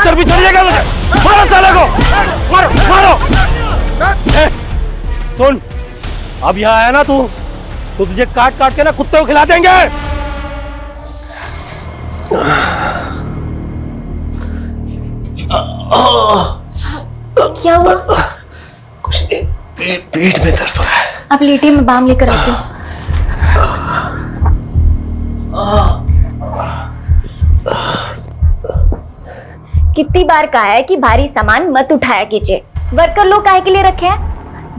चर्बी चढ़ जाएगा मुझे। मारो साले को, मारो मारो। सुन, अब यहाँ आया ना तू, तो तुझे काट काट के ना कुत्ते को खिला देंगे। क्या हुआ? कुछ नहीं, पीठ में दर्द हो रहा है। आप लेटिए, मैं बाम लेकर आती हूँ। कितनी बार कहा है कि भारी सामान मत उठाया कीजिए। वर्कर लोग काहे के लिए रखे हैं?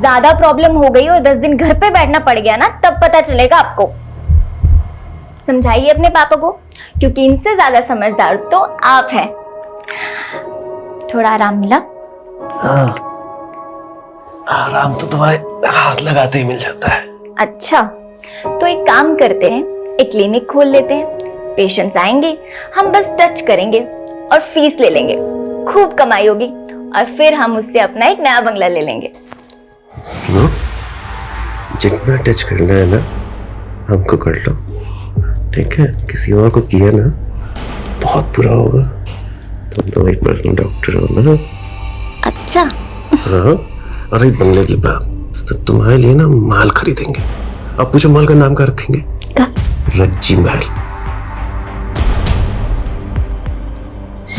ज्यादा प्रॉब्लम हो गई और 10 दिन घर पे बैठना पड़ गया ना, तब पता चलेगा आपको। समझाइए अपने पापा को, क्योंकि इनसे ज्यादा समझदार तो आप हैं। थोड़ा आराम मिला? हाँ, आराम तो तुम्हारे हाथ लगाते ही मिल जाता है। अच्छा, तो एक काम करते हैं, एक क्लिनिक खोल लेते हैं। पेशेंट्स आएंगे, हम बस टच करेंगे और फीस ले लेंगे। खूब कमाई होगी और फिर हम उससे अपना एक नया बंगला ले लेंगे। सुनो, जितना टच करना है ना हमको कर लो, ठीक है? किसी और को किया ना बहुत बुरा होगा। तुम तो एक पर्सनल डॉक्टर हो ना। अच्छा। हाँ, और एक बंगले की बात, तो तुम्हारे लिए ना माल खरीदेंगे। अब पूछो माल का नाम क्या रखेंगे? का? रज्जी महल।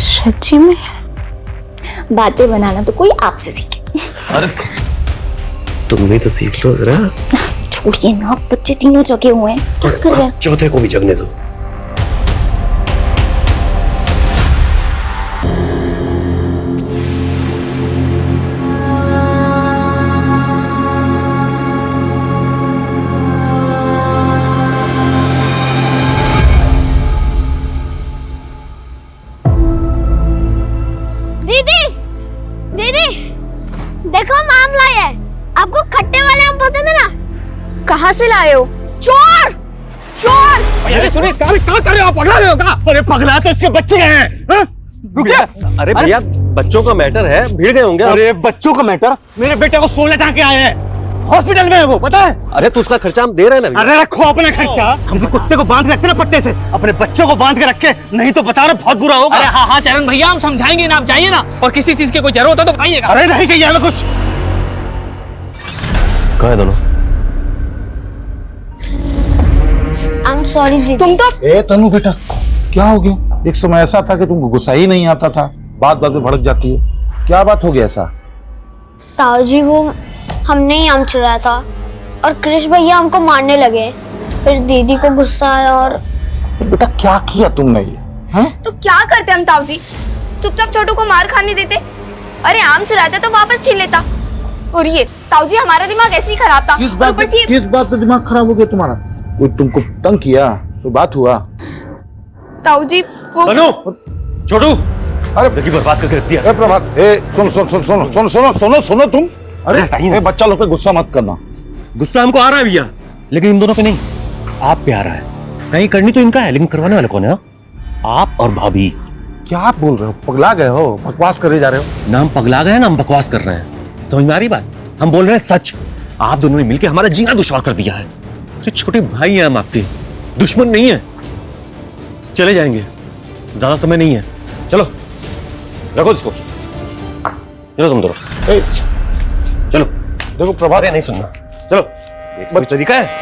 सच्ची में? बातें बनाना तो कोई आपसे सीखे। अरे तुम भी तो सीख लो जरा। छोड़िए ना, बच्चे तीनों जगे हुए हैं, क्या कर रहे हैं? चौथे को भी जगने दो। देखो मामला है, आपको खट्टे वाले आम पसंद है ना? कहाँ से लाए हो? चोर चोर! अरे सुनिए, क्या कर रहे हो आप? पगला रहे हो क्या? अरे पगला तो इसके बच्चे हैं। रुकिए। अरे भैया, बच्चों का मैटर है, भीड़ गए होंगे। अरे बच्चों का मैटर? मेरे बेटे को 16 टांके आए हैं, हॉस्पिटल में है वो, पता है? अरे तो उसका खर्चा हम दे रहे हैं ना। अरे रखो अपना खर्चा। किसी कुत्ते को बांध के रखते ना पट्टे से, अपने बच्चों को बांध के रखे, नहीं तो बता रहे बहुत बुरा होगा। अरे हाँ हाँ चरण भैया, हम समझाएंगे ना, आप जाइए ना। और किसी चीज की कोई जरूरत हो तो बताइएगा। अरे नहीं चाहिए हमें कुछ। कहाँ है दोनों? आई एम सॉरी दीदी। तुम तो तनु बेटा, क्या हो गया? एक समय ऐसा था कि तुमको गुस्सा ही नहीं आता था, बात बात में भड़क जाती हो। क्या बात हो गया ऐसा? ताऊ जी, वो हमने ही आम चुराया था और कृष भैया हमको मारने लगे। फिर दीदी को गुस्सा आया और बेटा क्या किया तुमने ये? हैं? तो क्या करते हम ताऊ जी? चुपचाप छोटू को मार खाने देते? अरे आम चुराता तो वापस छीन लेता। और ये ताऊ जी, हमारा दिमाग ऐसे ही खराब था। किस और ऊपर से किस बात पे दिमाग खराब हो गया तुम्हारा? कोई तुमको तंग किया? कोई बात हुआ? ताऊ जी वो बनू, छोटू, अरे देखी बर्बाद करके रख दिया। प्रभात, सुनो सुनो सुनो सुनो सुनो सुनो सुनो सुनो तुम। अरे बच्चा लोग पे गुस्सा मत करना। गुस्सा हमको आ रहा है भैया, लेकिन इन दोनों पे नहीं, आप पे आ रहा है। कहीं करनी तो इनका है, लेकिन करवाने वाला कौन है? आप और भाभी। क्या आप बोल रहे हो? पगला गए हो? बकवास करे जा रहे हो? नाम पगला गए ना, हम बकवास कर रहे हैं। समझ में आ रही बात? हम बोल रहे हैं सच। आप दोनों ने मिलकर हमारा जीना दुश्वार कर दिया है। छोटे भाई हैं हम आपके, दुश्मन नहीं है। चले जाएंगे, ज्यादा समय नहीं है। चलो रखो इसको, चलो तुम दोनों चलो। देखो प्रभात, नहीं सुनना, चलो। ये कोई तरीका है?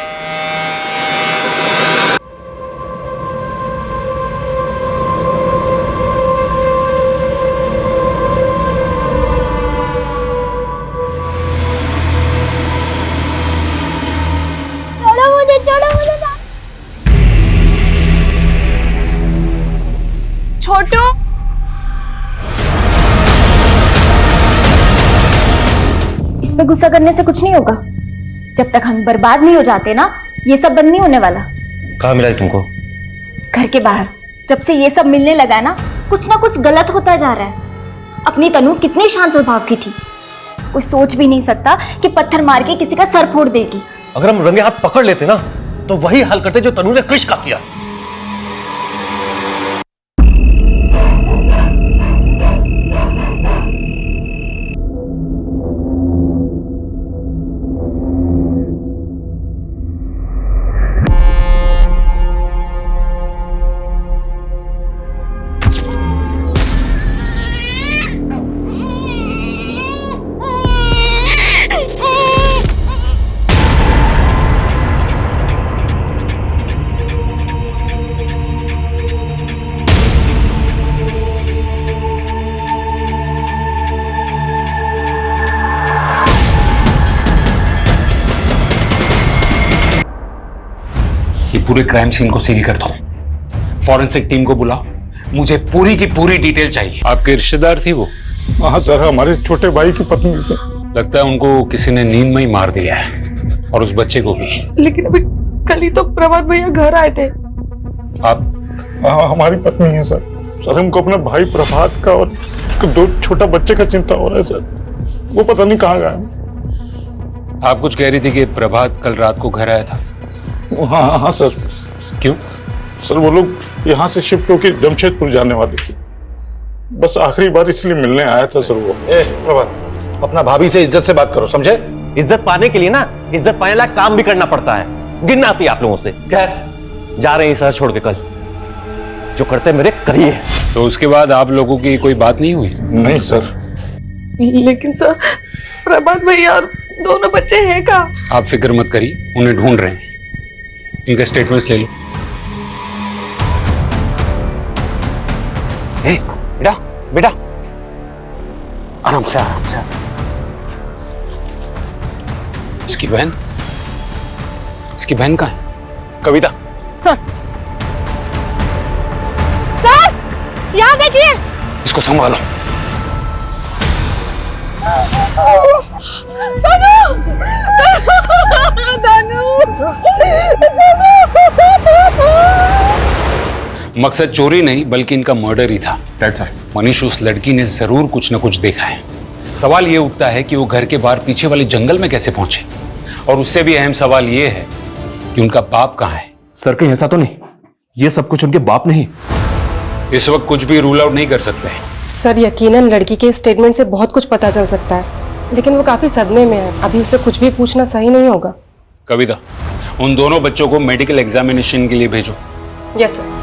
छोड़ो मुझे छोटू। इस पे गुस्सा करने से कुछ नहीं होगा। जब तक हम बर्बाद नहीं हो जाते ना, ये सब बंद नहीं होने वाला। कहाँ मिला है तुमको? घर के बाहर। जब से ये सब मिलने लगा है ना कुछ गलत होता जा रहा है। अपनी तनु कितनी शांत स्वभाव की थी, कोई सोच भी नहीं सकता कि पत्थर मार के किसी का सर फोड़ देगी। अगर हम रंगे हाथ पकड़ लेते ना, तो वही हाल करते जो तनु ने कृष का किया। पूरे क्राइम सीन को सील कर दो, फॉरेंसिक टीम को बुलाओ, मुझे पूरी की पूरी डिटेल चाहिए। आपके रिश्तेदार थी वो? हाँ सर, हमारे छोटे भाई की पत्नी सर। लगता है उनको किसी ने नींद में ही मार दिया है, और उस बच्चे को भी। लेकिन अभी कल ही तो प्रभात भैया घर आए थे। आप? हाँ, हमारी पत्नी है सर। सर हमको अपने भाई प्रभात का और दो छोटा बच्चे का चिंता हो रहा है सर, वो पता नहीं कहाँ गए। आप कुछ कह रही थी कि प्रभात कल रात को घर आया था? हाँ हाँ सर। क्यों? सर वो लोग यहाँ से शिफ्ट होकर जमशेदपुर जाने वाले थे, बस आखिरी बार इसलिए मिलने आया था सर वो। प्रभात, अपना भाभी से इज्जत से बात करो, समझे? इज्जत पाने के लिए ना, इज्जत पाने लायक काम भी करना पड़ता है, गिनना आती है आप लोगों से। खैर, जा रहे हैं शहर छोड़ के कल, जो करते मेरे करिए। तो उसके बाद आप लोगों की कोई बात नहीं हुई? नहीं सर। लेकिन सर प्रभात भैया और दोनों बच्चे हैं कहाँ? आप फिक्र मत करिए, उन्हें ढूंढ रहे हैं। इनके स्टेटमेंट्स ले लो। बेटा बेटा, आराम से आराम से। इसकी बहन कहाँ है? कविता। सर यहाँ देखिए। इसको संभालो। मकसद चोरी नहीं बल्कि इनका मर्डर ही था। मनीष, उस लड़की ने जरूर कुछ न कुछ देखा है। सवाल ये उठता है कि वो घर के बाहर पीछे वाले जंगल में कैसे पहुंचे, और उससे भी अहम सवाल ये है कि उनका बाप कहाँ है। सर कहीं ऐसा तो नहीं ये सब कुछ उनके बाप नहीं? इस वक्त कुछ भी रूल आउट नहीं कर सकते। सर यकीनन लड़की के स्टेटमेंट से बहुत कुछ पता चल सकता है, लेकिन वो काफी सदमे में है, अभी उससे कुछ भी पूछना सही नहीं होगा। कविता, उन दोनों बच्चों को मेडिकल एग्जामिनेशन के लिए भेजो। Yes sir.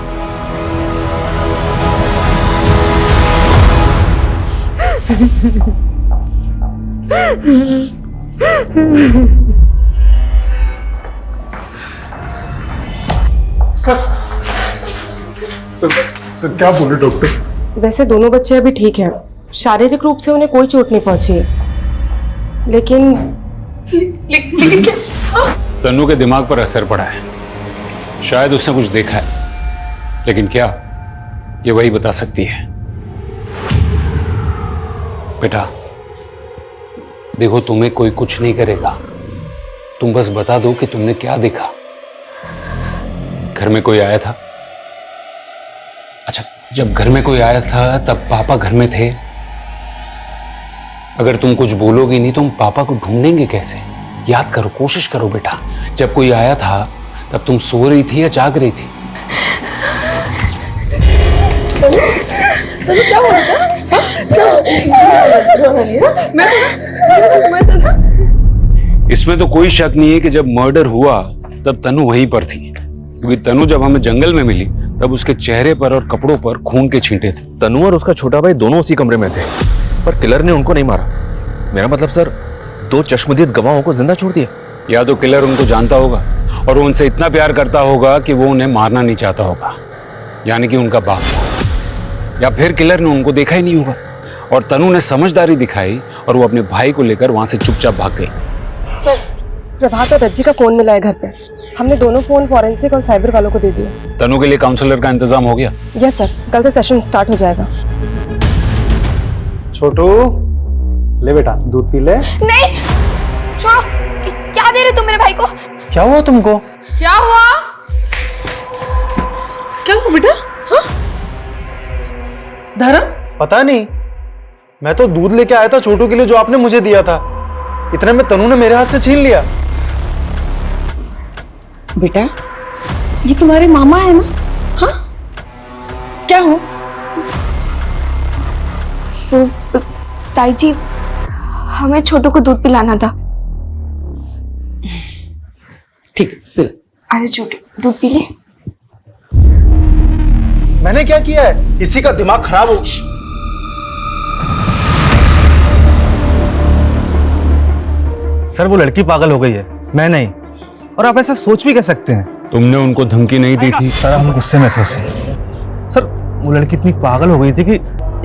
सर क्या बोले डॉक्टर? वैसे दोनों बच्चे अभी ठीक हैं, शारीरिक रूप से उन्हें कोई चोट नहीं पहुंची है, लेकिन क्या? तनु के दिमाग पर असर पड़ा है, शायद उसने कुछ देखा है, लेकिन क्या, ये वही बता सकती है। बेटा देखो, तुम्हें कोई कुछ नहीं करेगा, तुम बस बता दो कि तुमने क्या देखा। घर में कोई आया था? अच्छा, जब घर में कोई आया था तब पापा घर में थे? अगर तुम कुछ बोलोगी नहीं तो हम पापा को ढूंढेंगे कैसे? याद करो, कोशिश करो बेटा, जब कोई आया था तब तुम सो रही थी या जाग रही थी? तो क्या हुआ था? इसमें तो कोई शक नहीं है कि जब मर्डर हुआ तब तनु वहीं पर थी, क्योंकि तनु जब हमें जंगल में मिली तब उसके चेहरे पर और कपड़ों पर खून के छींटे थे। तनु और उसका छोटा भाई दोनों उसी कमरे में थे, पर किलर ने उनको नहीं मारा। मेरा मतलब सर, दो चश्मदीद गवाहों को जिंदा छोड़ दिया। या तो किलर उनको जानता होगा और वो उनसे इतना प्यार करता होगा कि वो उन्हें मारना नहीं चाहता होगा, यानी कि उनका बाप था, या फिर किलर ने उनको देखा ही नहीं होगा और तनु ने समझदारी दिखाई और वो अपने भाई को लेकर वहां से चुपचाप भाग गई। सर प्रभात और रज्जी का फोन मिला है घर पे, हमने दोनों फोन फॉरेंसिक और साइबर वालों को दे दिए। तनु के लिए काउंसलर का इंतजाम हो गया? यस सर, कल से सेशन स्टार्ट हो जाएगा। छोटू ले बेटा, दूध पी ले। नहीं छोड़ो, क्या दे रहे तुम मेरे भाई को? क्या हुआ तुमको? क्या हुआ? क्या हुआ बेटा? हाँ? धर्म? पता नहीं, मैं तो दूध लेके आया था छोटू के लिए जो आपने मुझे दिया था, इतने में तनु ने मेरे हाथ से छीन लिया। बेटा ये तुम्हारे मामा है ना? हाँ क्या हो? ताई जी, हमें छोटू को दूध पिलाना था। ठीक है, अरे छोटू दूध पी ले। मैंने क्या किया है? इसी का दिमाग खराब हो। सर वो लड़की पागल हो गई है, मैं नहीं। और आप ऐसा सोच भी कह सकते हैं? तुमने उनको धमकी नहीं दी थी? सर हम गुस्से में थे उससे। सर वो लड़की इतनी पागल हो गई थी कि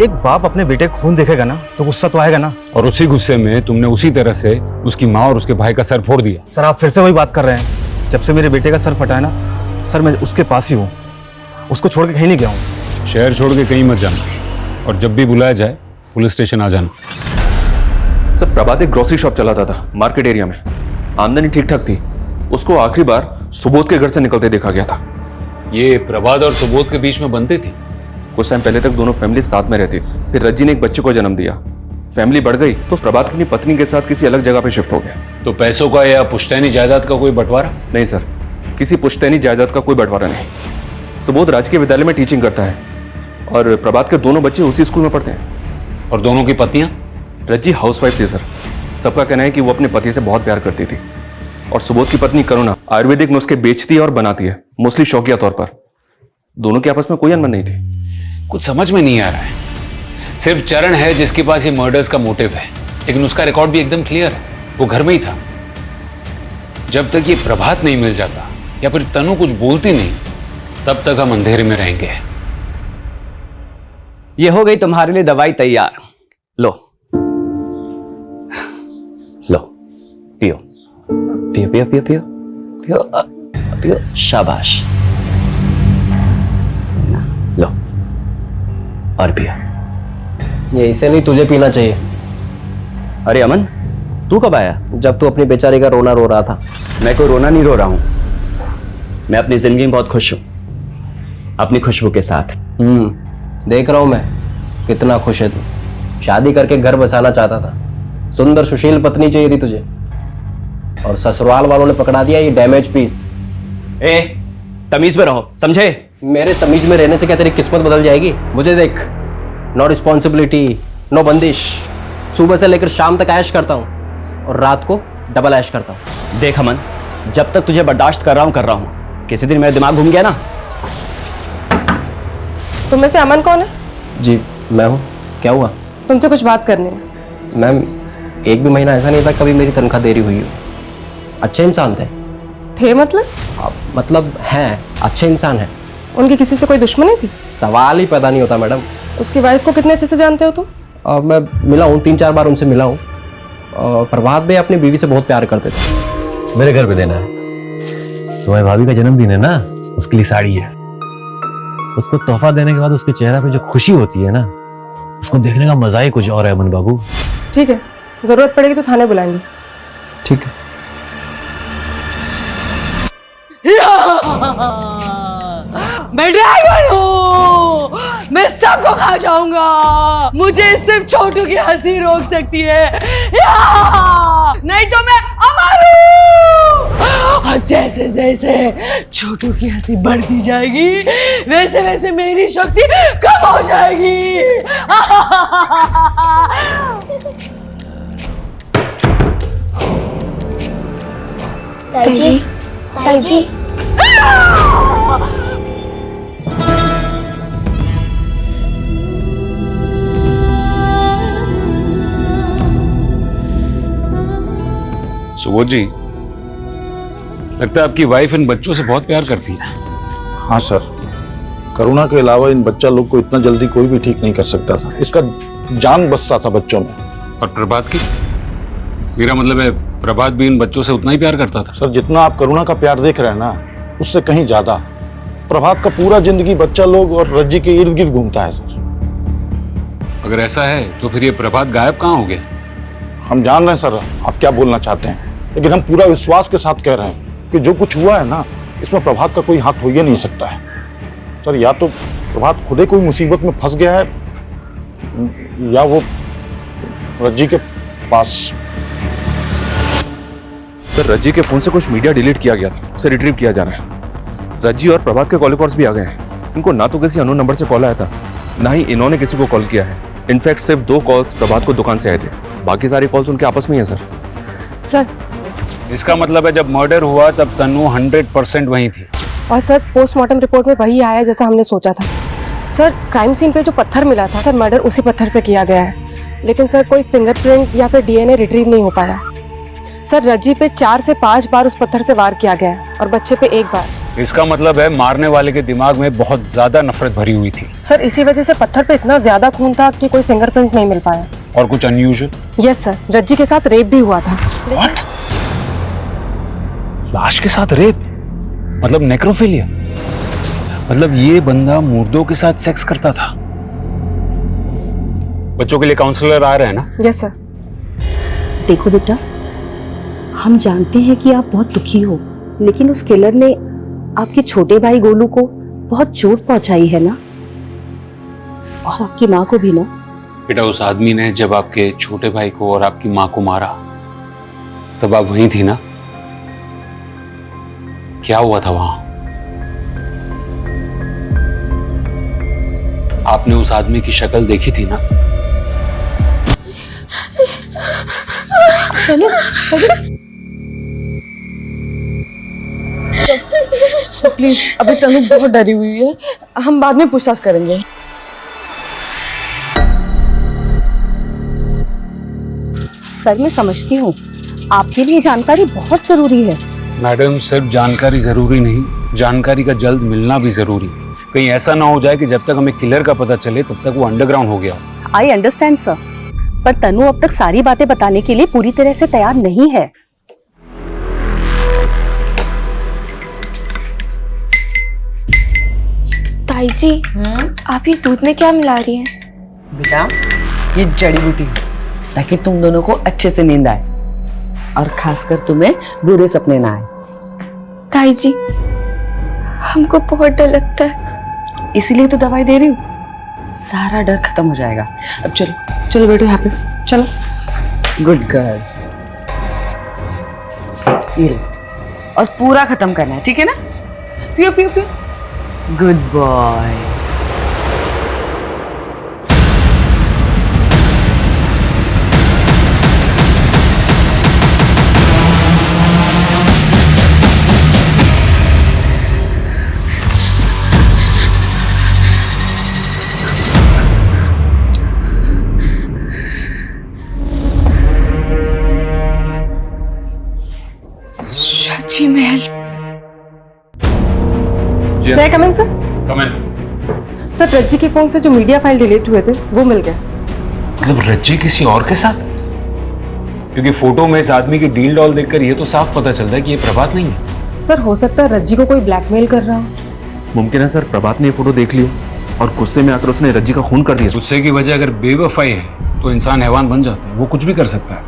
एक बाप अपने बेटे का खून देखेगा ना तो गुस्सा तो आएगा ना। और उसी गुस्से में तुमने उसी तरह से उसकी माँ और उसके भाई का सर फोड़ दिया। सर आप फिर से वही बात कर रहे हैं। जब से मेरे बेटे का सर फटा है ना, सर मैं उसके पास ही हूँ, उसको छोड़ के कहीं नहीं गया हूँ। शहर छोड़ के कहीं मत जाना, और जब भी बुलाया जाए पुलिस स्टेशन आ जाना। सर प्रभात एक ग्रोसरी शॉप चलाता था मार्केट एरिया में, आमदनी ठीक ठाक थी। उसको आखिरी बार सुबोध के घर से निकलते देखा गया था। ये प्रभात और सुबोध के बीच में बनते थी? कुछ टाइम पहले तक दोनों फैमिली साथ में रहती, फिर रज्जी ने एक बच्चे को जन्म दिया। फैमिली बढ़ गई तो प्रभात अपनी पत्नी के साथ किसी अलग जगह पे शिफ्ट हो गया। तो पैसों का या पुश्तैनी जायदाद का कोई बंटवारा? नहीं सर, किसी पुश्तैनी जायदाद का कोई बंटवारा नहीं। सुबोध राजकीय विद्यालय में टीचिंग करता है और प्रभात के दोनों बच्चे उसी स्कूल में पढ़ते हैं। और दोनों की पत्नियां? रज्जी हाउसवाइफ थी सर। सबका कहना है कि वो अपने पति से बहुत प्यार करती थी। और सुबोध की पत्नी करुणा आयुर्वेदिक नुस्खे बेचती है और बनाती है, मोस्टली शौकिया तौर पर। दोनों के आपस में कोई अनबन नहीं थी। कुछ समझ में नहीं आ रहा है। सिर्फ चरण है जिसके पास ये मर्डर्स का मोटिव है, लेकिन उसका रिकॉर्ड भी एकदम क्लियर है, वो घर में ही था। जब तक ये प्रभात नहीं मिल जाता या फिर तनु कुछ बोलती नहीं, तब तक हम अंधेरे में रहेंगे। ये हो गई तुम्हारे लिए दवाई तैयार। लो लो, पियो पियो पियो पियो पियो पियो पियो, शाबाश। लो और पियो। ये इसे नहीं, तुझे पीना चाहिए। अरे अमन, तू कब आया? जब तू अपनी बेचारी का रोना रो रहा था। मैं कोई रोना नहीं रो रहा हूं, मैं अपनी जिंदगी में बहुत खुश हूं, अपनी खुशबू के साथ। देख रहा हूं मैं कितना खुश है तू। शादी करके घर बसाना चाहता था, सुंदर सुशील पत्नी चाहिए थी तुझे, और ससुराल वालों ने पकड़ा दिया ये डैमेज पीस। ए, तमीज में रहो, समझे? मेरे तमीज में रहने से क्या तेरी किस्मत बदल जाएगी? मुझे देख, नो रिस्पॉन्सिबिलिटी, नो बंदिश। सुबह से लेकर शाम तक ऐश करता हूं और रात को डबल ऐश करता हूं। देख अमन, जब तक तुझे बर्दाश्त कर रहा हूं, किसी दिन मेरा दिमाग घूम गया ना। तुम में से अमन कौन है? जी मैं हूं। क्या हुआ? तुमसे कुछ बात करनी है। मैम, एक भी महीना ऐसा नहीं था कभी मेरी तनख्वाह देरी हुई हो। अच्छे इंसान थे मतलब हैं, अच्छे इंसान हैं। उनकी किसी से कोई दुश्मनी थी? सवाल ही पैदा नहीं होता मैडम। उसकी वाइफ को कितने अच्छे से जानते हो तुम? मैं मिला हूँ, 3-4 बार उनसे मिला हूँ। प्रभात भाई अपनी बीवी से बहुत प्यार करते थे। मेरे घर पे देना है। तुम्हारी भाभी का जन्मदिन है ना, उसके लिए साड़ी है। उसको तोहफा देने के बाद उसके चेहरे पे जो खुशी होती है ना, उसको देखने का मजा ही कुछ और है अमन बाबू। ठीक है, जरूरत पड़ेगी तो थाने बुलाएंगे। ठीक है। मैं ड्रैगन हूँ, मैं सबको खा जाऊंगा। मुझे सिर्फ छोटू की हंसी रोक सकती है, नहीं तो मैं अमर हूँ। और जैसे जैसे छोटू की हंसी बढ़ती जाएगी, वैसे वैसे मेरी शक्ति कम हो जाएगी। ताई जी, सुबोध जी, लगता है आपकी वाइफ इन बच्चों से बहुत प्यार करती है। हाँ सर, करुणा के अलावा इन बच्चा लोग को इतना जल्दी कोई भी ठीक नहीं कर सकता था। इसका जान बसता था बच्चों में। और प्रभात की? मेरा मतलब है प्रभात भी इन बच्चों से उतना ही प्यार करता था। सर, जितना आप करुणा का प्यार देख रहे हैं ना, उससे कहीं ज्यादा। प्रभात का पूरा जिंदगी बच्चा लोग और रज्जी के इर्द गिर्द घूमता है सर। अगर ऐसा है तो फिर ये प्रभात गायब कहाँ हो गया? हम जान रहे हैं सर आप क्या बोलना चाहते हैं, लेकिन हम पूरा विश्वास के साथ कह रहे हैं कि जो कुछ हुआ है ना, इसमें प्रभात का कोई हाथ हो ही नहीं सकता है सर। या तो प्रभात खुद ही कोई मुसीबत में फंस गया है, या वो रज्जी के पास। सर, रज्जी के फोन से कुछ मीडिया डिलीट किया गया था, उसे रिट्रीव किया जा रहा है। रज्जी और प्रभात के कॉल रिकॉर्ड्स भी आ गए हैं। इनको ना तो किसी अननोन नंबर से कॉल आया था, ना ही इन्होंने किसी को कॉल किया है। इनफैक्ट सिर्फ 2 कॉल्स प्रभात को दुकान से आए थे, बाकी सारे कॉल्स उनके आपस में ही हैं सर। इसका मतलब है जब मर्डर हुआ तब तन्नू 100% वहीं थी। और सर, पोस्टमार्टम रिपोर्ट में वही आया जैसा हमने सोचा था। सर, क्राइम सीन पे जो पत्थर मिला था सर, मर्डर उसी पत्थर से किया गया है। लेकिन सर, कोई फिंगरप्रिंट या फिर डीएनए रिट्रीव नहीं हो पाया। सर, रज्जी पे 4 से 5 बार उस पत्थर से वार किया गया है और बच्चे पे 1 बार। इसका मतलब है मारने वाले के दिमाग में बहुत ज्यादा नफरत भरी हुई थी। सर, इसी वजह से पत्थर पे इतना ज्यादा खून था कि कोई फिंगरप्रिंट नहीं मिल पाया। और कुछ अनयूजुअल? यस सर, रज्जी के साथ रेप भी हुआ था। What? लाश के साथ रेप? मतलब नेक्रोफिलिया, मतलब ये बंदा मुर्दों के साथ सेक्स करता था। बच्चों के लिए काउंसलर आ रहे हैं ना? Yes sir. देखो बेटा, हम जानते हैं कि आप बहुत दुखी हो, लेकिन उस किलर ने आपके छोटे भाई गोलू को बहुत चोट पहुंचाई है ना, और आपकी माँ को भी ना। बेटा, उस आदमी ने जब आपके छोटे भाई को और आपकी माँ को मारा तब आप वहीं थी ना? क्या हुआ था वहां? आपने उस आदमी की शक्ल देखी थी ना? तनु, प्लीज, अभी तनु बहुत डरी हुई है, हम बाद में पूछताछ करेंगे। सर मैं समझती हूँ आपके लिए जानकारी बहुत जरूरी है। मैडम, सिर्फ जानकारी जरूरी नहीं, जानकारी का जल्द मिलना भी जरूरी। कहीं ऐसा ना हो जाए कि जब तक हमें किलर का पता चले तब तक वो अंडरग्राउंड हो गया। आई अंडरस्टैंड सर, पर तनु अब तक सारी बातें बताने के लिए पूरी तरह से तैयार नहीं है। ताई जी, आप ये दूध में क्या मिला रही हैं? बेटा, ये जड़ी बूटी है ताकि तुम दोनों को अच्छे से नींद आए और खासकर तुम्हें बुरे सपने ना आए। ताई जी, हमको बहुत डर लगता है। इसीलिए तो दवाई दे रही हूँ, सारा डर खत्म हो जाएगा। अब चलो चलो बैठो यहाँ पे, चलो। गुड गर्ल, ये लो, और पूरा खत्म करना है, ठीक है ना? पियो पियो पियो। Good boy. जी महल। मैं कम इन सर? कम इन। सर, रज्जी के फोन से जो मीडिया फाइल डिलीट हुए थे वो मिल गए। मतलब रज्जी किसी और के साथ? क्योंकि फोटो में इस आदमी की डील डॉल देखकर ये तो साफ पता चलता है कि ये प्रभात नहीं है। सर, हो सकता है रज्जी को कोई ब्लैकमेल कर रहा हो। मुमकिन है सर, प्रभात ने ये फोटो देख ली और गुस्से में आकर उसने रज्जी का खून कर दिया। गुस्से की वजह अगर बेवफाई है तो इंसान हैवान बन जाता है, वो कुछ भी कर सकता है।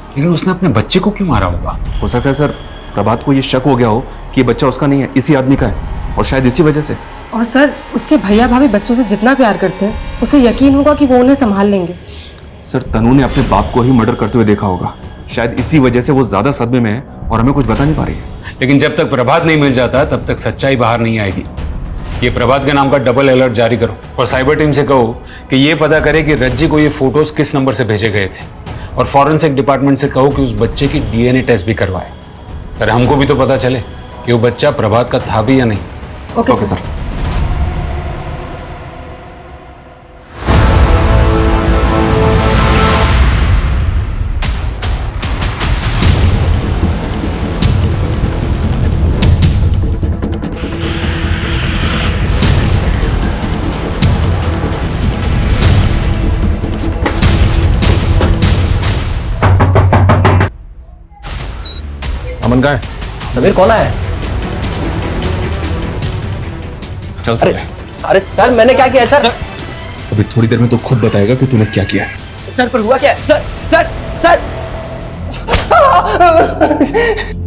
लेकिन उसने अपने बच्चे को क्यों मारा होगा? हो सकता है सर, प्रभात को ये शक हो गया हो कि ये बच्चा उसका नहीं है, इसी आदमी का है, और शायद इसी वजह से। और सर, उसके भैया भाभी बच्चों से जितना प्यार करते हैं उसे यकीन होगा कि वो उन्हें संभाल लेंगे। सर, तनु ने अपने बाप को ही मर्डर करते हुए देखा होगा, शायद इसी वजह से वो ज्यादा सदमे में है और हमें कुछ बता नहीं पा रही है। लेकिन जब तक प्रभात नहीं मिल जाता तब तक सच्चाई बाहर नहीं आएगी। ये प्रभात के नाम का डबल अलर्ट जारी करो और साइबर टीम से कहो कि ये पता करे कि रज्जी को ये फोटोज किस नंबर से भेजे गए थे, और फॉरेंसिक डिपार्टमेंट से कहो कि उस बच्चे की डीएनए टेस्ट भी करवाए। अरे हमको भी तो पता चले कि वो बच्चा प्रभात का था भी या नहीं। Okay sir. अमन कहाँ है? समीर कौन है? चल अरे सर, मैंने क्या किया सर? अभी थोड़ी देर में तो खुद बताएगा कि तूने क्या किया है। सर, पर हुआ क्या है? सर सर सर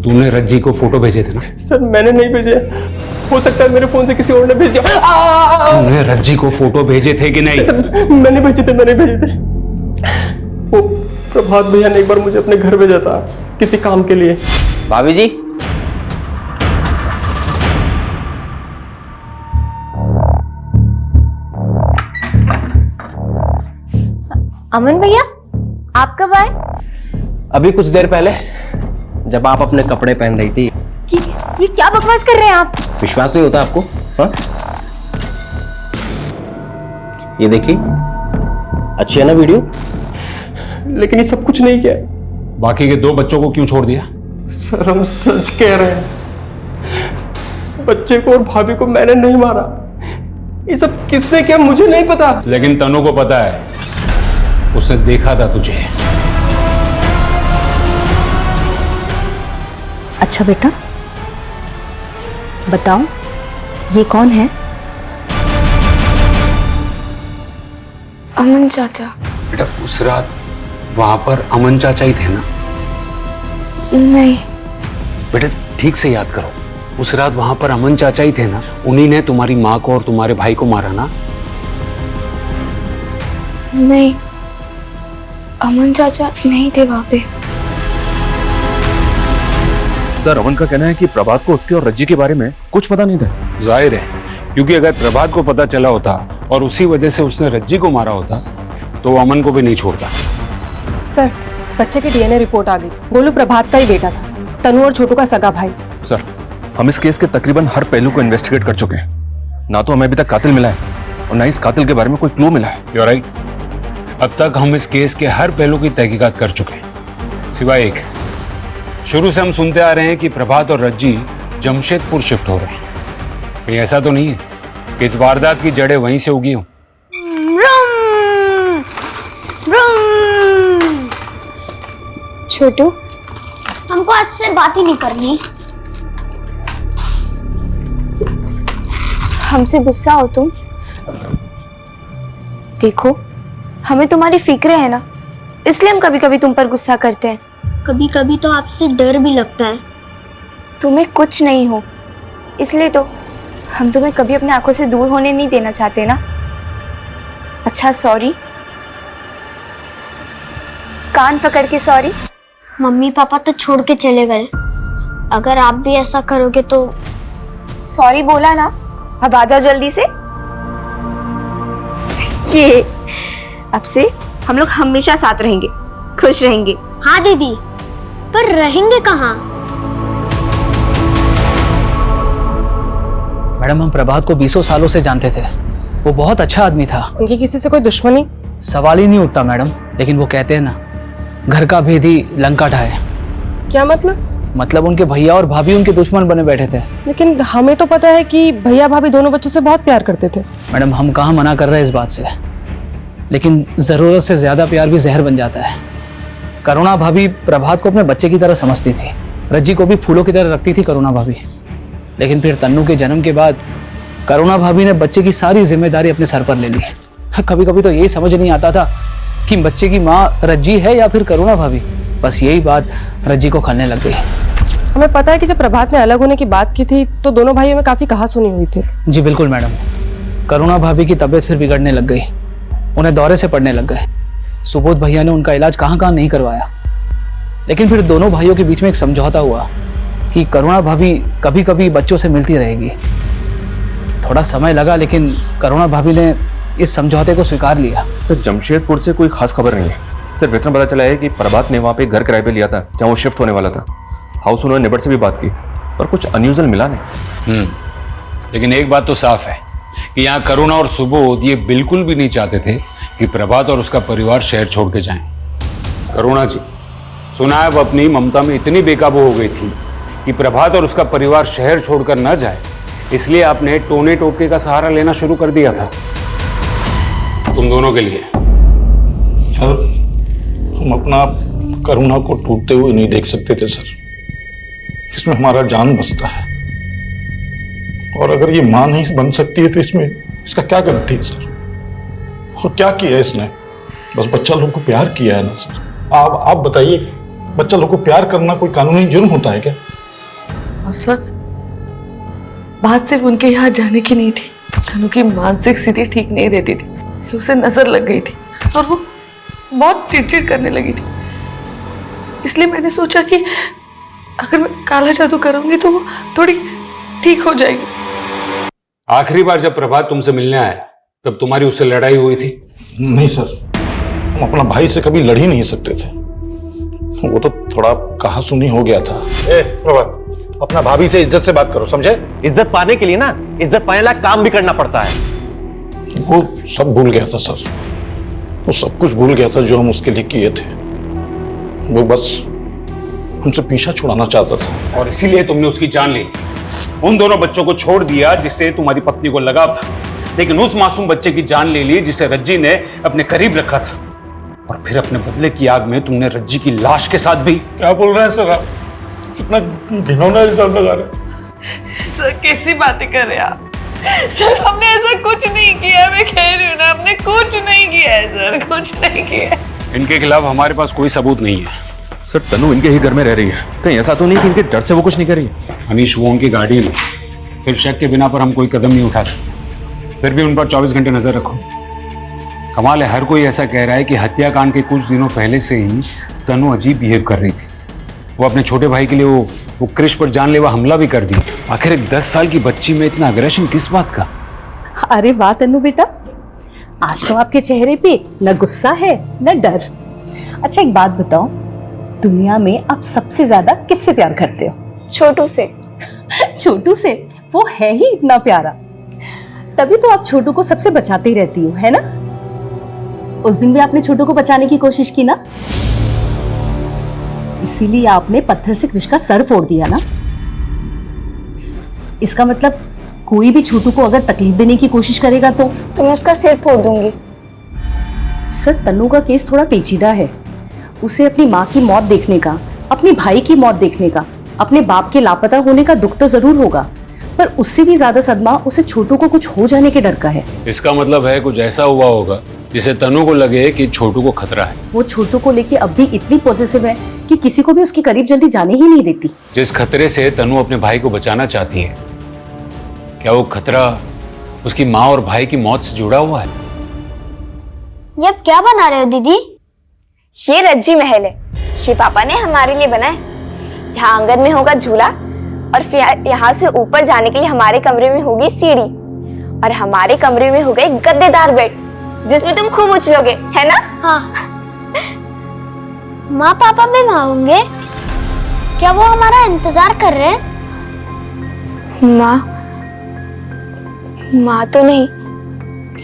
तूने रज्जी को फोटो भेजे थे ना? सर, मैंने नहीं भेजे, हो सकता है मेरे फोन से किसी और ने भेज दिया। तूने रज्जी को फोटो भेजे थे कि नहीं? सर, मैंने भेजे थे। वो प्रभात भैया ने एक बार मुझे अपने घर भेजा था किसी काम के लिए। भाभी जी, अमन भैया, आप कब आए? अभी कुछ देर पहले, जब आप अपने कपड़े पहन रही थी। ये क्या बकवास कर रहे हैं आप? विश्वास नहीं होता आपको? हाँ? ये देखिए, अच्छी है ना वीडियो? लेकिन ये सब कुछ नहीं किया। बाकी के 2 बच्चों को क्यों छोड़ दिया? सर, हम सच कह रहे हैं, बच्चे को और भाभी को मैंने नहीं मारा। ये सब किसने किया मुझे नहीं पता। लेकिन तनु को पता है, उसने देखा था तुझे। अच्छा बेटा, बताओ, ये कौन है? अमन चाचा। बेटा उस रात वहां पर अमन चाचा ही थे ना? नहीं। बेटा ठीक से याद करो, उस रात वहां पर अमन चाचा ही थे ना? उन्हीं ने तुम्हारी माँ को और तुम्हारे भाई को मारा ना? नहीं, अमन चाचा नहीं थे वहां पे। सर, अमन का कहना है कि प्रभात को उसके और रज्जी के बारे में कुछ पता नहीं था। जाहिर है, क्योंकि अगर प्रभात को पता चला होता और उसी वजह से उसने रज्जी को मारा होता तो वो अमन को भी नहीं छोड़ता। सर, बच्चे की डीएनए रिपोर्ट आ गई। गोलू प्रभात का ही बेटा था, तनु और छोटू का सगा भाई। सर, हम इस केस के तकरीबन हर पहलू को इन्वेस्टिगेट कर चुके हैं। ना तो हमें अभी तक कातिल मिला है और ना इस कातिल के बारे में कोई क्लू मिला है। You right. अब तक हम इस केस के हर पहलू की तहकीकात कर चुके हैं, सिवाय एक। शुरू से हम सुनते आ रहे हैं कि प्रभात और रज्जी जमशेदपुर शिफ्ट हो रहे हैं। कहीं ऐसा तो नहीं है कि इस वारदात की जड़ें वहीं से उगी हों? छोटू, हमको आज से बात ही नहीं करनी। हमसे गुस्सा हो तुम? देखो, हमें तुम्हारी फिक्र है ना, इसलिए हम कभी कभी तुम पर गुस्सा करते हैं। कभी कभी तो आपसे डर भी लगता है। तुम्हें कुछ नहीं हो, इसलिए तो हम तुम्हें कभी अपनी आंखों से दूर होने नहीं देना चाहते ना। अच्छा सॉरी, कान पकड़ के सॉरी। मम्मी पापा तो छोड़ के चले गए, अगर आप भी ऐसा करोगे तो। सॉरी बोला ना, अब आजा जल्दी से। ये अब से हम लोग हमेशा साथ रहेंगे, खुश रहेंगे। हाँ दीदी, पर रहेंगे कहाँ? मैडम, हम प्रभात को 20 सालों से जानते थे। वो बहुत अच्छा आदमी था। उनकी किसी से कोई दुश्मनी? सवाल ही नहीं उठता मैडम। लेकिन वो कहते हैं ना, घर का भेद ही लंका ढाए। क्या मतलब? मतलब उनके भैया और भाभी उनके दुश्मन बने बैठे थे। लेकिन हमें तो पता है कि भैया भाभी दोनों बच्चों से बहुत प्यार करते थे। मैडम, हम कहाँ मना कर रहे हैं इस बात से, लेकिन जरूरत से ज्यादा प्यार भी जहर बन जाता है। करुणा भाभी प्रभात को अपने बच्चे की तरह समझती थी, रज्जी को भी फूलों की तरह रखती थी करुणा भाभी। लेकिन फिर तन्नू के जन्म के बाद करुणा भाभी ने बच्चे की सारी जिम्मेदारी अपने सर पर ले ली। कभी कभी तो यही समझ नहीं आता था कि बच्चे की माँ रज्जी है या फिर करुणा भाभी। बस यही बात रज्जी को खलने लग गई। हमें पता है कि जब प्रभात ने अलग होने की बात की थी तो दोनों भाइयों में काफी कहासुनी हुई थी। जी बिल्कुल मैडम। करुणा भाभी की तबीयत फिर बिगड़ने लग गई, उन्हें दौरे से पड़ने लग गए। सुबोध भैया ने उनका इलाज कहाँ नहीं करवाया। लेकिन फिर दोनों भाइयों के बीच में एक समझौता हुआ कि करुणा भाभी कभी कभी बच्चों से मिलती रहेगी। थोड़ा समय लगा, लेकिन करुणा भाभी ने इस समझौते को स्वीकार लिया। सर, जमशेदपुर से कोई खास खबर नहीं है। सिर्फ इतना पता चला है कि प्रभात ने वहाँ पे घर किराए पे लिया था जहाँ वो शिफ्ट होने वाला था। हाउस ओनर नेबर से भी बात की पर कुछ अनयूजुअल मिला नहीं। लेकिन एक बात तो साफ है कि यहाँ करुणा और सुबोध ये बिल्कुल भी नहीं चाहते थे कि प्रभात और उसका परिवार शहर छोड़ के जाएं। करुणा जी, सुना है वो अपनी ममता में इतनी बेकाबू हो गई थी कि प्रभात और उसका परिवार शहर छोड़कर न जाए, इसलिए आपने टोने टोटके का सहारा लेना शुरू कर दिया था तुम दोनों के लिए। सर, हम अपना करुणा को टूटते हुए नहीं देख सकते थे सर। इसमें हमारा जान बसता है, और अगर ये मां नहीं बन सकती है तो इसमें इसका क्या गलती है सर? और क्या किया है इसने? बस बच्चा लोग को प्यार किया है ना सर। आप बताइए, बच्चा लोग को प्यार करना कोई कानूनी जुर्म होता है क्या? और सर, बात सिर्फ उनके यहाँ जाने की नहीं थी। तनु की मानसिक स्थिति ठीक नहीं रहती थी, उसे नजर लग गई थी और वो बहुत चिड़चिड़ करने लगी थी। इसलिए मैंने सोचा कि अगर मैं काला जादू करूंगी तो वो थोड़ी ठीक हो जाएगी। आखिरी बार जब प्रभात तुमसे मिलने आया तब तुम्हारी उससे लड़ाई हुई थी? नहीं सर, हम अपना भाई से कभी लड़ ही नहीं सकते थे। वो तो थोड़ा कहासुनी हो गया था। प्रभात, अपना भाभी से इज्जत से बात करो, समझे? इज्जत पाने के लिए ना इज्जत पाने लायक काम भी करना पड़ता है। वो सब भूल गया था सर, वो सब कुछ भूल गया था जो हम उसके लिए किए थे। वो बस हमसे पीछा छुड़ाना चाहता था और इसीलिए तुमने उसकी जान ली। उन दोनों बच्चों को छोड़ दिया जिससे तुम्हारी पत्नी को लगाव था, लेकिन उस मासूम बच्चे की जान ले ली जिसे रज्जी ने अपने करीब रखा था। और फिर अपने बदले की आग में तुमने रज्जी की लाश के साथ भी। क्या बोल रहे हैं सर आप? कितना घिनौना इल्जाम लगा रहे हैं। सर कैसी बातें कर रहे हैं आप? सर हमने ऐसा कुछ नहीं किया, मैं कह रही हूँ ना, हमने कुछ नहीं किया है सर, कुछ नहीं किया है। इनके खिलाफ हमारे पास कोई सबूत नहीं है। सर तनु इनके ही घर में रह रही है, कहीं ऐसा तो नहीं कि इनके डर से वो कुछ नहीं कर रही है? अनीश वो उनकी गार्डियन है, सिर्फ शक के बिना पर हम कोई कदम नहीं उठा सकते। फिर भी उन पर 24 घंटे नजर रखो। कमाल है, हर कोई ऐसा कह रहा है कि हत्याकांड के कुछ दिनों पहले से ही तनु अजीब बिहेव कर रही थी। वो अपने छोटे भाई के लिए वो क्रिश पर जानलेवा हमला भी कर दी। आखिर एक 10 साल की बच्ची में इतना अग्रेशन किस बात का? अरे वाह तनु बेटा, आज तो आपके चेहरे पे न गुस्सा है न डर। अच्छा एक बात बताओ, दुनिया में आप सबसे ज्यादा किससे प्यार करते हो? छोटू से। छोटू से? वो है ही इतना प्यारा, तभी तो आप छोटू को सबसे बचाते ही रहती हो, है ना? उस दिन भी आपने छोटू को बचाने की कोशिश की ना, इसीलिए आपने पत्थर से कृष का सर फोड़ दिया ना। इसका मतलब कोई भी छोटू को अगर तकलीफ देने की कोशिश करेगा तो मैं उसका सिर फोड़ दूंगी। सर तनु का केस थोड़ा पेचीदा है। उसे अपनी माँ की मौत देखने का, अपने भाई की मौत देखने का, अपने बाप के लापता होने का दुख तो जरूर होगा, पर उससे भी ज्यादा सदमा उसे छोटू को कुछ हो जाने के डर का है। इसका मतलब है कुछ ऐसा हुआ होगा जिसे तनु को लगे कि छोटू को खतरा है। वो छोटू को लेके अब भी इतनी पॉजिटिव है कि किसी को भी उसके करीब जल्दी जाने ही नहीं देती। जिस खतरे से तनु अपने भाई को बचाना चाहती है, क्या वो खतरा उसकी माँ और भाई की मौत से जुड़ा हुआ है? ये अब क्या बना रहे हो दीदी? ये रज्जी महल है, ये पापा ने हमारे लिए बनाया। यहाँ आंगन में होगा झूला और फिर यहाँ से ऊपर जाने के लिए हमारे कमरे में होगी सीढ़ी और हमारे कमरे में होगा एक गद्देदार बेड जिसमें तुम खूब उछलोगे, है ना? हाँ। माँ पापा भी वहाँ होंगे? क्या वो हमारा इंतजार कर रहे हैं? माँ तो नहीं,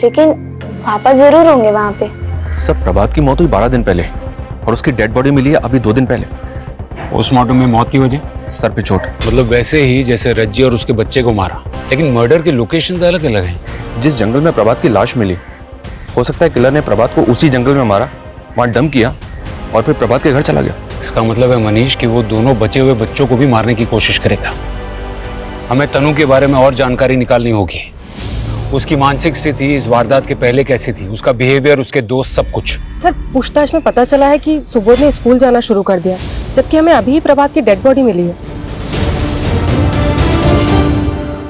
लेकिन पापा जरूर होंगे वहाँ पे। सब प्रभात की मौत हुई 12 दिन पहले और उसकी डेड बॉडी मिली है अभी 2 दिन पहले। पोस्टमार्टम में मौत की वजह? सर पे चोट। मतलब वैसे ही जैसे रज्जी और उसके बच्चे को मारा, लेकिन मर्डर के लोकेशंस अलग अलग हैं। जिस जंगल में प्रभात की लाश मिली, हो सकता है किलर ने प्रभात को उसी जंगल में मारा, वहां डंप किया और फिर प्रभात के घर चला गया। इसका मतलब है मनीष कि वो दोनों बचे हुए बच्चों को भी मारने की कोशिश करेगा। हमें तनु के बारे में और जानकारी निकालनी होगी। उसकी मानसिक स्थिति इस वारदात के पहले कैसी थी, उसका बिहेवियर, उसके दोस्त, सब कुछ। सर पूछताछ में पता चला है कि सुबोध ने स्कूल जाना शुरू कर दिया, जबकि हमें अभी ही प्रभात की डेड बॉडी मिली है।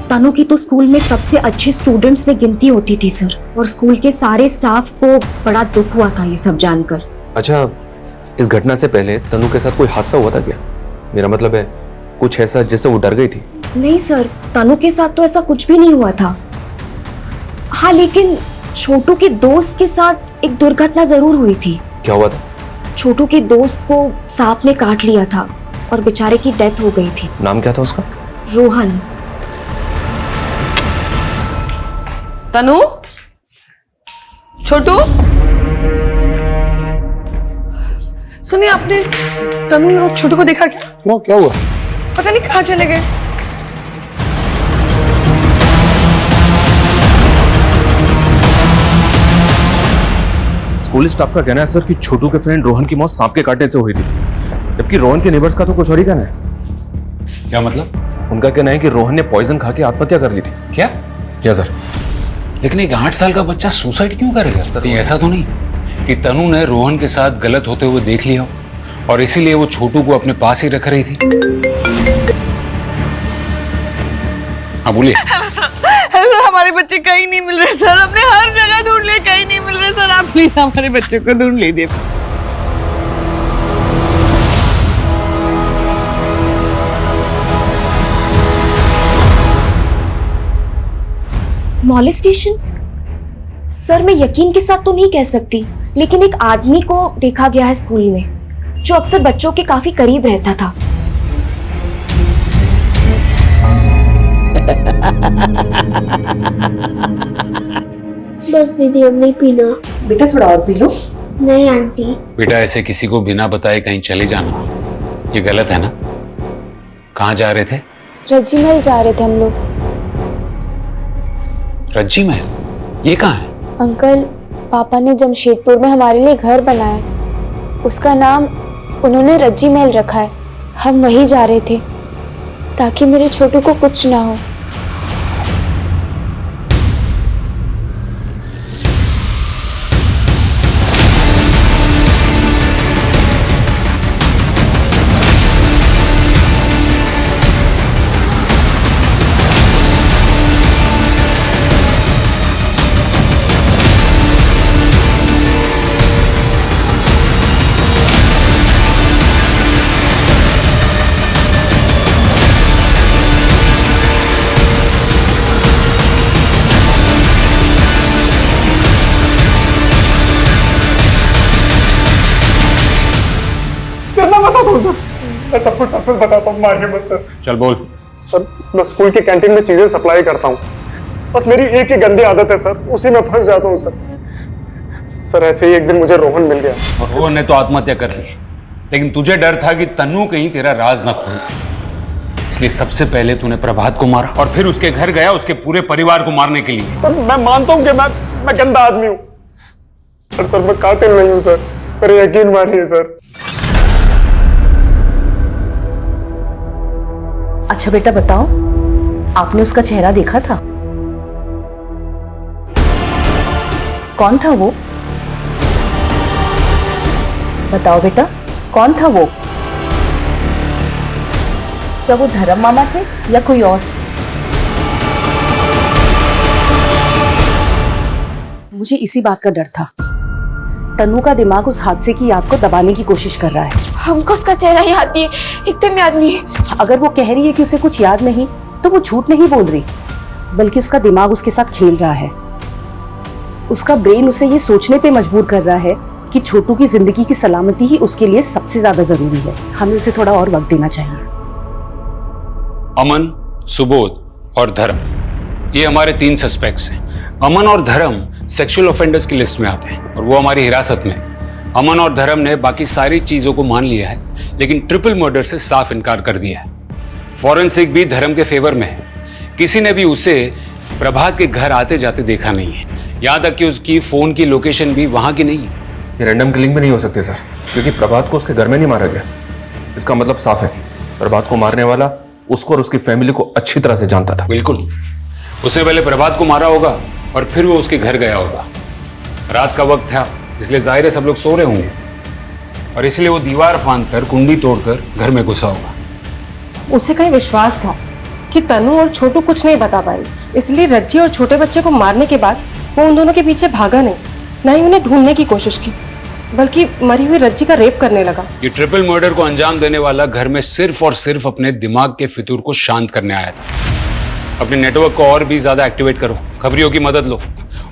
तनु की तो स्कूल में सबसे अच्छे स्टूडेंट्स में गिनती होती थी सर, और स्कूल के सारे स्टाफ को बड़ा दुख हुआ था ये सब जानकर। अच्छा, इस घटना से पहले तनु के साथ कोई हादसा हुआ था क्या? मेरा मतलब है कुछ ऐसा जिससे वो डर गई थी? नहीं सर, तनु के साथ तो ऐसा कुछ भी नहीं हुआ था। हाँ, लेकिन छोटू के दोस्त के साथ एक दुर्घटना जरूर हुई थी। क्या हुआ था? छोटू के दोस्त को सांप ने काट लिया था और बेचारे की डेथ हो गई थी। नाम क्या था उसका? रोहन। तनु, छोटू, सुनिए, आपने तनु और छोटू को देखा क्या? क्यों, क्या हुआ? पता नहीं कहाँ चले गए। स्कूल स्टाफ का कहना है सर कि छोटू के फ्रेंड रोहन की मौत सांप के काटने से हुई थी, जबकि रोहन के नेबर्स का तो कुछ और ही कहना है। क्या मतलब? उनका कहना है कि रोहन ने पॉइजन खा के आत्महत्या कर ली थी। क्या? क्या सर? लेकिन एक 8 साल का बच्चा सुसाइड क्यों करेगा? तो ऐसा तो नहीं कि तनु ने रोहन के साथ गलत होते हुए देख लिया और इसीलिए वो छोटू को अपने पास ही रख रही थी? हाँ बोलिए। हेलो सर, हमारे बच्चे कहीं नहीं मिल रहे सर, हमने हर जगह ढूंढ लिए, कहीं नहीं मिल रहे सर, आप प्लीज हमारे बच्चों को ढूंढ लीजिए। मॉलेस्टेशन? सर मैं यकीन के साथ तो नहीं कह सकती, लेकिन एक आदमी को देखा गया है स्कूल में जो अक्सर बच्चों के काफी करीब रहता था। बस दीदी, अब नहीं पीना। बेटा थोड़ा और पी लो। नहीं आंटी। बेटा ऐसे किसी को बिना बताए कहीं चले जाना ये गलत है ना? कहाँ जा रहे थे? रज्जी महल जा रहे थे हम लोग। रज्जी महल? ये कहाँ है? अंकल, पापा ने जमशेदपुर में हमारे लिए घर बनाया, उसका नाम उन्होंने रज्जी महल रखा है। हम वहीं जा रहे थे ताकि मेरे छोटू को कुछ ना हो। सच बताता हूँ, मारिए मत सर। चल बोल। सर मैं स्कूल की कैंटीन में चीजें सप्लाई करता हूँ, बस मेरी एक ही गंदी आदत है सर, उसी में फंस जाता हूँ सर। ऐसे ही एक दिन मुझे रोहन मिल गया। और रोहन ने तो आत्महत्या कर ली, लेकिन तुझे डर था कि तन्नू कहीं तेरा राज न खोले, इसलिए सबसे पहले तूने प्रभात को मारा और फिर उसके घर गया उसके पूरे परिवार को मारने के लिए। सर मैं मानता हूँ कि मैं गंदा आदमी हूँ, पर सर मैं कातिल नहीं हूँ सर, मेरे यकीन मानिए सर। अच्छा बेटा बताओ, आपने उसका चेहरा देखा था? कौन था वो? बताओ बेटा, कौन था वो? क्या वो धर्म मामा थे या कोई और? मुझे इसी बात का डर था। तन्नू का दिमाग उस हादसे की याद को दबाने की कोशिश कर रहा है। हमको उसका चेहरा याद नहीं है, एकदम याद नहीं है। अगर वो कह रही है कि उसे कुछ याद नहीं, तो वो झूठ नहीं बोल रही, बल्कि उसका दिमाग उसके साथ खेल रहा है। उसका ब्रेन उसे ये सोचने पे मजबूर कर रहा है कि छोटू की जिंदगी की सलामती ही उसके लिए सबसे ज्यादा जरूरी है। हमें उसे थोड़ा और वक्त देना चाहिए। अमन, सुबोध और धर्म, ये हमारे 3 सस्पेक्ट्स हैं। अमन और धर्म सेक्सुअल ऑफेंडर्स की लिस्ट में आते हैं और वो हमारी हिरासत में। अमन और धर्म ने बाकी सारी चीजों को मान लिया है, लेकिन ट्रिपल मर्डर से साफ इनकार कर दिया है। फॉरेंसिक भी धर्म के फेवर में है। किसी ने भी उसे प्रभात के घर आते जाते देखा नहीं है, यहां तक कि उसकी फोन की लोकेशन भी वहां की नहीं है। ये रैंडम किलिंग भी नहीं हो सकती सर, क्योंकि प्रभात को उसके घर में नहीं मारा गया। इसका मतलब साफ है, प्रभात को मारने वाला उसको और उसकी फैमिली को अच्छी तरह से जानता था। बिल्कुल, उसने पहले प्रभात को मारा होगा और फिर वो उसके घर गया होगा। रात का वक्त था, इसलिए जाहिर है सब लोग सो रहे होंगे और इसलिए वो दीवार फांदकर कुंडी तोड़कर घर में घुसा होगा। उसे कहीं विश्वास था कि तनु और छोटू कुछ नहीं बता पाए, इसलिए रज्जी और छोटे बच्चे को मारने के बाद वो उन दोनों के पीछे भागा नहीं, ना ही उन्हें ढूंढने की कोशिश की, बल्कि मरी हुई रज्जी का रेप करने लगा। ये ट्रिपल मर्डर को अंजाम देने वाला घर में सिर्फ और सिर्फ अपने दिमाग के फितूर को शांत करने आया था। अपने नेटवर्क को और भी ज्यादा एक्टिवेट करो, खबरियों की मदद लो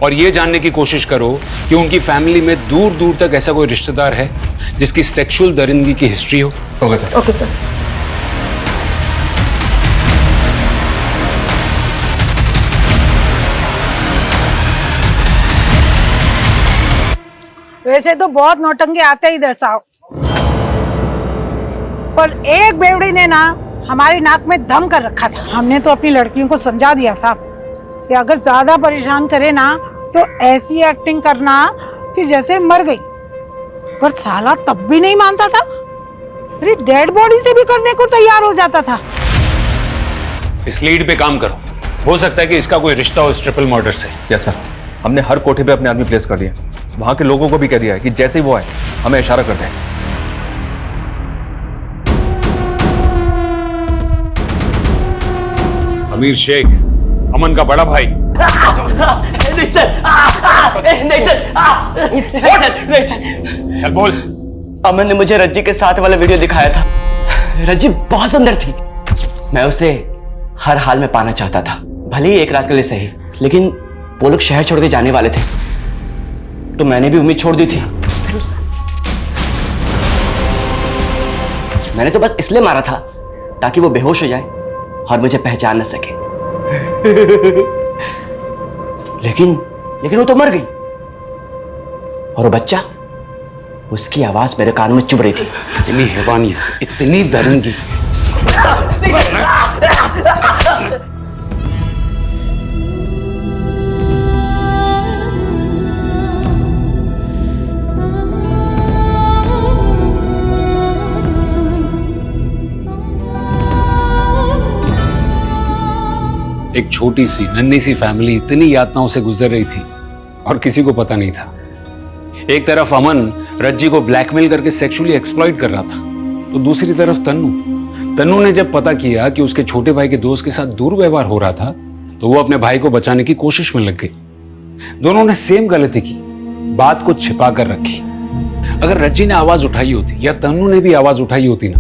और ये जानने की कोशिश करो कि उनकी फैमिली में दूर दूर तक ऐसा कोई रिश्तेदार है जिसकी सेक्सुअल दरिंदगी की हिस्ट्री हो। Okay sir. Okay sir. वैसे तो बहुत नौटंकी आते ही इधर साहब, पर एक बेवड़ी ने ना हमारी नाक में दम कर रखा था। हमने तो अपनी लड़कियों को समझा दिया साहब कि अगर ज्यादा परेशान करे ना तो ऐसी एक्टिंग करना कि जैसे मर गई, पर साला तब भी नहीं मानता था। अरे डेड बॉडी से भी करने को तैयार हो जाता था। इस लीड पे काम करो, हो सकता है कि इसका कोई रिश्ता हो इस ट्रिपल मर्डर से। यस सर, हमने हर कोठे पे अपने आदमी प्लेस कर दिया, वहां के लोगों को भी कह दिया है कि जैसे ही वो आए हमें इशारा कर दें। समीर शेख, अमन का बड़ा भाई। नहीं सर, नहीं सर, नहीं सर। चल बोल। अमन ने मुझे रज्जी के साथ वाला वीडियो दिखाया था। रज्जी बहुत सुंदर थी, मैं उसे हर हाल में पाना चाहता था, भले ही एक रात के लिए सही। लेकिन वो लोग शहर छोड़ के जाने वाले थे, तो मैंने भी उम्मीद छोड़ दी थी। मैंने तो बस इसलिए मारा था ताकि वो बेहोश हो जाए और मुझे पहचान न सके। लेकिन वो तो मर गई, और वो बच्चा, उसकी आवाज मेरे कान में चुभ रही थी। इतनी हैवानियत, इतनी दरिंदगी। एक छोटी सी नन्ही सी फैमिली इतनी यातनाओं से गुजर रही थी और किसी को पता नहीं था। एक तरफ अमन रज्जी को ब्लैकमेल करके सेक्सुअली एक्सप्लॉइट कर रहा था, तो दूसरी तरफ तन्नू ने जब पता किया कि उसके छोटे भाई के दोस्त के साथ दुर्व्यवहार हो रहा था, तो वो अपने भाई को बचाने की कोशिश में लग गई। दोनों ने सेम गलती की, बात को छिपा कर रखी। अगर रज्जी ने आवाज उठाई होती या तन्नू ने भी आवाज उठाई होती ना,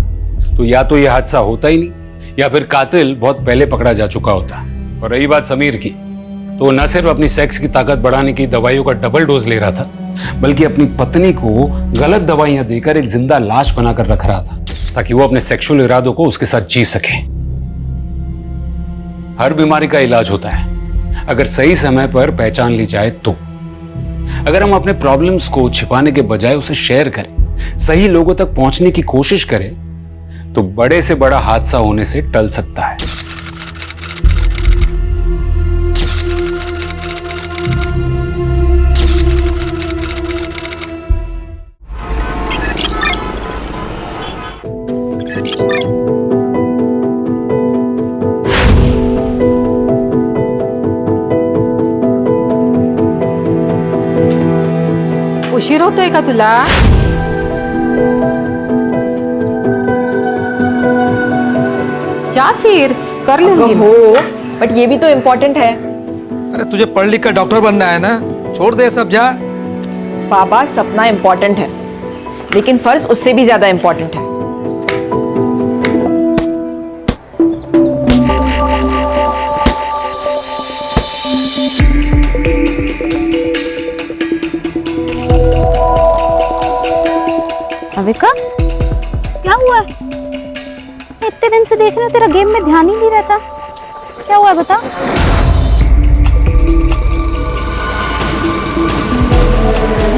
तो या तो यह हादसा होता ही नहीं या फिर कातिल बहुत पहले पकड़ा जा चुका होता। और रही बात समीर की, तो न सिर्फ अपनी सेक्स की ताकत बढ़ाने की दवाइयों का डबल डोज ले रहा था, बल्कि अपनी पत्नी को गलत दवाइयां देकर एक जिंदा लाश बनाकर रख रहा था। ताकि वो अपने सेक्सुअल इरादों को उसके साथ जी सके। हर बीमारी का इलाज होता है अगर सही समय पर पहचान ली जाए तो। अगर हम अपने प्रॉब्लम्स को छिपाने के बजाय उसे शेयर करें, सही लोगों तक पहुंचने की कोशिश करें, तो बड़े से बड़ा हादसा होने से टल सकता है। उशीर होतोय का तुला? जा फिर कर लूंगी। हो, बट ये भी तो इम्पोर्टेंट है। अरे तुझे पढ़ लिख कर डॉक्टर बनना है ना, छोड़ दे सब, जा। बाबा सपना इम्पोर्टेंट है, लेकिन फर्ज उससे भी ज्यादा इम्पोर्टेंट है। अविका, क्या हुआ है? इतने दिन से देख रहे हो, तेरा गेम में ध्यान ही नहीं रहता। क्या हुआ है बता।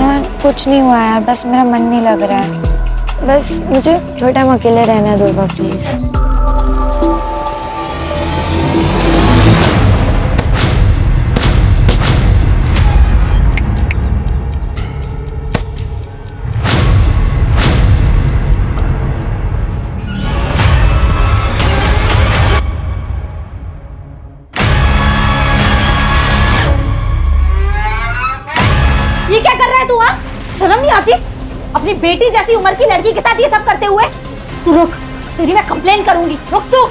यार कुछ नहीं हुआ यार, बस मेरा मन नहीं लग रहा है। बस मुझे थोड़ा टाइम अकेले रहना दो दुर्गा, प्लीज। ये क्या कर रहा है तू? हाँ, शर्म नहीं आती? अपनी बेटी जैसी उम्र की लड़की के साथ ये सब करते हुए। तू रुक, तेरी मैं कंप्लेन करूंगी। रुक तू।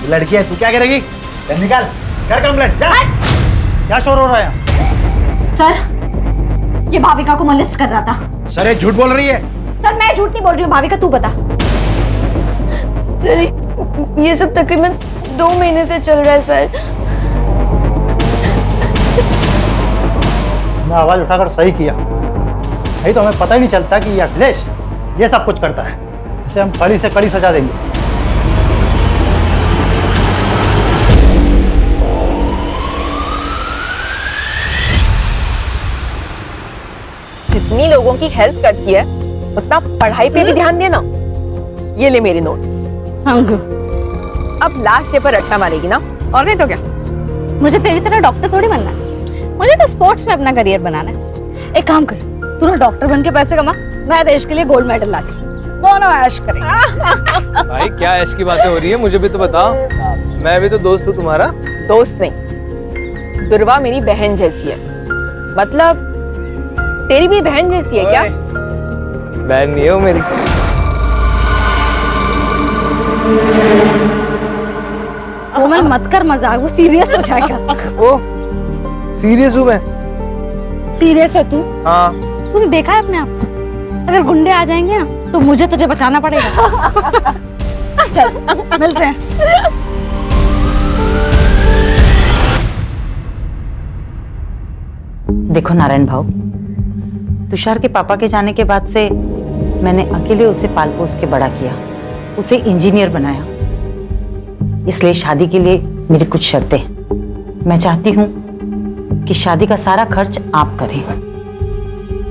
लड़की है, तू क्या करेगी? निकाल, कर कंप्लेंट, जा। क्या शोर हो रहा है? सर, ये भाविका को मोलेस्ट कर रहा था। सर, ये झूठ बोल रही है। सर, मैं झूठ नहीं बोल रही हूँ। भाविका तू बता। सर, ये सब तकरीबन 2 महीने से चल रहा है सर। मैं आवाज उठाकर सही किया, नहीं तो हमें पता ही नहीं चलता कि ये अखिलेश ये सब कुछ करता है। इसे हम कड़ी से कड़ी सजा देंगे। जितनी लोगों की हेल्प करती है उतना पढ़ाई पे भी ध्यान देना। ये ले मेरे नोट्स। अब लास्ट डे पर रट्टा मारेगी ना, और नहीं तो क्या। मुझे तेरी तरह डॉक्टर थोड़ी बनना है, मुझे तो स्पोर्ट्स में अपना करियर बनाना है। एक काम कर, तू ना डॉक्टर बन के पैसे कमा, मैं देश के लिए गोल्ड मेडल लाती, दोनों ऐश करेंगे। भाई क्या ऐश की बातें हो रही है, मुझे भी तो बताओ। मैं भी तो दोस्त हूँ तुम्हारा। दोस्त नहीं, दुर्वा मेरी बहन जैसी है। मतलब तेरी भी बहन जैसी है क्या? बहन नहीं है वो मेरी। कोमल मत कर मजाक, वो सीरियस हो जाएगा। ओ सीरियस हूँ मैं। सीरियस है तू? हाँ। तूने देखा है अपने आप को? अगर गुंडे आ जाएंगे ना तो मुझे तुझे बचाना पड़ेगा। चल मिलते हैं। देखो नारायण भाऊ, तुषार के पापा के जाने के बाद से मैंने अकेले उसे पाल पोस के बड़ा किया, उसे इंजीनियर बनाया। इसलिए शादी के लिए मेरी कुछ शर्तें हैं। मैं चाहती हूँ कि शादी का सारा खर्च आप करें,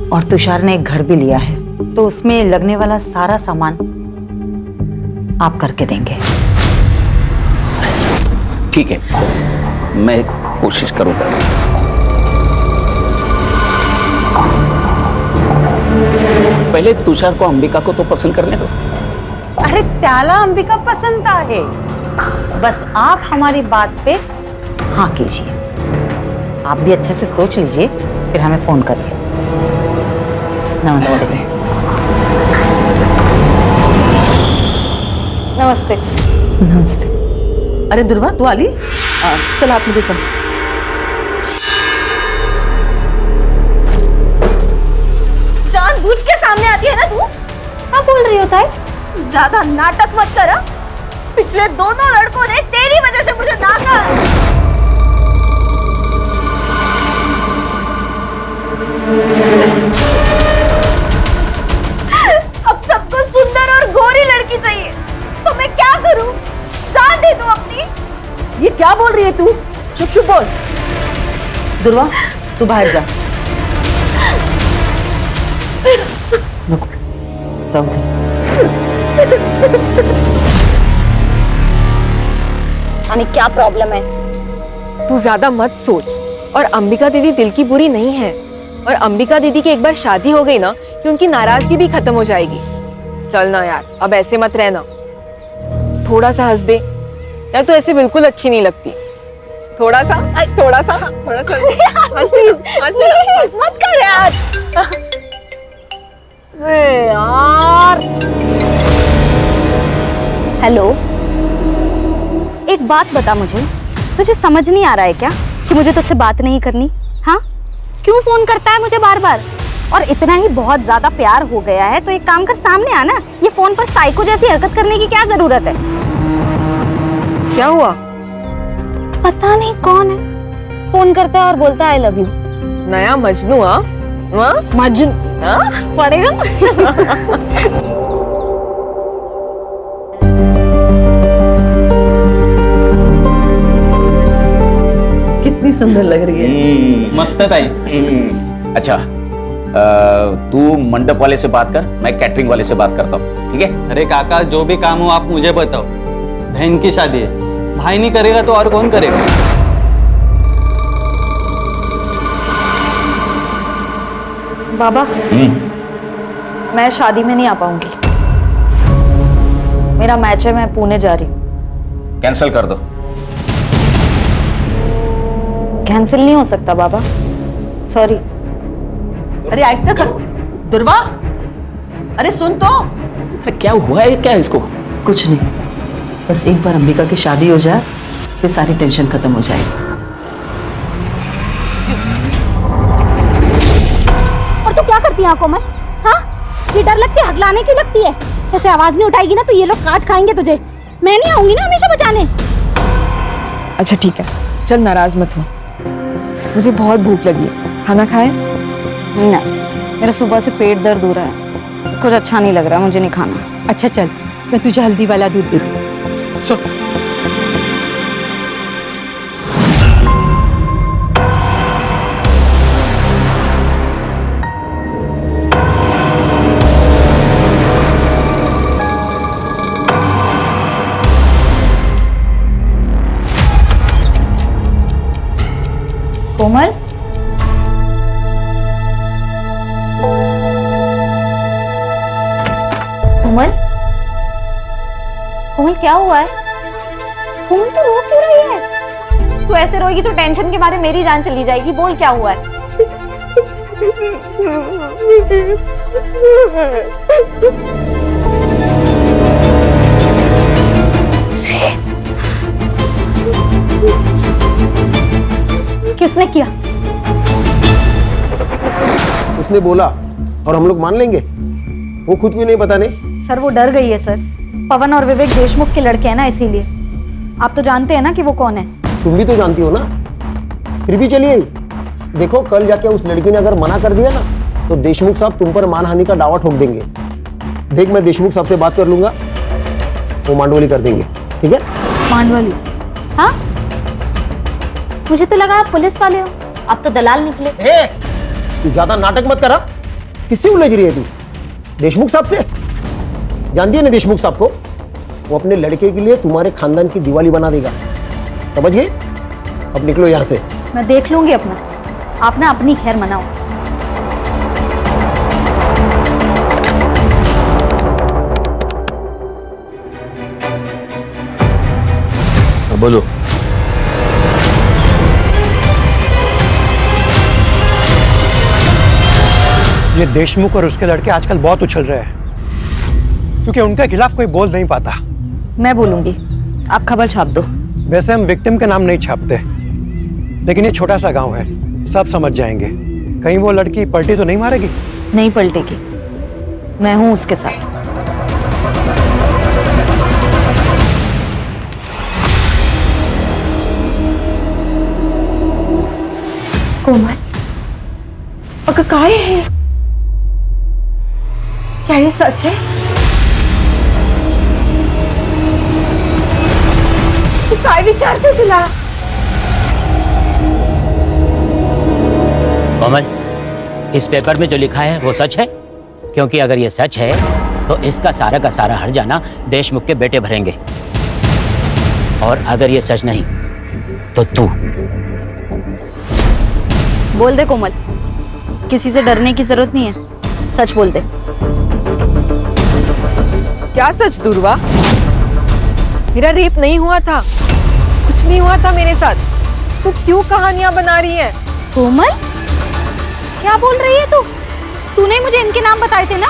और तुषार ने एक घर भी लिया है तो उसमें लगने वाला सारा सामान आप करके देंगे। ठीक है, मैं कोशिश करूंगा। पहले तुषार को अंबिका को तो पसंद करने दो। अरे त्याला अंबिका पसंद आहे, बस आप हमारी बात पे हाँ कीजिए। आप भी अच्छे से सोच लीजिए, फिर हमें फोन करिए। नमस्ते। नमस्ते। नमस्ते। अरे दुर्वा तू आली? चल आप मुझे सुन। जानबूझ के सामने आती है ना तू? क्या बोल रही होता है? ज्यादा नाटक मत कर। पिछले दोनों लड़कों ने तेरी वजह से मुझे नाका। अब सबको सुंदर और करूं? साथ दे दो अपनी। ये क्या बोल रही है तू? चुप चुप बोल। दुर्वा, तू बाहर जा। रुक, जाओ। यानी क्या प्रॉब्लम है? तू ज्यादा मत सोच। और अंबिका दीदी दिल की बुरी नहीं है। और अंबिका दीदी की एक बार शादी हो गई ना कि उनकी नाराजगी भी खत्म हो जाएगी। चल ना यार, अब ऐसे मत रहना। थोड़ा सा हंस दे यार, तू ऐसे बिल्कुल अच्छी नहीं लगती। थोड़ा सा मत कर यार। अरे यार। हेलो, एक बात बता मुझे, तुझे समझ नहीं आ रहा है क्या कि मुझे तुझसे बात नहीं करनी? हाँ, क्यों फोन करता है मुझे बार बार? और इतना ही बहुत ज्यादा प्यार हो गया है तो एक काम कर, सामने आना। ये फोन पर साइको जैसी हरकत करने की क्या जरूरत है? क्या हुआ? पता नहीं कौन है, फोन करता है और बोलता है आई लव यू। नया मजनू? मजनू पड़ेगा। कितनी सुंदर लग रही है। मस्त है ताई। अच्छा, तू मंडप वाले से बात कर, मैं कैटरिंग वाले से बात करता हूँ, ठीक है? अरे काका, जो भी काम हो आप मुझे बताओ। बहन की शादी है, भाई नहीं करेगा तो और कौन करेगा? बाबा, मैं शादी में नहीं आ पाऊंगी। मेरा मैच है, मैं पुणे जा रही हूँ। कैंसिल कर दो। कैंसिल नहीं हो सकता बाबा, सॉरी। अरे आइट ना कर दुर्वा, अरे सुन तो। अरे क्या हुआ है, क्या है इसको? कुछ नहीं, बस एक बार अंबिका की शादी हो जाए फिर सारी टेंशन खत्म हो जाएगी। और तू क्या करती है आंखों में? हाँ, ये डर लगती है, हकलाने क्यों लगती है? ऐसे आवाज नहीं उठाएगी ना तो ये लोग काट खाएंगे तुझे। मैं नहीं आऊंगी ना हमेशा बचाने। अच्छा ठीक है, चल नाराज मत हो। मुझे बहुत भूख लगी है, खाना खाए? नहीं, मेरा सुबह से पेट दर्द हो रहा है, कुछ अच्छा नहीं लग रहा, मुझे नहीं खाना। अच्छा चल, मैं तुझे हल्दी वाला दूध देती हूँ। कोमल, कोमल, कोमल क्या हुआ है? कोमल तू रो क्यों रही है? तू ऐसे रोएगी तो टेंशन के मारे मेरी जान चली जाएगी। बोल क्या हुआ है? किसने किया? उसने बोला और हम लोग मान लेंगे? वो खुद क्यों नहीं बताने? सर वो डर गई है सर। पवन और विवेक देशमुख के लड़के हैं ना, इसीलिए। आप तो जानते हैं ना कि वो कौन है। तुम भी तो जानती हो ना, फिर भी चलिए। देखो, कल जाके उस लड़की ने अगर मना कर दिया ना तो देशमुख साहब तुम पर मानहानि का दावा ठोक देंगे। देख, मैं देशमुख साहब से बात कर लूंगा, वो मांडवली कर देंगे, ठीक है? मांडवली? हाँ, मुझे तो लगा आप पुलिस वाले हो, आप तो दलाल निकले। तू ज्यादा नाटक मत करा। किससे उलझ रही है तू? देशमुख साहब से? जानती है ना देशमुख साहब को? वो अपने लड़के के लिए तुम्हारे खानदान की दिवाली बना देगा, समझ गए? अब निकलो यहां से। मैं देख लूंगी अपना, आप ना अपनी खैर मनाओ। बोलो। ये देशमुख और उसके लड़के आजकल बहुत उछल रहे हैं क्योंकि उनके खिलाफ कोई बोल नहीं पाता। मैं बोलूंगी, आप खबर छाप दो। वैसे हम विक्टिम के नाम नहीं छापते, लेकिन ये छोटा सा गांव है, सब समझ जाएंगे। कहीं वो लड़की पलटी तो नहीं मारेगी? नहीं पलटेगी, मैं हूं उसके साथ। कोमल, अगर काय है? क्या ये सच है? विचार क्यों दिलाया? कोमल, इस पेपर में जो लिखा है वो सच है? क्योंकि अगर ये सच है तो इसका सारा का सारा हर्जाना देशमुख के बेटे भरेंगे, और अगर ये सच नहीं तो तू। बोल दे कोमल, किसी से डरने की जरूरत नहीं है, सच बोल दे। क्या सच दुर्वा? मेरा रेप नहीं हुआ था, कुछ नहीं हुआ था मेरे साथ। तू क्यों कहानियां बना रही है? कोमल, क्या बोल रही है तू? तूने मुझे इनके नाम बताए थे ना?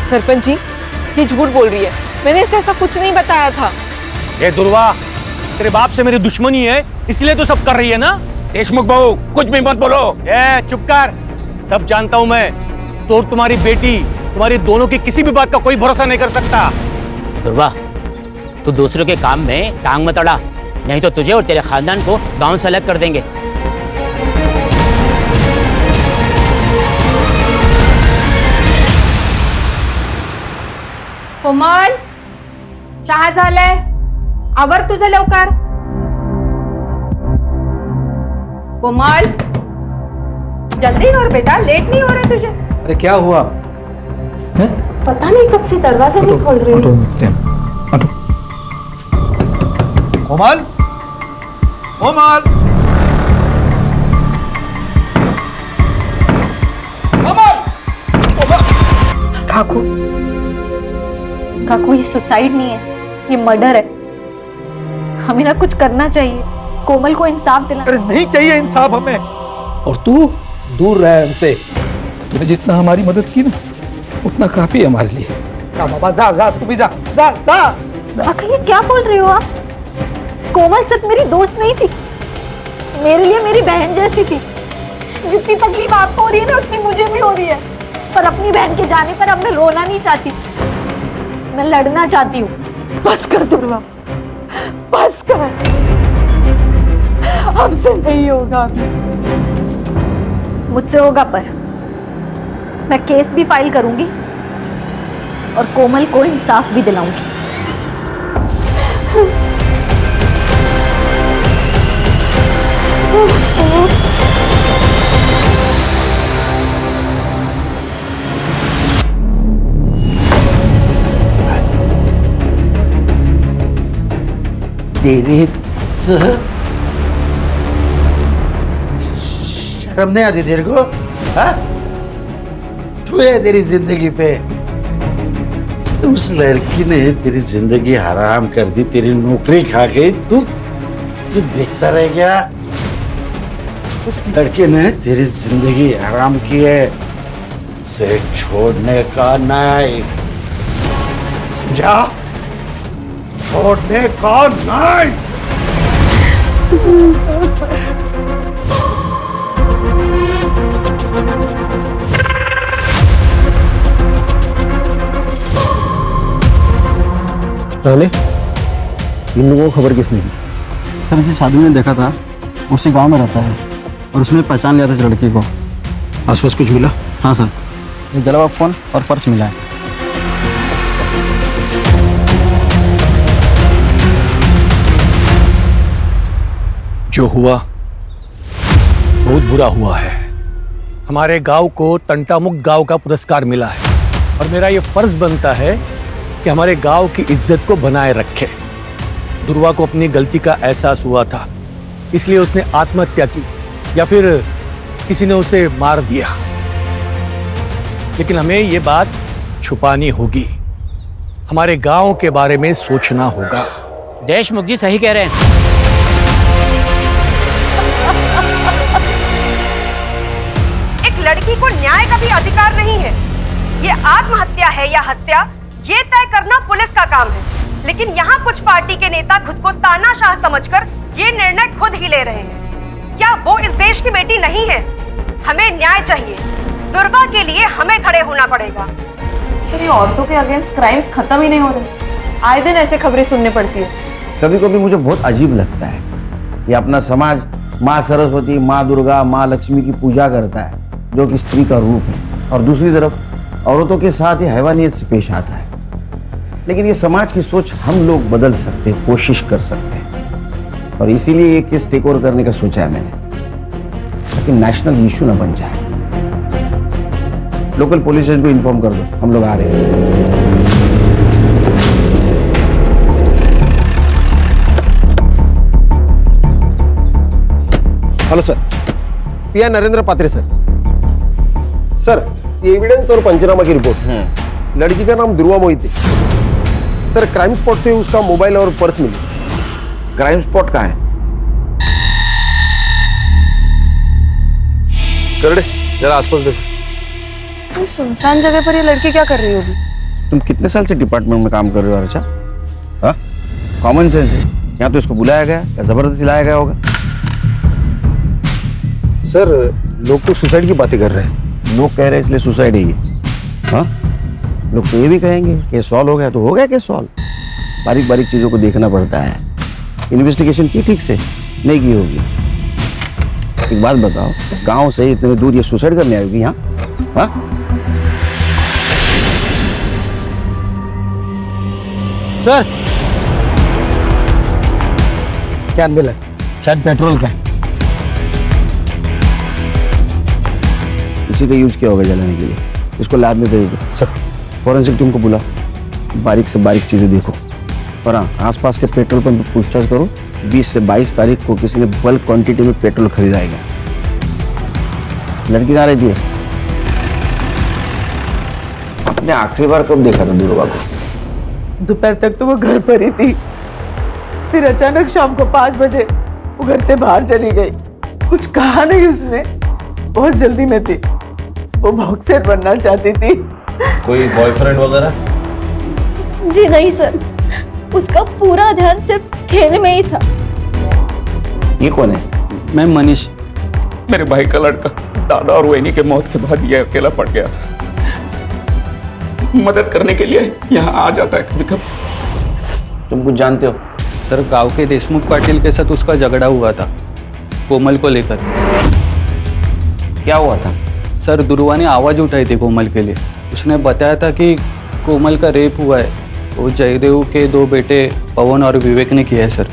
सरपंच जी, ये झूठ बोल रही है, मैंने इसे ऐसा कुछ नहीं बताया था। ये दुर्वा, तेरे बाप से मेरी दुश्मनी है, इसलिए तो सब कर रही है ना? देशमुख बहू, कुछ भी मत बोलो। ए, चुप कर, सब जानता हूं मैं। तो और तुम्हारी बेटी, तुम्हारी दोनों की किसी भी बात का कोई भरोसा नहीं कर सकता। दुर्वा, तू दूसरों के काम में टांग मत अड़ा, नहीं तो तुझे और तेरे खानदान को गांव से अलग कर देंगे। कोमल, चहा झालंय, आवर तुझं लवकर। कोमल, जल्दी कर बेटा, लेट नहीं हो रहा तुझे? अरे क्या हुआ? पता नहीं कब से दरवाजा नहीं खोल रही है। कोमल, कोमल, काकू, काकू, ये सुसाइड नहीं है, ये मर्डर है। हमें ना कुछ करना चाहिए, कोमल को इंसाफ दिला। अरे नहीं चाहिए इंसाफ हमें, और तू दूर रह हमसे। तूने जितना हमारी मदद की ना, उतना काफी है हमारे लिए। जा बाबा, जा जा, तू भी जा, जा जा। आखिर ये क्या बोल रहे हो आप? कोमल सिर्फ मेरी दोस्त नहीं थी, मेरे लिए मेरी बहन जैसी थी। जितनी तकलीफ आपको हो रही है ना, उतनी मुझे भी हो रही है। पर अपनी बहन के जाने पर अब मैं रोना नहीं चाहती, मैं लड़ना चाहती हूँ। बस कर दुर्वा, बस कर, हमसे नहीं होगा। मुझसे होगा, पर मैं केस भी फाइल करूंगी और कोमल को इंसाफ भी दिलाऊंगी। तेरी शर्म नहीं आती तेरे को? हाँ? तू है तेरी जिंदगी पे। उस लड़की ने तेरी जिंदगी हराम कर दी, तेरी नौकरी खा गई। तू देखता रह गया? उस लड़के ने तेरी जिंदगी हराम की है, उसे छोड़ने का नहीं, समझा? छोड़ने का नहीं। राणे, इन लोगों को खबर किसने दी? सर, जिस आदमी ने देखा था उसी गांव में रहता है, और उसने पहचान लिया था इस लड़की को। आसपास कुछ मिला? हाँ सर, एक जला हुआ फोन और पर्स मिला है। जो हुआ बहुत बुरा हुआ है। हमारे गांव को तंटामुक्त गांव का पुरस्कार मिला है, और मेरा ये फर्ज बनता है कि हमारे गांव की इज्जत को बनाए रखे। दुर्वा को अपनी गलती का एहसास हुआ था, इसलिए उसने आत्महत्या की, या फिर किसी ने उसे मार दिया। लेकिन हमें ये बात छुपानी होगी, हमारे गांव के बारे में सोचना होगा। देशमुख जी सही कह रहे हैं। एक लड़की को न्याय का भी अधिकार नहीं है। ये आत्महत्या है या हत्या, ये तय करना पुलिस का काम है। लेकिन यहाँ कुछ पार्टी के नेता खुद को तानाशाह समझकर ये निर्णय खुद ही ले रहे हैं। क्या वो इस देश की बेटी नहीं है? हमें न्याय चाहिए। दुर्गा के लिए हमें खड़े होना पड़ेगा। सर, ये औरतों के अगेंस्ट क्राइम्स खत्म ही नहीं हो रहे। आए दिन ऐसे खबरें सुनने पड़ती है। कभी कभी मुझे बहुत अजीब लगता है, ये अपना समाज माँ सरस्वती, माँ दुर्गा, माँ लक्ष्मी की पूजा करता है, जो कि स्त्री का रूप है, और दूसरी तरफ औरतों के साथ ही हैवानियत से पेश आता है। लेकिन ये समाज की सोच हम लोग बदल सकते हैं, कोशिश कर सकते हैं। और इसीलिए ये केस टेक ओवर करने का सोचा है मैंने, ताकि नेशनल इशू ना बन जाए। लोकल पुलिस स्टेशन को इन्फॉर्म कर दो, हम लोग आ रहे हैं। हेलो सर, पीआई नरेंद्र पात्रे सर। सर, ये एविडेंस और पंचनामा की रिपोर्ट। लड़की का नाम ध्रुवा मोहित है सर। क्राइम स्पॉट से उसका मोबाइल और पर्स मिली। क्राइम स्पॉट कहाँ है? करड़े जरा आसपास देखो। सुनसान जगह पर ये लड़की क्या कर रही होगी? तुम कितने साल से डिपार्टमेंट में काम कर रहे हो अर्चा? हाँ, कॉमन सेंस है। यहाँ तो इसको बुलाया गया या जबरदस्ती लाया गया होगा? सर, लोग तो सुसाइड की बातें कर रहे हैं। लोग कह रहे हैं इसलिए सुसाइड है ये। हाँ, लोग तो ये भी कहेंगे कि सॉल्व हो गया तो हो गया केस सॉल्व। बारीक बारीक चीज़ों को देखना पड़ता है। इन्वेस्टिगेशन की ठीक से नहीं की होगी। एक बात बताओ, गांव से इतने दूर ये सुसाइड करने आई होगी यहाँ? हाँ? सर, क्या मिला? शायद पेट्रोल का। इसी का यूज किया होगा जलाने के लिए। इसको लैब में दे दो सर। फॉरेंसिक टीम को बुला, बारीक से बारीक चीजें देखो। और हाँ, आसपास के पेट्रोल पंप पर पूछताछ करो। 20 से 22 तारीख को किसी ने बल्क क्वांटिटी में पेट्रोल खरीदाएगा। लड़की कहाँ रहती है? आपने आखिरी बार कब देखा था ध्रुवा को? दोपहर तक तो वो घर पर ही थी, फिर अचानक शाम को 5 बजे वो घर से बाहर चली गई। कुछ कहा नहीं उसने, बहुत जल्दी में थी। वो बॉक्सर बनना चाहती थी। कोई बॉयफ्रेंड वगैरह? जी नहीं सर, उसका पूरा ध्यान सिर्फ खेल में ही था। ये कौन है? मैं मनीष। मेरे भाई का लड़का। दादा और वैनी के मौत के बाद ये अकेला पड़ गया था। मदद करने के लिए यहाँ आ जाता है कभी कभी। तुम कुछ जानते हो? सर, गांव के देशमुख पाटिल के साथ उसका झगड़ा हुआ था, कोमल को लेकर। क्या हुआ था? सर, ध्रुवा ने आवाज उठाई थी कोमल के लिए। उसने बताया था कि कोमल का रेप हुआ है। वो जयदेव के 2 बेटे पवन और विवेक ने किया है सर।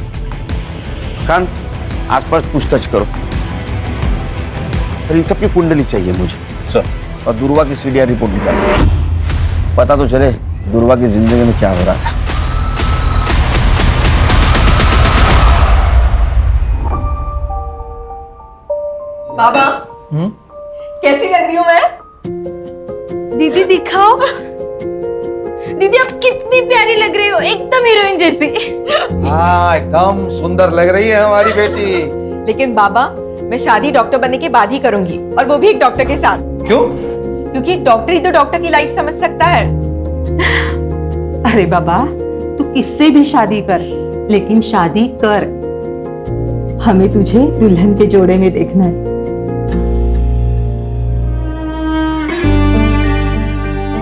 कान आसपास पूछताछ करो। इन सबकी कुंडली चाहिए मुझे सर, और ध्रुवा की सीडीआर रिपोर्ट निकालो। पता तो चले ध्रुवा की जिंदगी में क्या हो रहा था। बाबा, कैसी लग रही हूँ मैं? दीदी दिखाओ। दीदी आप कितनी प्यारी लग रही हो, एकदम हीरोइन जैसी। हाँ, एकदम सुंदर लग रही है हमारी बेटी। लेकिन बाबा, मैं शादी डॉक्टर बनने के बाद ही करूंगी, और वो भी एक डॉक्टर के साथ। क्यों? क्योंकि एक डॉक्टर ही तो डॉक्टर की लाइफ समझ सकता है। अरे बाबा, तू किससे भी शादी कर, लेकिन शादी कर। हमें तुझे दुल्हन के जोड़े में देखना है।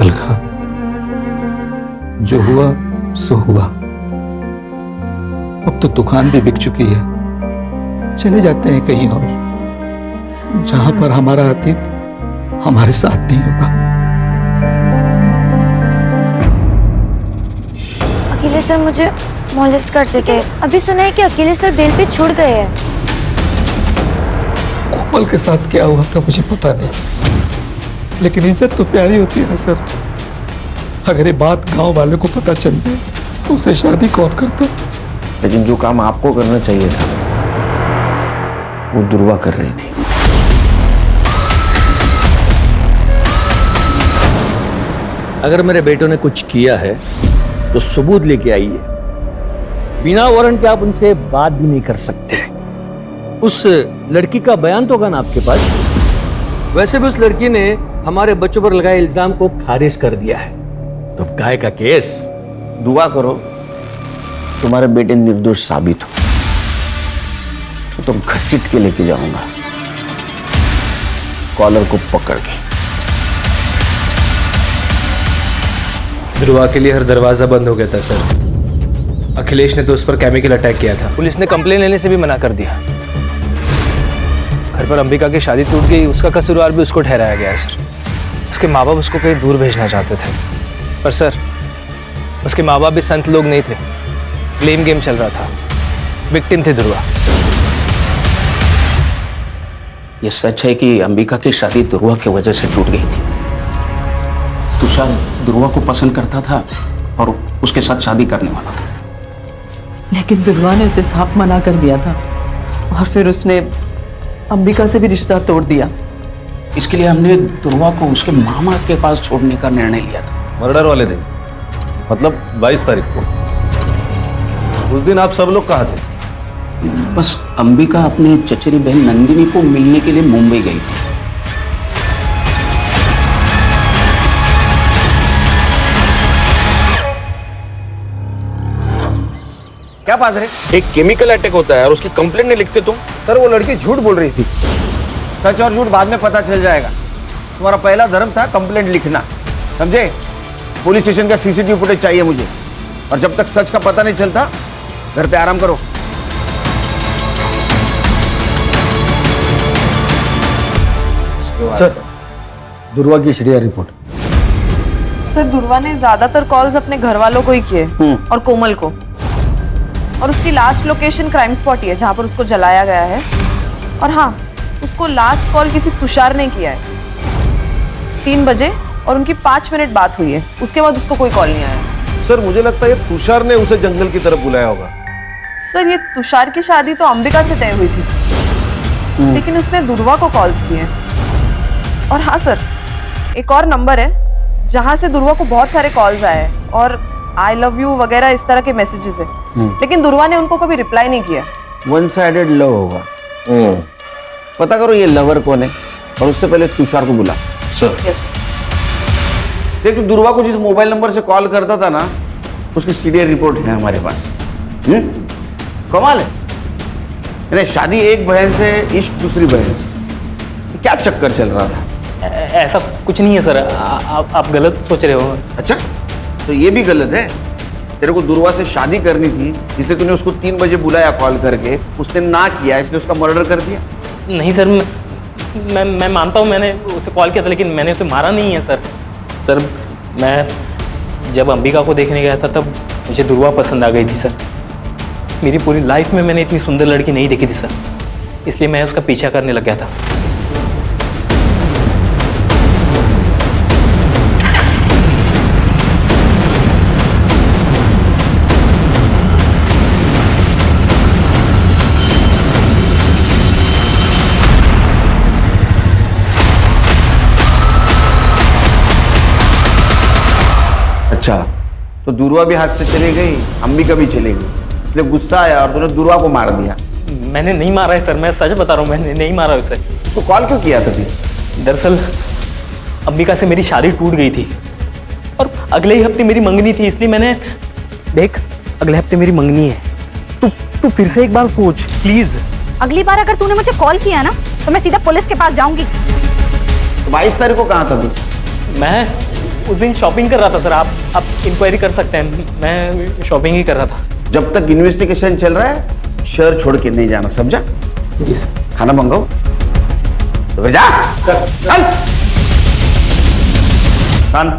अलका, जो हुआ सो हुआ। अब तो दुकान भी बिक चुकी है। चले जाते हैं कहीं और, जहां पर हमारा अतीत हमारे साथ नहीं होगा। अकेले सर मुझे मॉलेस्ट करते थे। अभी सुना है कि अकेले सर बेल पे छुड़ गए हैं। कोमल के साथ क्या हुआ था मुझे पता नहीं, लेकिन इज्जत तो प्यारी होती है ना सर। अगर ये बात गांव वालों को पता चल जाए तो उसे शादी कौन करता? लेकिन जो काम आपको करना चाहिए था वो ध्रुवा कर रही थी। अगर मेरे बेटों ने कुछ किया है तो सबूत लेके आइए। बिना वारंट के आप उनसे बात भी नहीं कर सकते। उस लड़की का बयान तो होगा ना आपके पास? वैसे भी उस लड़की ने हमारे बच्चों पर लगाए इल्जाम को खारिज कर दिया है। तो काय का केस? दुआ करो तुम्हारे बेटे निर्दोष साबित हो, तो तुम घसीट के लेके जाऊंगा, कॉलर को पकड़ के। ध्रुवा के लिए हर दरवाजा बंद हो गया था सर। अखिलेश ने तो उस पर केमिकल अटैक किया था। पुलिस ने कंप्लेन लेने से भी मना कर दिया। घर पर अंबिका की शादी टूट गई, उसका कसूरवार भी उसको ठहराया गया है सर। उसके माँ बाप उसको कहीं दूर भेजना चाहते थे, पर सर उसके माँ बाप भी संत लोग नहीं थे। ब्लेम गेम चल रहा था। विक्टिम थे ध्रुवा। ये सच है कि अंबिका की शादी ध्रुवा की वजह से टूट गई थी? तुषार ध्रुवा को पसंद करता था और उसके साथ शादी करने वाला था, लेकिन ध्रुवा ने उसे साफ मना कर दिया था और फिर उसने अंबिका से भी रिश्ता तोड़ दिया। इसके लिए हमने ध्रुवा को उसके मामा के पास छोड़ने का निर्णय लिया था। मर्डर वाले दिन, मतलब 22 तारीख को। उस दिन आप सब लोग कहाँ थे? बस अंबिका अपनी चचेरी बहन नंदिनी को मिलने के लिए मुंबई गई थी। क्या बात है? एक केमिकल अटैक होता है और उसकी कंप्लेंट नहीं लिखते तुम? सर वो लड़की झूठ बोल रही थी। सच और झूठ बाद में पता चल जाएगा। तुम्हारा पहला धर्म था कंप्लेंट लिखना, समझे? पुलिस स्टेशन का सीसीटीवी फुटेज चाहिए मुझे, और जब तक सच का पता नहीं चलता घर पे आराम करो। सर, दुर्वा की एचडीआर रिपोर्ट। सर ध्रुवा ने ज्यादातर कॉल्स अपने घर वालों को ही किए और कोमल को, और उसकी लास्ट लोकेशन क्राइम स्पॉट ही है जहां पर उसको जलाया गया है। और हाँ, उसको लास्ट कॉल किसी तुषार ने किया है 3 बजे, और उनकी 5 मिनट बात हुई है। उसके बाद उसको कोई कॉल नहीं आया। सर मुझे लगता है ये तुषार ने उसे जंगल की तरफ बुलाया होगा। सर ये तुषार की शादी तो अंबिका से तय हुई थी, लेकिन उसने ध्रुवा को कॉल्स किए। और हाँ सर, एक और नंबर है जहां से ध्रुवा को बहुत सारे कॉल्स आए हैं और आई लव यू वगैरह इस तरह के मैसेजेस है, लेकिन ध्रुवा ने उनको कभी रिप्लाई नहीं किया। वन साइडेड लव होगा। पता करो ये लवर कौन है, और उससे पहले तुषार को बुला। सर देख, दुर्वा को जिस मोबाइल नंबर से कॉल करता था ना, उसकी सीडीआर रिपोर्ट है हमारे पास। कमाल है। यानी शादी एक बहन से, इश्क दूसरी बहन से। क्या चक्कर चल रहा था? ऐसा कुछ नहीं है सर, आप गलत सोच रहे हो। अच्छा, तो ये भी गलत है। तेरे को दुर्वा से शादी करनी थी, इसलिए तूने उसको 3 बजे बुलाया कॉल करके, उसने ना किया इसलिए उसका मर्डर कर दिया। नहीं सर, मैं मानता हूँ मैंने उसे कॉल किया था, लेकिन मैंने उसे मारा नहीं है सर। सर मैं जब अंबिका को देखने गया था तब मुझे ध्रुवा पसंद आ गई थी सर। मेरी पूरी लाइफ में मैंने इतनी सुंदर लड़की नहीं देखी थी सर, इसलिए मैं उसका पीछा करने लग गया था। अच्छा, तो दुर्वा भी हाथ से चली गई, अंबिका भी चली गई, इसलिए गुस्सा आया और तूने दुर्वा को मार दिया। मैंने नहीं मारा है सर, मैं सच बता रहा हूँ, मैंने नहीं मारा उसे। तो कॉल क्यों किया था फिर? दरअसल अंबिका से मेरी शादी टूट गई थी और अगले ही हफ्ते मेरी मंगनी थी, इसलिए मैंने देख, अगले हफ्ते मेरी मंगनी है, तू फिर से एक बार सोच प्लीज। अगली बार अगर तूने मुझे कॉल किया ना तो मैं सीधा पुलिस के पास जाऊंगी। 22 तारीख को कहाँ था तू? मैं उस दिन शॉपिंग कर रहा था सर, आप इंक्वायरी कर सकते हैं, मैं शॉपिंग ही कर रहा था। जब तक इन्वेस्टिगेशन चल रहा है शहर छोड़ के नहीं जाना, समझा? जी सर। खाना मंगाओ तो फिर जा। चल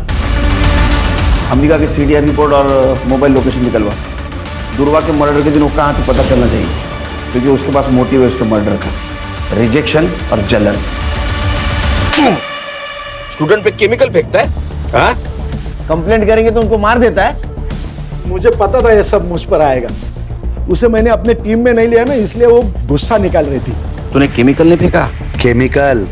अंबिका की सीडीआर रिपोर्ट और मोबाइल लोकेशन निकलवा। दुर्वा के मर्डर के दिन वो कहाँ तो पता चलना चाहिए, क्योंकि उसके पास मोटिव है उसके मर्डर का, रिजेक्शन और जलन। स्टूडेंट पे केमिकल फेंकता है? हाँ? कंप्लेंट करेंगे तो उनको मार देता है। मुझे पता था ये सब मुझ पर आएगा। उसे मैंने अपने टीम में नहीं लिया ना, इसलिए वो गुस्सा निकाल रही थी। तूने केमिकल नहीं फेंका? केमिकल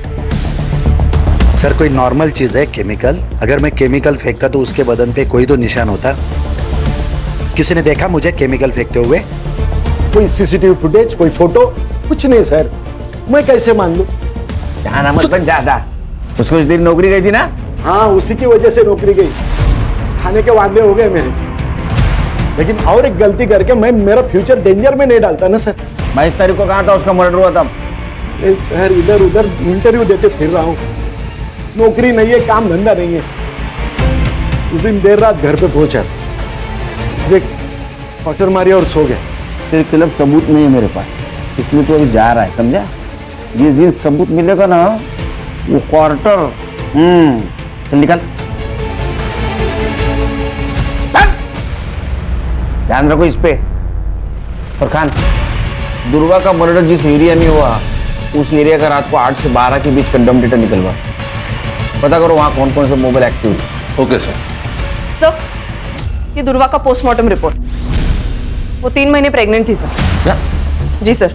सर कोई नॉर्मल चीज है केमिकल? अगर मैं केमिकल फेंकता तो उसके बदन पे कोई तो निशान होता। किसी ने देखा मुझे केमिकल फेंकते हुए? कोई सीसीटीवी फुटेज, कोई फोटो, कुछ नहीं सर। मैं कैसे मान लूं? जाना मत बन ज्यादा। उसको उस दिन नौकरी गई थी ना? हाँ, उसी की वजह से नौकरी गई। खाने के वादे हो गए मेरे, लेकिन और एक गलती करके मैं मेरा फ्यूचर डेंजर में नहीं डालता ना सर। 22 तारीख को कहाँ था उसका मर्डर हुआ था? सर इधर उधर इंटरव्यू देते फिर रहा हूँ, नौकरी नहीं है, काम धंधा नहीं है। उस दिन देर रात घर पे पहुंचा, देख क्वार्टर मारी और सो गया। तेरे खिलाफ सबूत नहीं है मेरे पास, इसलिए तो अभी जा रहा है, समझा? जिस दिन सबूत मिलेगा ना वो क्वार्टर चल निकल। ध्यान रखो इस पे। फरखान दुर्गा का मर्डर जिस एरिया में हुआ उस एरिया का रात को 8 से 12 के बीच कंडम डेटा निकलवा, पता करो वहाँ कौन कौन से मोबाइल एक्टिव है। Okay sir. सर, ये दुर्वा का पोस्टमार्टम रिपोर्ट। वो 3 महीने प्रेग्नेंट थी सर। क्या? जी सर,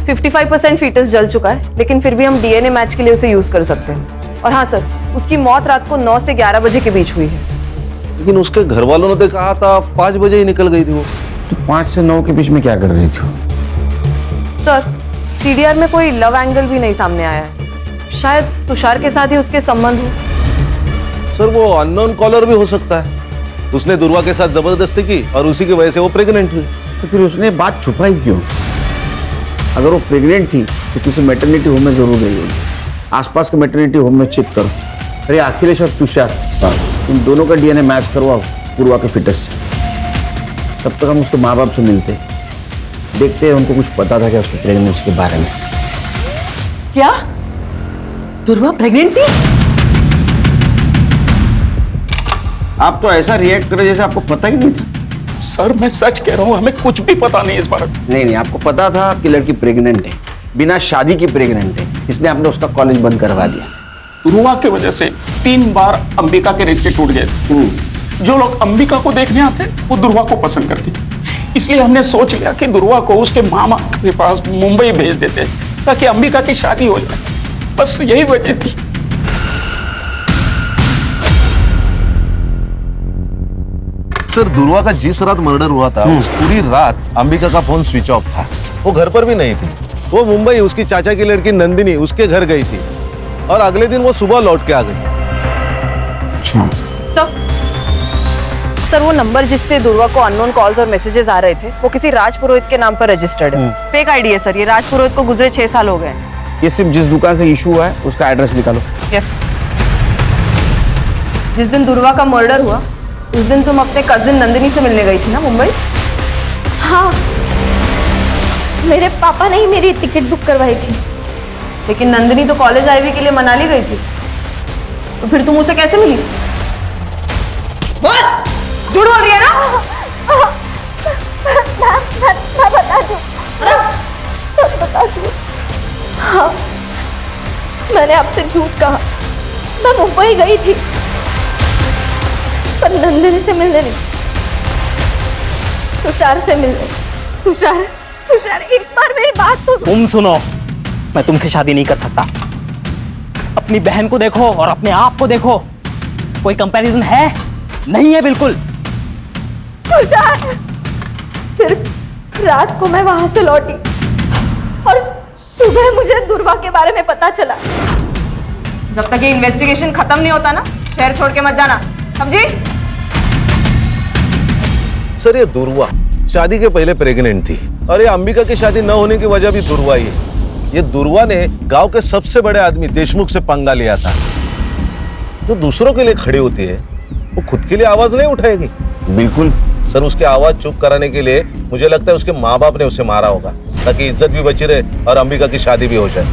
55% फीटस जल चुका है, लेकिन फिर भी हम डीएनए मैच के लिए उसे यूज कर सकते हैं। और हाँ सर, उसकी मौत रात को 9 से 11 बजे के बीच हुई है। लेकिन उसके घर वालों ने तो कहा था 5 बजे ही निकल गई थी वो। तो 5 से 9 के बीच में क्या कर रही थी वो? सर, सीडीआर में कोई लव एंगल भी नहीं सामने आया है। शायद तुषार के साथ ही उसके संबंध हो। सर वो अननोन कॉलर भी हो सकता है। उसने दुर्वा के साथ जबरदस्ती की और उसी की वजह से वो प्रेग्नेंट हुई। तो फिर उसने बात छुपाई क्यों? अगर वो प्रेग्नेंट थी तो किसी मैटरनिटी होम में जरूर गई होगी। आसपास के मैटरनिटी होम में चेक करो। अरे अखिलेश और तुषार, इन दोनों का डीएनए मैच करवाओ पूर्वा के फिटस से। तब तक हम उसके माँ बाप से मिलते, देखते हैं उनको कुछ पता था क्या उसकी प्रेगनेंसी के बारे में। क्या दुर्वा प्रेग्नेंट थी? आप तो ऐसा रिएक्ट कर रहे जैसे आपको पता ही नहीं था। सर मैं सच कह रहा हूँ, हमें कुछ भी पता नहीं इस बारे में। नहीं, आपको पता था आपकी लड़की प्रेग्नेंट है, बिना शादी की प्रेग्नेंट है, इसलिए आपने उसका कॉलेज बंद करवा दिया। दुर्वा की वजह से 3 बार अंबिका के रिश्ते टूट गए। जो लोग अंबिका को देखने आते वो दुर्वा को पसंद करते, इसलिए हमने सोच लिया कि दुर्वा को उसके मामा के पास मुंबई भेज देते ताकि अंबिका की शादी हो जाए। बस यही वजह थी। सर दुर्वा का जिस रात मर्डर हुआ था उस पूरी रात अंबिका का फोन स्विच ऑफ था। वो घर पर भी नहीं थी। वो मुंबई उसकी चाचा की लड़की नंदिनी उसके घर गई थी और अगले दिन वो सुबह लौट के आ गई। सर वो नंबर जिससे दुर्वा को अननोन कॉल्स और मैसेजेस आ रहे थे वो किसी राज पुरोहित के नाम पर रजिस्टर्ड है। फेक आईडी है सर। ये राज पुरोहित को गुजरे 6 साल हो गए। ये सिर्फ जिस दुकान से इशू हुआ है उसका एड्रेस निकालो। यस। जिस दिन दुर्वा का मर्डर हुआ उस दिन तुम अपने कजिन नंदिनी से मिलने गई थी ना मुंबई? हाँ, मेरे पापा ने ही मेरी टिकट बुक करवाई थी। लेकिन नंदिनी तो कॉलेज आईवी के लिए मनाली गई थी, तो फिर तुम उसे कैसे मिली? बोल, झूठ बोल रही है ना? मैं बता दूं। हाँ, मैंने आपसे झूठ कहा। मैं मुंबई गई थी पर नंदिनी से मिलने नहीं, तुषार से मिलने। तुषार एक बार मेरी बात तो तुम सुनो, मैं तुमसे शादी नहीं कर सकता। अपनी बहन को देखो और अपने आप को देखो, कोई कंपैरिजन है? नहीं है बिल्कुल। तुषार, फिर रात को मैं वहां से लौटी और सुबह मुझे दुर्वा के बारे में पता चला। जब तक ये इन्वेस्टिगेशन खत्म नहीं होता ना, शहर छोड़ के मत जाना, समझी? सर ये दुर्वा शादी के पहले प्रेग्नेंट थी और ये अंबिका की शादी न होने की वजह भी दुर्वा ही है। ये दुर्वा ने गांव के सबसे बड़े आदमी देशमुख से पंगा लिया था। जो दूसरों के लिए खड़ी होती है वो खुद के लिए आवाज नहीं उठाएगी। बिल्कुल सर, उसकी आवाज चुप कराने के लिए मुझे लगता है उसके माँ बाप ने उसे मारा होगा ताकि इज्जत भी बची रहे और अंबिका की शादी भी हो जाए।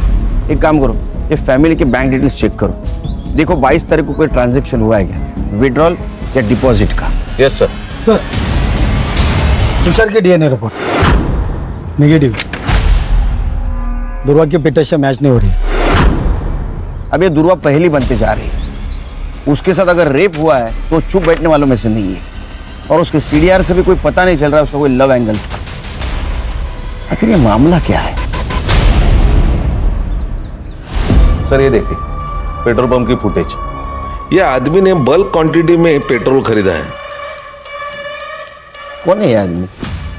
एक काम करो, ये फैमिली के बैंक डिटेल्स चेक करो, देखो 22 तारीख को कोई ट्रांजैक्शन हुआ है क्या, विड्रॉल या डिपॉजिट का। Yes sir. सर तुषार के डीएनए रिपोर्ट नेगेटिव, दुर्वा की पिटा से मैच नहीं हो रही। अब ये दुर्वा पहली बनते जा रही है। उसके साथ अगर रेप हुआ है तो चुप बैठने वालों में से नहीं है, और उसके सीडीआर से भी कोई पता नहीं चल रहा है उसका कोई लव एंगल था। आखिर ये मामला क्या है? सर ये देखिए पेट्रोल पंप की फुटेज। ये आदमी ने बल्क क्वांटिटी में पेट्रोल खरीदा है। कौन है ये आदमी?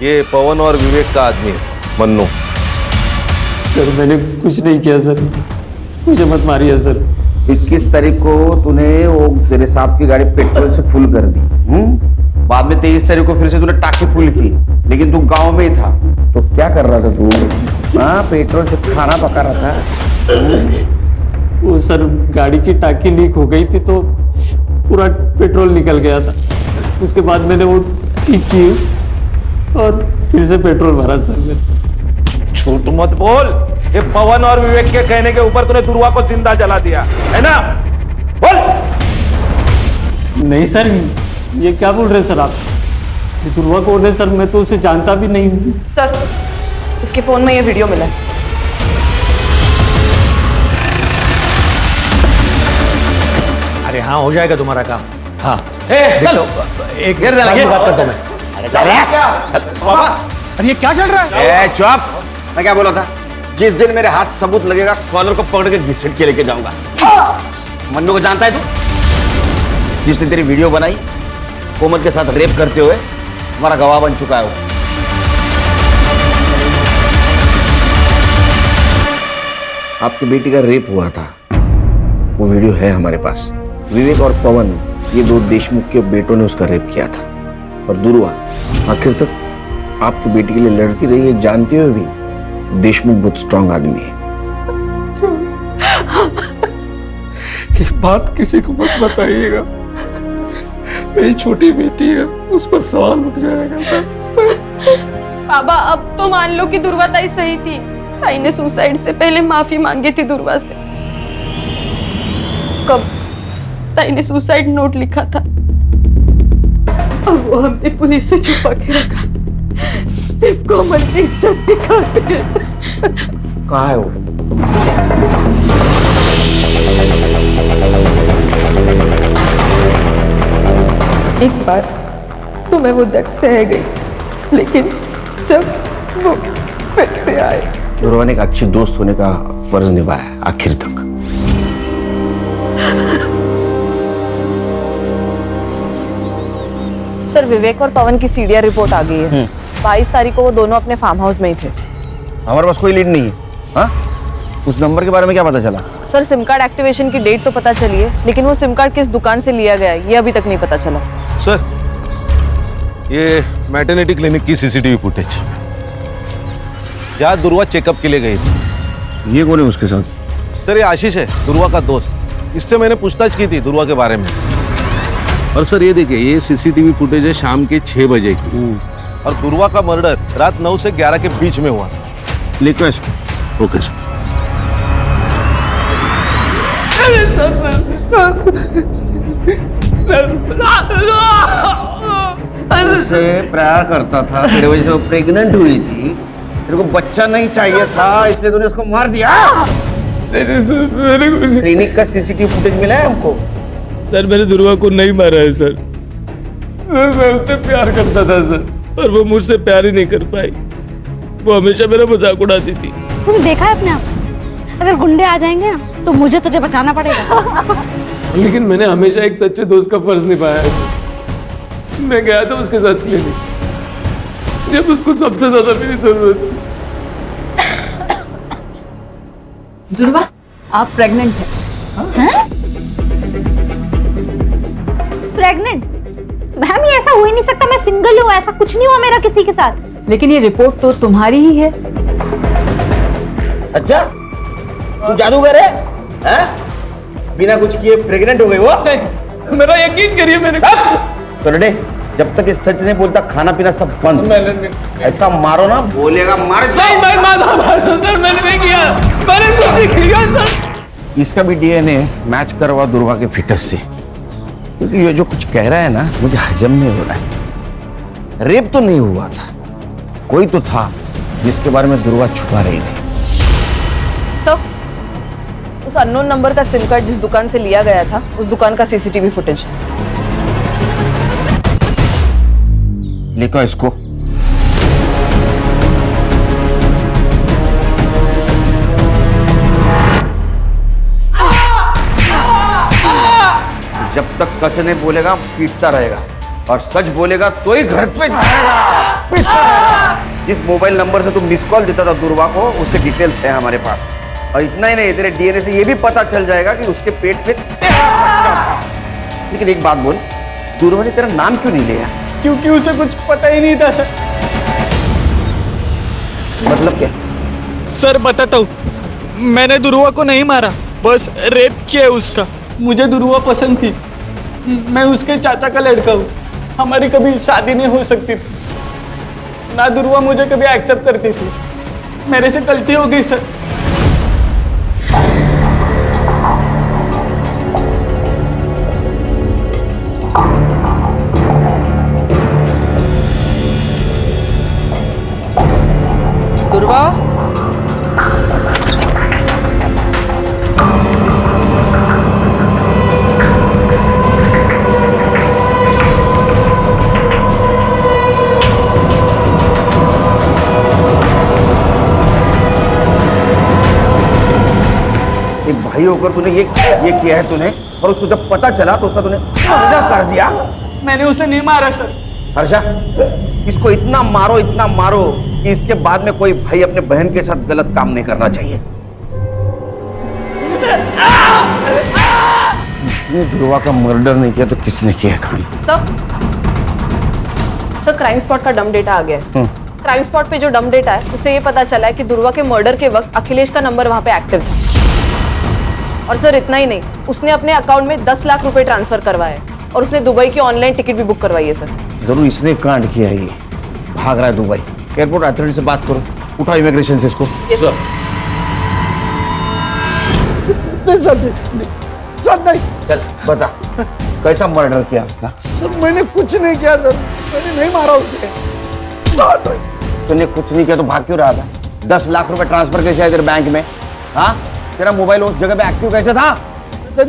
ये पवन और विवेक का आदमी है, मन्नू। सर मैंने कुछ नहीं किया सर, मुझे मत मारिए सर। 21 तारीख को तूने वो तेरे साहब की गाड़ी पेट्रोल से फुल कर दी, बाद में 23 तारीख को फिर से तूने टाकी फुल की, लेकिन तू गांव में ही था। तो क्या कर रहा था तू? हाँ, पेट्रोल से खाना पका रहा था। वो सर गाड़ी की टाकी लीक हो गई थी तो पूरा पेट्रोल निकल गया था। उसके बाद मैंने वो ठीक की और फिर से पेट्रोल भरा सर मैंने। झूठ मत बोल। ये पवन और विवेक के कहने के ऊपर तूने दुर्वा को जिंदा जला दिया है ना? बोल। नहीं सर, ये क्या बोल रहे हैं सर आप? ये दुर्वा कौन है सर? मैं तो उसे जानता भी नहीं हूँ। सर इसके फोन में ये वीडियो मिला है। अरे हाँ, हो जाएगा तुम्हारा काम। हाँ चलो एक घेर देना, घेर। बात करता हूं मैं। अरे ये क्या चल रहा है? चुप। मैं क्या बोला था? जिस दिन मेरे हाथ सबूत लगेगा, कॉलर को पकड़ के घसीट के लेके जाऊंगा। मन्नू को जानता है तू? जिसने तेरी वीडियो बनाई, कोमल के साथ रेप करते हुए, हमारा गवाह बन चुका है वो। आपकी बेटी का रेप हुआ था, वो वीडियो है हमारे पास। विवेक और पवन, ये दो देशमुख के बेटों ने उसका रेप किया था। और दुर्वा आखिर तक आपकी बेटी के लिए लड़ती रही है, जानते हुए भी देशमुख बहुत स्ट्रांग आदमी है। ये बात किसी को मत बताइएगा, मेरी छोटी बेटी है, उस पर सवाल उठ जाएगा। बाबा अब तो मान लो कि दुर्वा ताई सही थी। ताई ने सुसाइड से पहले माफी मांगी थी दुर्वा से। कब ताई ने सुसाइड नोट लिखा था और वो हमने पुलिस से छुपा के रखा, सिर्फ कोमल की इज्जत दिखाते। कहाँ है वो? एक बार तो मैं वो दर्द सह गई, लेकिन जब वो फिर से आए। दुर्वा ने एक अच्छी दोस्त होने का फर्ज निभाया आखिर तक। सर, विवेक और पवन की सीडीआर रिपोर्ट आ गई है। 22 तारीख को वो दोनों अपने फार्म हाउस में ही थे। हमारे पास कोई लीड नहीं है। हाँ? उस नंबर के बारे में क्या पता चला? सर, सिम कार्ड एक्टिवेशन की डेट तो पता चली है, लेकिन वो सिम कार्ड किस दुकान से लिया गया है ये अभी तक नहीं पता चला। सर, ये मैटरनिटी क्लिनिक की सीसीटीवी फुटेज, जहाँ दुर्वा चेकअप के लिए गई थी। ये कौन है उसके साथ? सर, ये आशीष है, दुर्वा का दोस्त। इससे मैंने पूछताछ की थी दुर्वा के बारे में। और सर ये देखिए, ये सीसीटीवी फुटेज है शाम के 6 बजे की। और दुर्वा का मर्डर रात 9 से 11 के बीच में हुआ। लिखो इसको। Okay sir. उससे प्यार करता था, तेरे वजह से वो प्रेग्नेंट हुई थी, तेरे को बच्चा नहीं चाहिए था, इसलिए तूने उसको मार दिया। क्लिनिक का सीसीटीवी फुटेज मिला है हमको। सर, मैंने दुर्वा को नहीं मारा है सर। मैं उससे प्यार करता था सर, और वो मुझसे प्यार ही नहीं कर पाई। वो हमेशा मेरा मजाक उड़ाती थी। तूने देखा है अपने आप, अगर गुंडे आ जाएंगे ना तो मुझे तुझे बचाना पड़ेगा। लेकिन मैंने हमेशा एक सच्चे दोस्त का फर्ज निभाया है सर। मैं गया था उसके साथ क्लिनिक जब उसको सबसे ज्यादा मेरी जरूरत थी। दुर्वा, आप प्रेग्नेंट हैं? प्रेग्नेंट? मैम ये ऐसा हो ही नहीं सकता, मैं सिंगल हूँ, ऐसा कुछ नहीं हुआ मेरा किसी के साथ। लेकिन ये रिपोर्ट तो तुम्हारी ही है। अच्छा, तू जादूगर है? हैं? बिना कुछ किए प्रेग्नेंट हो गई वो? मेरा यकीन करिए, मैंने करने जब तक इस सच नहीं बोलता, खाना पीना सब बंद। ऐसा मारो ना, बोलेगा मार। सर, मैंने नहीं किया, मैंने कुछ नहीं किया सर। इसका भी डीएनए मैच करवा दुर्वा के फिटस से, क्योंकि ये जो कुछ कह रहा है ना, मुझे हजम नहीं हो रहा है। रेप तो नहीं हुआ था, कोई तो था जिसके बारे में दुर्वा छुपा रही थी। सर, उस अननोन नंबर का सिम कार्ड जिस दुकान से लिया गया था, उस दुकान का सीसीटीवी फुटेज। लिखो इसको। जब तक सच नहीं बोलेगा पीटता रहेगा, और सच बोलेगा तो ही घर पे जाएगा। जिस मोबाइल नंबर से तुम मिस कॉल देता था दुर्वा को, उसके डिटेल्स है हमारे पास। और इतना ही नहीं, तेरे डीएनए से ये भी पता चल जाएगा कि उसके पेट में तेरा बच्चा था। लेकिन एक बात बोल, दुर्वा ने तेरा नाम क्यों नहीं लिया? क्योंकि उसे कुछ पता ही नहीं था सर। मतलब क्या? सर बताता हूँ, मैंने दुर्वा को नहीं मारा, बस रेप किया है उसका। मुझे दुर्वा पसंद थी, मैं उसके चाचा का लड़का हूँ, हमारी कभी शादी नहीं हो सकती थी। ना दुर्वा मुझे कभी एक्सेप्ट करती थी, मेरे से गलती हो गई सर। दुर्वा, एक भाई होकर तूने ये किया है तूने, और उसको जब पता चला तो उसका तूने मर्डर कर दिया। मैंने उसे नहीं मारा सर। हर्षा, इसको इतना मारो कि इसके बाद में कोई भाई अपने बहन के साथ गलत काम नहीं करना चाहिए। इसने ध्रुवा का मर्डर नहीं किया तो किसने किया खान? सर क्राइम स्पॉट का डम डेटा आ गया है। क्राइम स्पॉट पे जो डम डेटा है उससे ये पता चला है कि ध्रुवा के मर्डर के वक्त अखिलेश का नंबर वहां पे एक्टिव था। और सर इतना ही नहीं, उसने अपने अकाउंट में 10 लाख रुपए ट्रांसफर करवाए और उसने दुबई की ऑनलाइन टिकट भी बुक करवाई है सर। जरूर इसने कांड किया है, ये भाग रहा है दुबई। एयरपोर्ट अथॉरिटी से बात करो, उठाओ इमिग्रेशन से इसको। Yes sir. नहीं। चल बता, कैसा मर्डर किया उसका? सर मैंने कुछ नहीं किया सर, मैंने नहीं मारा उसे। तूने कुछ नहीं किया तो भाग क्यों रहा था? 10 लाख रुपए ट्रांसफर कैसे आए तेरे बैंक में? हाँ, तेरा मोबाइल उस जगह पे एक्टिव कैसे था? मैं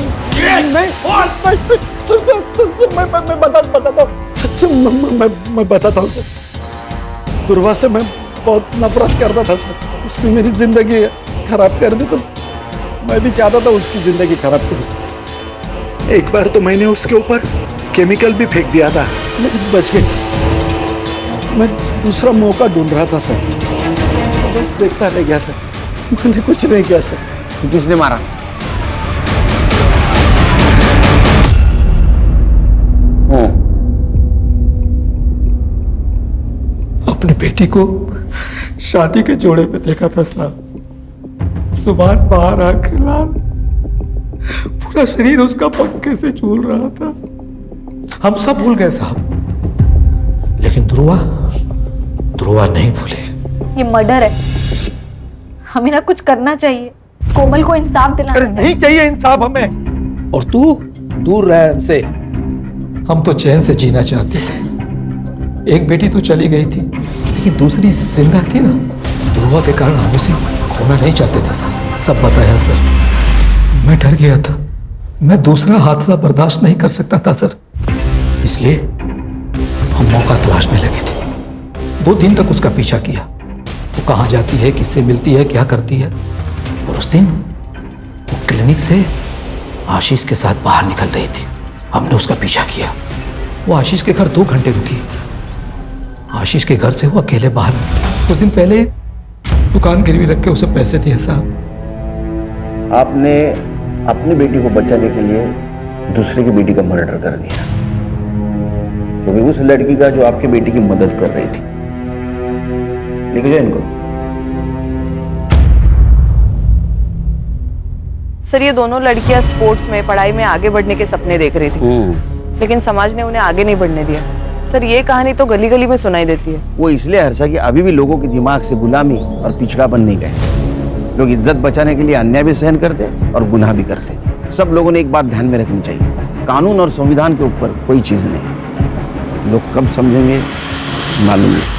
बताता हूँ सच, मैं बताता हूँ सर। दुर्वा से मैं बहुत नफरत करता था सर। उसने मेरी जिंदगी खराब कर दी, तो मैं भी चाहता था उसकी जिंदगी खराब करूं। एक बार तो मैंने उसके ऊपर केमिकल भी फेंक दिया था, लेकिन बच गई। मैं दूसरा मौका ढूंढ रहा था सर, बस देखता रह गया सर। मैंने कुछ नहीं किया सर। किसने मारा? अपनी बेटी को शादी के जोड़े पे देखा था साहब। सुबह बाहर आके लाल, पूरा शरीर उसका पक्के से झूल रहा था। हम सब भूल गए साहब, लेकिन ध्रुवा नहीं भूले। ये मर्डर है, हमें ना कुछ करना चाहिए। कोमल को इंसाफ दिलाना चाहिए। नहीं चाहिए इंसाफ हमें, और तू दूर रह हमसे। हम तो चैन से जीना चाहते थे। एक बेटी तो चली गई थी, लेकिन दूसरी जिंदा थी ना। ध्रुवा के कारण हम उसे खोना नहीं चाहते थे सर। सब बताया सर, मैं डर गया था। मैं दूसरा हादसा बर्दाश्त नहीं कर सकता था सर, इसलिए हम मौका तलाशने लगे थे। 2 दिन तक उसका पीछा किया। वो कहाँ जाती है, किससे मिलती है, क्या करती है। और उस दिन वो क्लिनिक से आशीष के साथ बाहर निकल रही थी। हमने उसका पीछा किया। वो आशीष के घर 2 घंटे रुकी। आशीष के घर से वो अकेले बाहर। कुछ दिन पहले दुकान गिरवी रख के उसे पैसे दिए साहब। आपने अपनी बेटी को बचाने के लिए दूसरे की बेटी का मर्डर कर दिया, क्योंकि उस लड़की का जो आपकी बेटी की मदद कर रही थी। लिख जाए इनको। सर ये दोनों लड़कियां स्पोर्ट्स में, पढ़ाई में आगे बढ़ने के सपने देख रही थी, लेकिन समाज ने उन्हें आगे नहीं बढ़ने दिया। सर ये कहानी तो गली गली में सुनाई देती है। वो इसलिए हर्षा कि अभी भी लोगों के दिमाग से गुलामी और पिछड़ापन नहीं गए। लोग इज्जत बचाने के लिए अन्याय भी सहन करते और गुनाह भी करते। सब लोगों ने एक बात ध्यान में रखनी चाहिए, कानून और संविधान के ऊपर कोई चीज नहीं। लोग कब समझेंगे मालूम नहीं।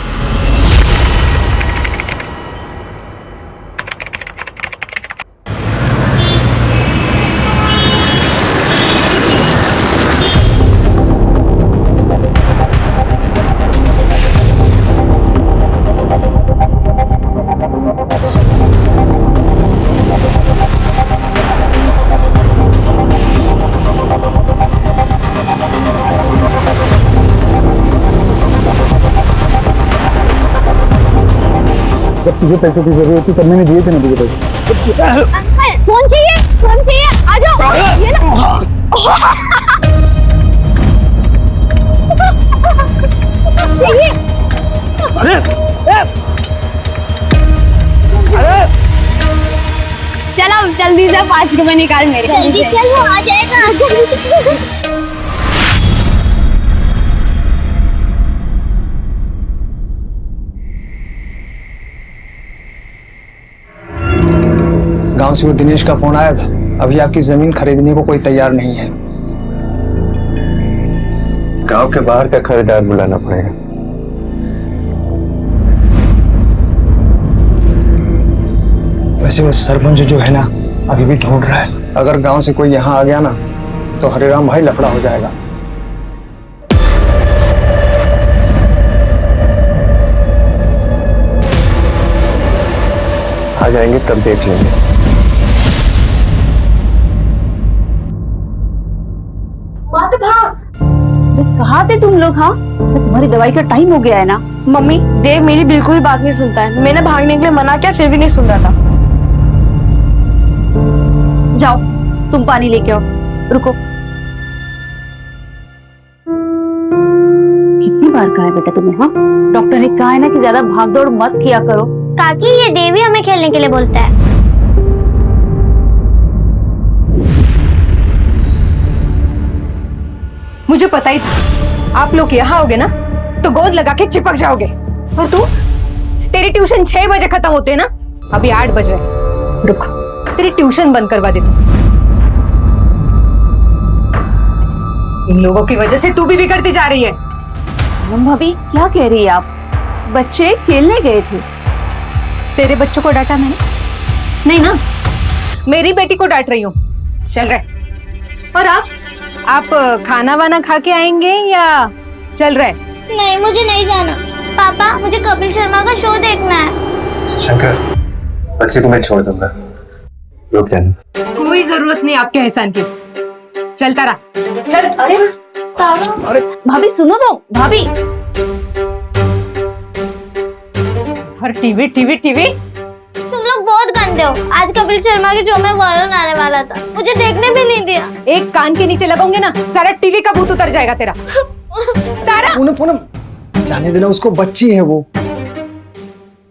जब तुझे पैसों की जरूरत थी तब मैंने दिए थे ना तुझे पैसे। फोन चाहिए, आ जाओ। ये ना चाहिए। अरे चलो जल्दी से 5 रुपए निकाल मेरे। जल्दी चल, वो आ जाएगा। गांव से वो दिनेश का फोन आया था। अभी आपकी जमीन खरीदने को कोई तैयार नहीं है। गांव के बाहर का खरीदार बुलाना पड़ेगा। वैसे वो सरपंच जो है ना अभी भी ढूंढ रहा है। अगर गांव से कोई यहाँ आ गया ना तो हरिराम भाई लफड़ा हो जाएगा। आ जाएंगे तब देख लेंगे। कहाँ थे तुम लोग? हाँ, तुम्हारी दवाई का टाइम हो गया है ना। मम्मी, देव मेरी बिल्कुल भी बात नहीं सुनता है। मैंने भागने के लिए मना किया, फिर भी नहीं सुन रहा था। जाओ तुम पानी लेके आओ। रुको, कितनी बार कहा है बेटा तुम्हें? हाँ, डॉक्टर ने कहा है ना कि ज्यादा भागदौड़ मत किया करो। काकी, ये देवी हमें खेलने के लिए बोलता है। मुझे पता ही था आप लोग यहाँ आओगे ना तो गोद लगा के चिपक जाओगे। और तू, तेरी ट्यूशन 6 बजे खत्म होते है ना, अभी 8 बज रहे। रुक, तेरी ट्यूशन बंद करवा देती। इन लोगों की वजह से तू भी बिगड़ती जा रही है। भाभी क्या कह रही है आप? बच्चे खेलने गए थे। तेरे बच्चों को डांटा मैंने? नहीं ना, मेरी बेटी को डांट रही हूँ। चल रहे। और आप खाना वाना खा के आएंगे या चल रहे? नहीं, मुझे नहीं जाना। पापा, मुझे कपिल शर्मा का शो देखना है। शंकर, बच्चे को मैं छोड़ दूंगा, रुक जाना। कोई जरूरत नहीं आपके एहसान की। चलता रहा, चल। अरे भाभी सुनो तो, भाभी। और टीवी टीवी टीवी, तुम लोग बहुत गंदे हो। आज कपिल शर्मा के शो में वायरन आने वाला था, मुझे देखने भी नहीं दिया। एक कान के नीचे लगाओगे ना, सारा टीवी का भूत उतर जाएगा तेरा। तारा, पूनम पूनम, जाने देना उसको, बच्ची है वो।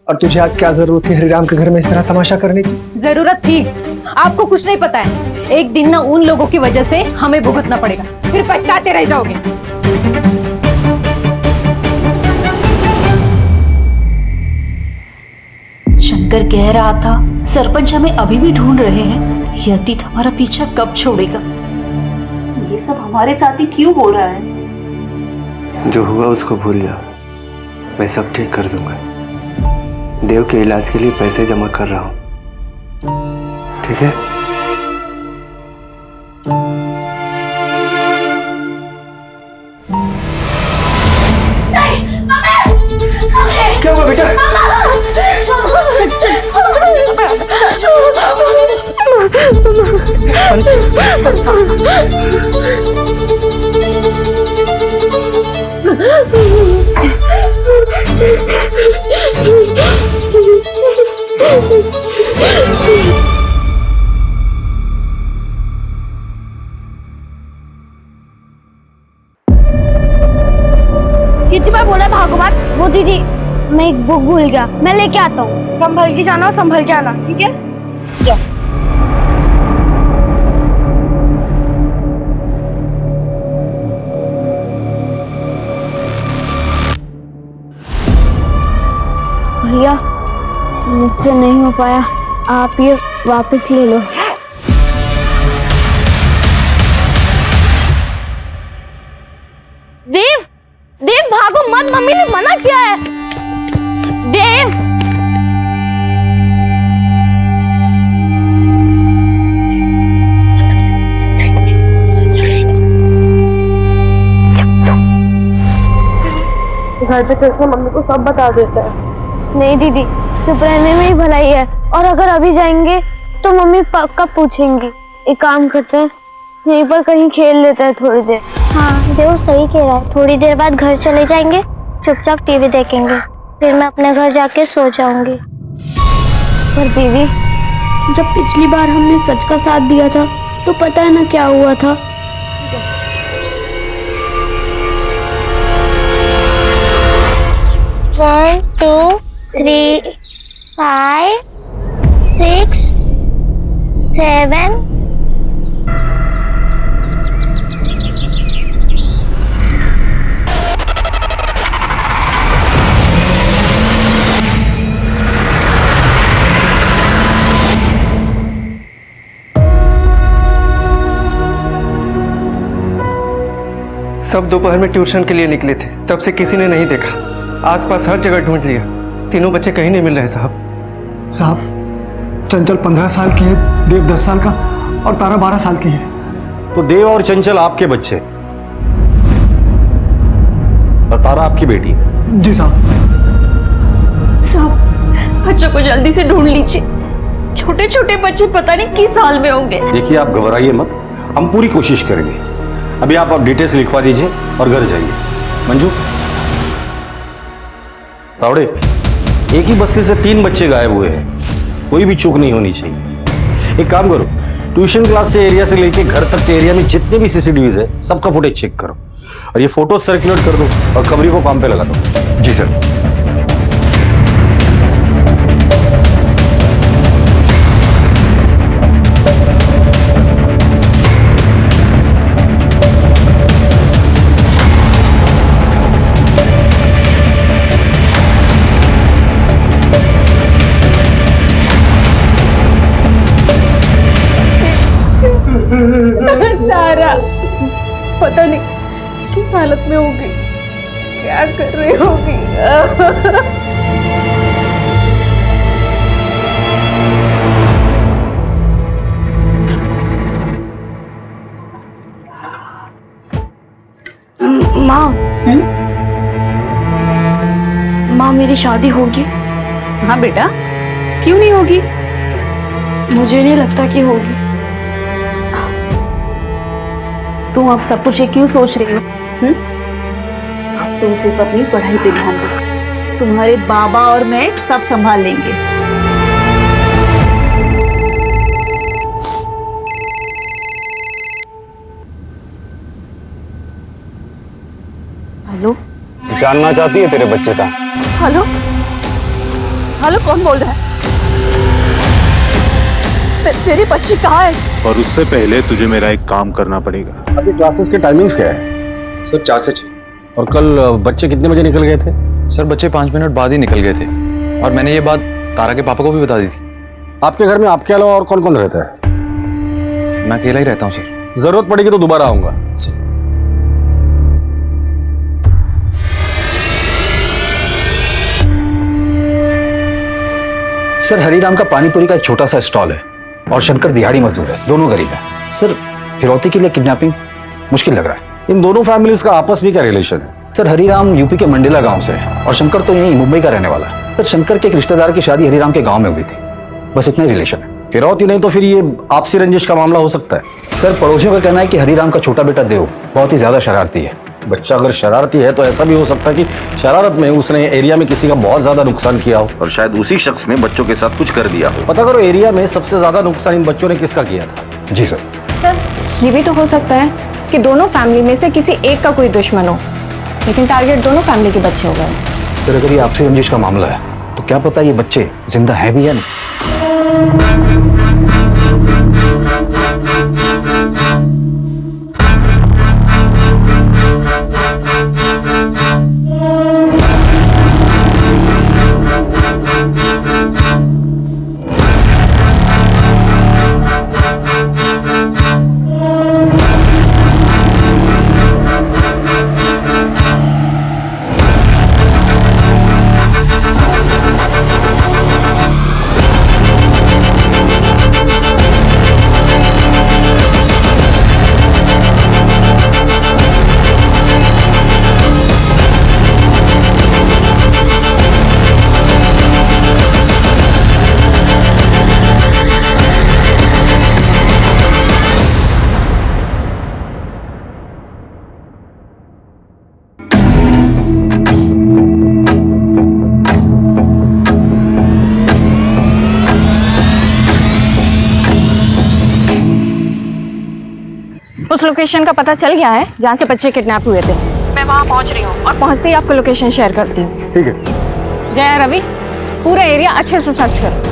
और तुझे आज क्या जरूरत थी हरिराम के घर में इस तरह तमाशा करने की? जरूरत थी। आपको कुछ नहीं पता है, एक दिन ना उन लोगों की वजह से हमें भुगतना पड़ेगा, फिर पछताते रह जाओगे। शंकर कह रहा था सरपंच हमें अभी भी ढूंढ रहे हैं। ये अतीत हमारा पीछा कब छोड़ेगा? ये सब हमारे साथ ही क्यों हो रहा है? जो हुआ उसको भूल जा, मैं सब ठीक कर दूंगा। देव के इलाज के लिए पैसे जमा कर रहा हूँ, ठीक है? क्या हुआ बेटा? कितनी बार बोला भागो मत। वो दीदी, मैं एक बुक भूल गया, मैं लेके आता हूँ। संभल के जाना, संभल के आना, ठीक है? जाओ। भैया, मुझसे नहीं हो पाया, आप ये वापस ले लो। देव, देव भागो मत, मम्मी ने मना किया है। देव, घर पे चलकर मम्मी को सब बता देता है। नहीं दीदी, चुप रहने में ही भलाई है। और अगर अभी जाएंगे तो मम्मी कब पूछेंगी। एक काम करते हैं, यहीं पर कहीं खेल लेते हैं थोड़ी देर। हाँ देव सही कह रहा है, थोड़ी देर बाद घर चले जाएंगे, चुपचाप टीवी देखेंगे, फिर मैं अपने घर जाके सो जाऊंगी। पर दीदी, जब पिछली बार हमने सच का साथ दिया था तो पता है ना क्या हुआ था। 1 2 3 5 6 7 सब दोपहर में ट्यूशन के लिए निकले थे, तब से किसी ने नहीं देखा। आसपास हर जगह ढूंढ लिया, तीनों बच्चे कहीं नहीं मिल रहे साहब। चंचल 15 साल की है, देव 10 साल का और तारा 12 साल की है। तो देव और चंचल आपके बच्चे और तारा आपकी बेटी है? जी साहब। साहब बच्चों को जल्दी से ढूंढ लीजिए, छोटे छोटे बच्चे पता नहीं किस हाल में होंगे। देखिए आप घबराइए मत, हम पूरी कोशिश करेंगे। अभी आप डिटेल्स लिखवा दीजिए और घर जाइए। मंजू, तावड़े, एक ही बस्ती से 3 बच्चे गायब हुए हैं, कोई भी चूक नहीं होनी चाहिए। एक काम करो, ट्यूशन क्लास से एरिया से लेके घर तक के एरिया में जितने भी सीसीटीवीज है सबका फुटेज चेक करो और ये फोटो सर्कुलेट कर दो और खबरी को काम पे लगा दो। जी सर। तारा पता नहीं किस हालत में होगी, क्या कर रही होगी। माँ मेरी शादी होगी? हाँ बेटा, क्यों नहीं होगी? मुझे नहीं लगता कि होगी। तुम अब सब कुछ ये क्यों सोच रही हो? अब तुम सिर्फ अपनी पढ़ाई पे ध्यान दो, तुम्हारे बाबा और मैं सब संभाल लेंगे। हेलो, जानना चाहती है तेरे बच्चे का? हेलो हेलो, कौन बोल रहा है? तेरी बच्ची कहाँ है? और उससे पहले तुझे मेरा एक काम करना पड़ेगा। अभी क्लासेस के टाइमिंग्स क्या है? सर 4 से 6। और कल बच्चे कितने बजे निकल गए थे? सर बच्चे 5 मिनट बाद ही निकल गए थे और मैंने ये बात तारा के पापा को भी बता दी थी। आपके घर में आपके अलावा और कौन कौन रहता है? मैं अकेला ही रहता हूँ सर। जरूरत पड़ेगी तो दोबारा आऊंगा। सर हरिराम का पानीपुरी का एक छोटा सा स्टॉल है और शंकर दिहाड़ी मजदूर है, दोनों गरीब हैं। सर फिरौती के लिए किडनैपिंग मुश्किल लग रहा है। इन दोनों फैमिलीज का आपस में क्या रिलेशन है? सर हरिराम यूपी के मंडेला गांव से है और शंकर तो यहीं मुंबई का रहने वाला है। सर शंकर के एक रिश्तेदार की शादी हरिराम के गांव में हुई थी, बस इतना ही रिलेशन है। फिरौती नहीं तो फिर ये आपसी रंजिश का मामला हो सकता है। सर पड़ोसियों का कहना है कि हरिराम का छोटा बेटा देव बहुत ही ज्यादा शरारती है। बच्चा अगर शरारती है तो ऐसा भी हो सकता है कि शरारत में उसने एरिया में किसी का बहुत ज्यादा नुकसान किया हो और शायद उसी शख्स ने बच्चों के साथ कुछ कर दिया हो। पता करो एरिया में सबसे ज्यादा नुकसान इन बच्चों ने किसका किया था। जी सर। सर ये भी तो हो सकता है कि दोनों फैमिली में से किसी एक का कोई दुश्मन हो, लेकिन टारगेट दोनों फैमिली के बच्चे हो गए। सर अगर ये आपसी रंजिश का मामला है तो क्या पता ये बच्चे जिंदा हैं भी या नहीं। उस लोकेशन का पता चल गया है जहाँ से बच्चे किडनैप हुए थे। मैं वहाँ पहुँच रही हूँ और पहुँचते ही आपको लोकेशन शेयर करती हूँ। ठीक है। जया रवि, पूरा एरिया अच्छे से सर्च करो।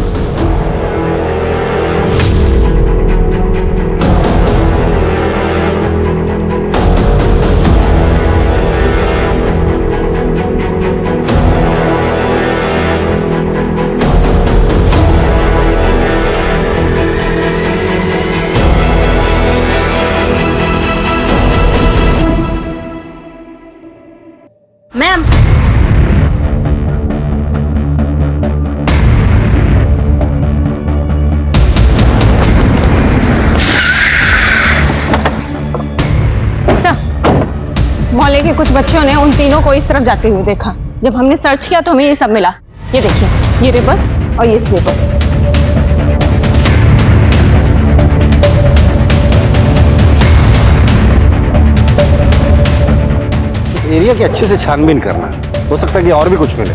मैम मोहल्ले के कुछ बच्चों ने उन तीनों को इस तरफ जाते हुए देखा। जब हमने सर्च किया तो हमें ये सब मिला। ये देखिए, ये रिबन और ये स्लीपर। इस एरिया की अच्छे से छानबीन करना, हो सकता है कि और भी कुछ मिले।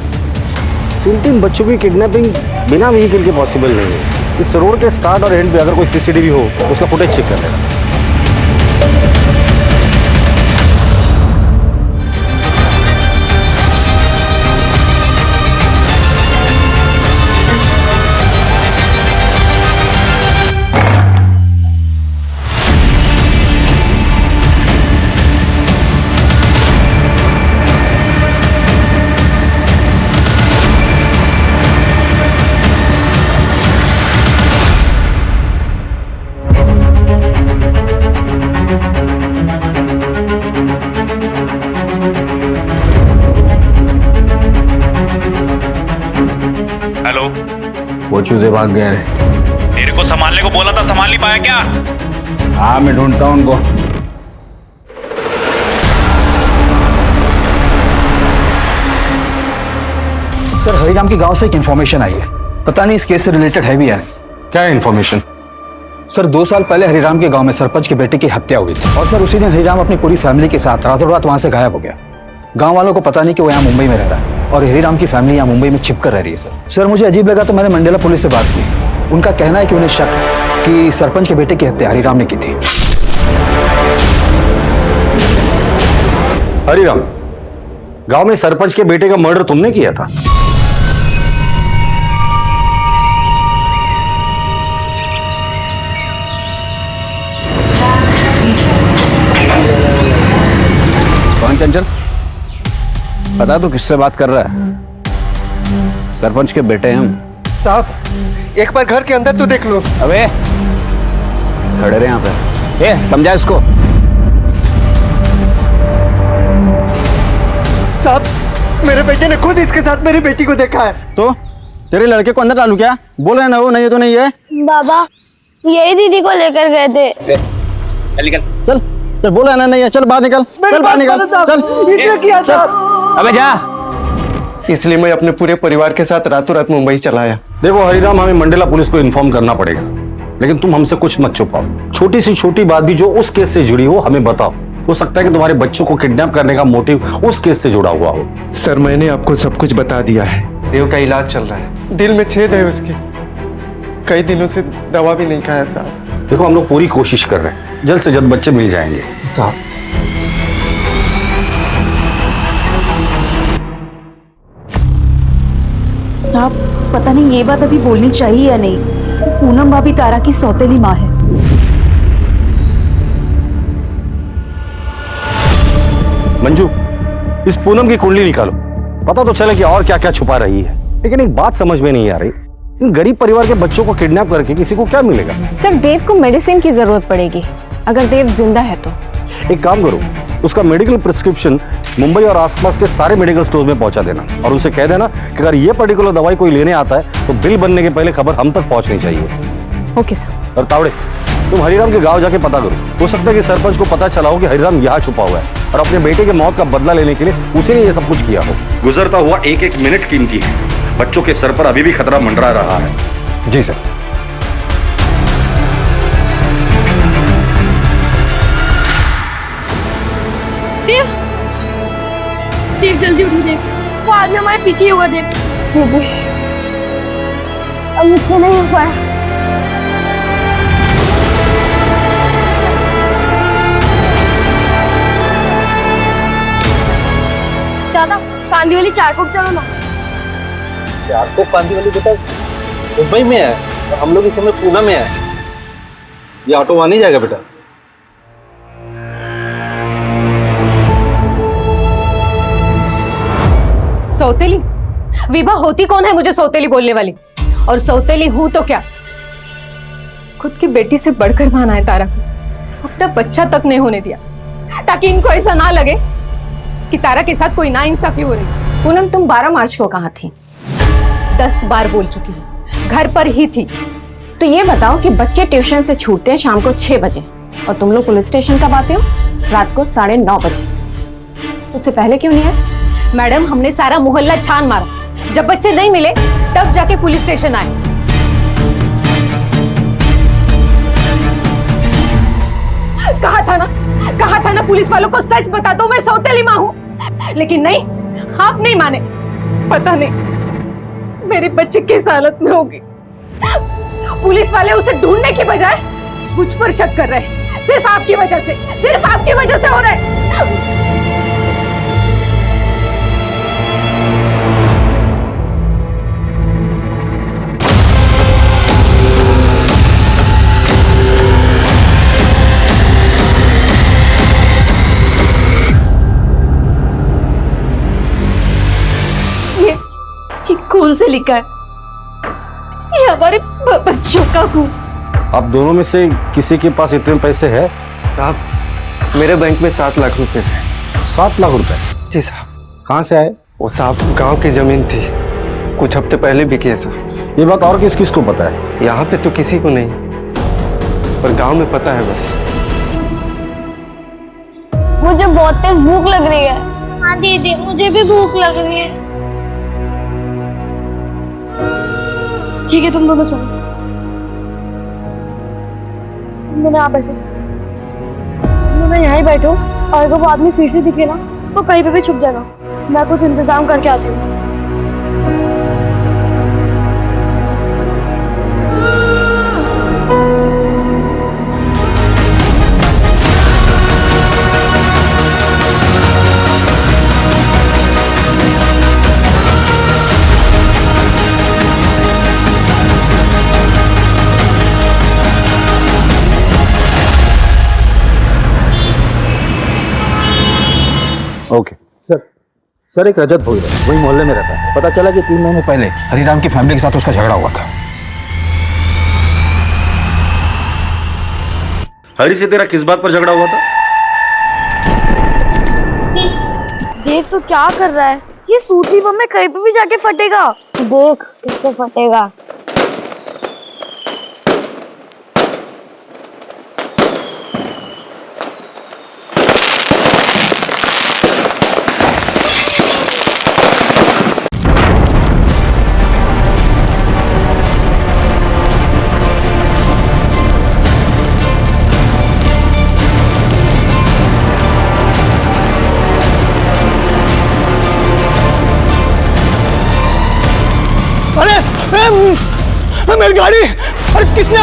3 बच्चों की किडनैपिंग बिना व्हीकल के पॉसिबल नहीं है। इस रोड के स्टार्ट और एंड पे अगर कोई सीसीटीवी हो तो उसका फुटेज चेक कर लेना। वो चूजे भाग गए रे। तेरे को संभालने को बोला था, संभाल नहीं पाया क्या? हाँ, मैं ढूंढता हूँ उनको। सर, हरिराम के गांव से एक इन्फॉर्मेशन आई है। पता नहीं इस केस से रिलेटेड है भी या नहीं। क्या इन्फॉर्मेशन? सर, 2 साल पहले हरिराम के गांव में सरपंच के बेटे की हत्या हुई थी और सर उसी दिन हरिराम अपनी पूरी फैमिली के साथ रातों रात वहां से गायब हो गया। गांव वालों को पता नहीं कि वो यहाँ मुंबई में रह रहा है और हरिराम की फैमिली यहाँ मुंबई में छिप कर रह रही है। सर मुझे अजीब लगा तो मैंने मंडेला पुलिस से बात की। उनका कहना है कि उन्हें शक कि सरपंच के बेटे की हत्या हरिराम ने की थी। हरिराम, गांव में सरपंच के बेटे का मर्डर तुमने किया था? कौन चंचल? पता तो किससे बात कर रहा है? सरपंच के बेटे हैं हम। साहब, एक बार घर के अंदर तो देख लो। अबे खड़े रहे यहाँ पे। ए, समझा इसको। साहब, मेरे बेटे ने खुद इसके साथ मेरी बेटी को देखा है। तो तेरे लड़के को अंदर डालू क्या? बोल रहे ना वो नहीं है तो नहीं है। बाबा, यही दीदी को लेकर गए थे। चल निकल, चल चल, बोल रहे ना नहीं है, चल बाहर निकल, चल बाहर निकल, चल। अबे जा। इसलिए मैं अपने पूरे परिवार के साथ रातों रात मुंबई चला आया। देखो हरिराम, हमें मंडेला पुलिस को इन्फॉर्म करना पड़ेगा, लेकिन तुम हमसे कुछ मत छुपाओ। छोटी सी छोटी बात भी जो उस केस से जुड़ी हो हमें बताओ। हो सकता है कि तुम्हारे बच्चों को किडनैप करने का मोटिव उस केस से जुड़ा हुआ हो। सर, मैंने आपको सब कुछ बता दिया है। देव का इलाज चल रहा है, दिल में छेद है उसकी। कई दिनों से दवा भी नहीं खाया साहब। देखो, हम लोग पूरी कोशिश कर रहे हैं, जल्द से जल्द बच्चे मिल जाएंगे साहब। साहब, पता नहीं ये बात अभी बोलनी चाहिए या नहीं। पूनम भाभी तारा की सौतेली माँ है। मंजू, इस पूनम की कुंडली निकालो, पता तो चले कि और क्या क्या छुपा रही है। लेकिन एक बात समझ में नहीं आ रही, इन गरीब परिवार के बच्चों को किडनैप करके किसी को क्या मिलेगा? सर, देव को मेडिसिन की जरूरत पड़ेगी, अगर देव जिंदा है तो। एक काम करो, उसका मेडिकल प्रिस्क्रिप्शन मुंबई और आसपास के सारे मेडिकल स्टोर में पहुंचा देना और उसे कह देना कि अगर ये पर्टिकुलर दवाई कोई लेने आता है तो बिल बनने के पहले खबर हम तक पहुंचनी चाहिए। Okay sir. और तावड़े, तुम हरिराम के गांव जाके पता करो। हो सकता है कि सरपंच को पता चला हो कि हरिराम यहाँ छुपा हुआ है और अपने बेटे के मौत का बदला लेने के लिए उसी ने ये सब कुछ किया हो। गुजरता हुआ एक एक मिनट कीमती है। बच्चों के सर पर अभी भी खतरा मंडरा रहा है। जी सर। देव, देव जल्दी उठो देव, वो आदमी हमारे पीछे ही होगा देव। दीदी, अब मुझसे नहीं हो पाया। दादा, कांदी वाली चारकोप चलो ना। चारकोप कांदी वाली बेटा मुंबई में है और हम लोग इस समय पूना में है। ये ऑटो वहां नहीं जाएगा बेटा। सौतेली? विभा होती कौन है मुझे सौतेली बोलने वाली? और सौतेली हूं तो क्या? खुद की बेटी से बढ़कर माना है तारा को, अपना बच्चा तक नहीं होने दिया ताकि इनको ऐसा ना लगे कि तारा के साथ कोई नाइंसाफी हो रही। पूनम, तुम 12 मार्च को कहाँ थी? 10 बार बोल चुकी हूँ, घर पर ही थी। तो ये बताओ कि बच्चे ट्यूशन से छूटते हैं शाम को 6 बजे और तुम लोग पुलिस स्टेशन कब आते हो? रात को 9:30 बजे। उससे पहले क्यों नहीं आए? मैडम, हमने सारा मोहल्ला छान मारा, जब बच्चे नहीं मिले तब जाके पुलिस स्टेशन आए। कहा था ना पुलिस वालों को सच बता दो, मैं सौतेली मां हूं। लेकिन नहीं, आप नहीं माने। पता नहीं मेरी बच्ची किस हालत में होगी। पुलिस वाले उसे ढूंढने की बजाय मुझ पर शक कर रहे हैं। सिर्फ आपकी वजह से हो रहा है। ये कौन से लिखा है? ये हमारे बच्चों का खून। आप दोनों में से किसी के पास इतने पैसे हैं? साहब मेरे बैंक में 7 लाख रुपए थे। 7 लाख रुपए? जी साहब। कहाँ से आए? वो साहब गांव की जमीन थी, कुछ हफ्ते पहले बिकी है साहब। ये बात और किस किस को पता है? यहाँ पे तो किसी को नहीं, पर गांव में पता है बस। मुझे बहुत तेज भूख लग रही है। हाँ दीदी, मुझे भी भूख लग रही है। ठीक है, तुम दोनों चलो। तुम दोनों यहाँ बैठो, तुम दोनों यहाँ ही बैठो, और अगर वो आदमी फिर से दिखे ना तो कहीं पे भी छुप जाना। मैं कुछ इंतजाम करके आती हूँ। ओके। सर एक रजत भोई है, वही मोहल्ले में रहता है। पता चला कि 3 महीने पहले हरिराम की फैमिली के साथ उसका झगड़ा हुआ था। हरी से तेरा किस बात पर झगड़ा हुआ था? देव तो क्या कर रहा है? ये सूतली बम में कहीं पे भी जाके फटेगा। देख कैसे फटेगा। मेरी गाड़ी! अरे किसने?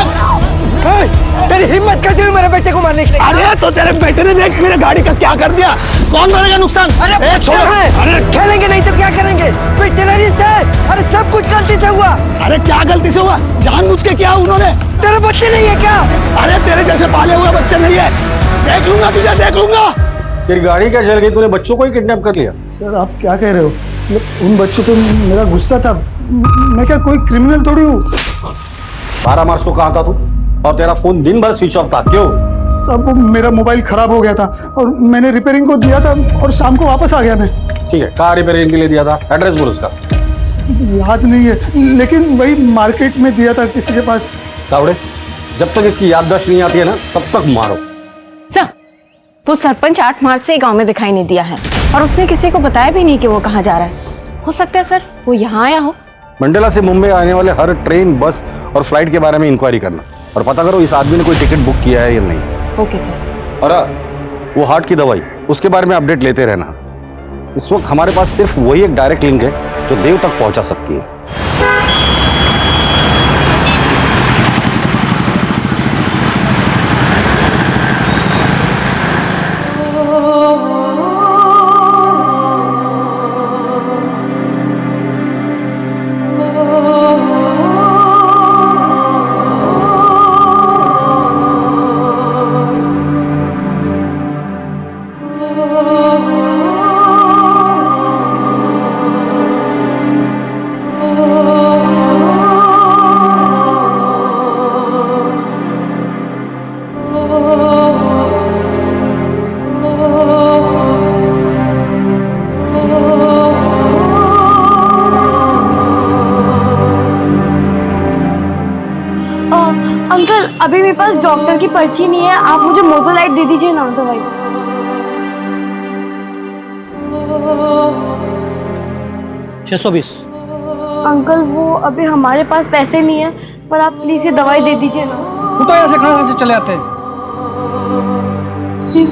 तेरी हिम्मत कैसे हुई मेरे बेटे को मारने के लिए? अरे तो तेरे बेटे ने देख मेरे गाड़ी का क्या कर दिया। कौन मारेगा नुकसान? अरे छोड़। अरे खेलेंगे नहीं तो क्या करेंगे? कोई टेररिस्ट है? अरे सब कुछ गलती से हुआ। अरे क्या गलती से हुआ? जानबूझ के किया उन्होंने। तेरे बच्चे नहीं है क्या? अरे तेरे जैसे पाले हुए बच्चे नहीं है। देख लूंगा तुझे, देख लूंगा। तेरी गाड़ी क्या जल गई? तूने बच्चों को ही किडनैप कर लिया? सर आप क्या कह रहे हो? उन बच्चों पे मेरा गुस्सा था। मैं क्या कोई क्रिमिनल थोड़ी हूँ। 12 मार्च को कहाँ था तू? और तेरा फोन दिन भर स्विच ऑफ था, क्यों? साहब वो मेरा मोबाइल खराब हो गया था और मैंने रिपेयरिंग को दिया था और शाम को वापस आ गया मैं। ठीक है, कहाँ रिपेयरिंग के लिए दिया था? एड्रेस बोल उसका। याद नहीं है, लेकिन वही मार्केट में दिया था किसी के पास। तावड़े, जब तक इसकी याददाश्त नहीं आती है ना तब तक मारो। सर, वो सरपंच 8 मार्च से गांव में दिखाई नहीं दिया है और उसने किसी को बताया भी नहीं कि वो कहाँ जा रहा है। हो सकता है सर वो यहाँ आया हो। मंडला से मुंबई आने वाले हर ट्रेन, बस और फ्लाइट के बारे में इंक्वायरी करना और पता करो इस आदमी ने कोई टिकट बुक किया है या नहीं। Okay sir. और वो हार्ट की दवाई, उसके बारे में अपडेट लेते रहना। इस वक्त हमारे पास सिर्फ वही एक डायरेक्ट लिंक है जो देव तक पहुंचा सकती है। अंकल अभी मेरे पास डॉक्टर की पर्ची नहीं है, आप मुझे मोजोलाइट दे दीजिए ना दवाई। 620। अंकल वो अभी हमारे पास पैसे नहीं है, पर आप प्लीज ये दवाई दे दीजिए ना। तो यहाँ से कहाँ से चले आते हैं? जी।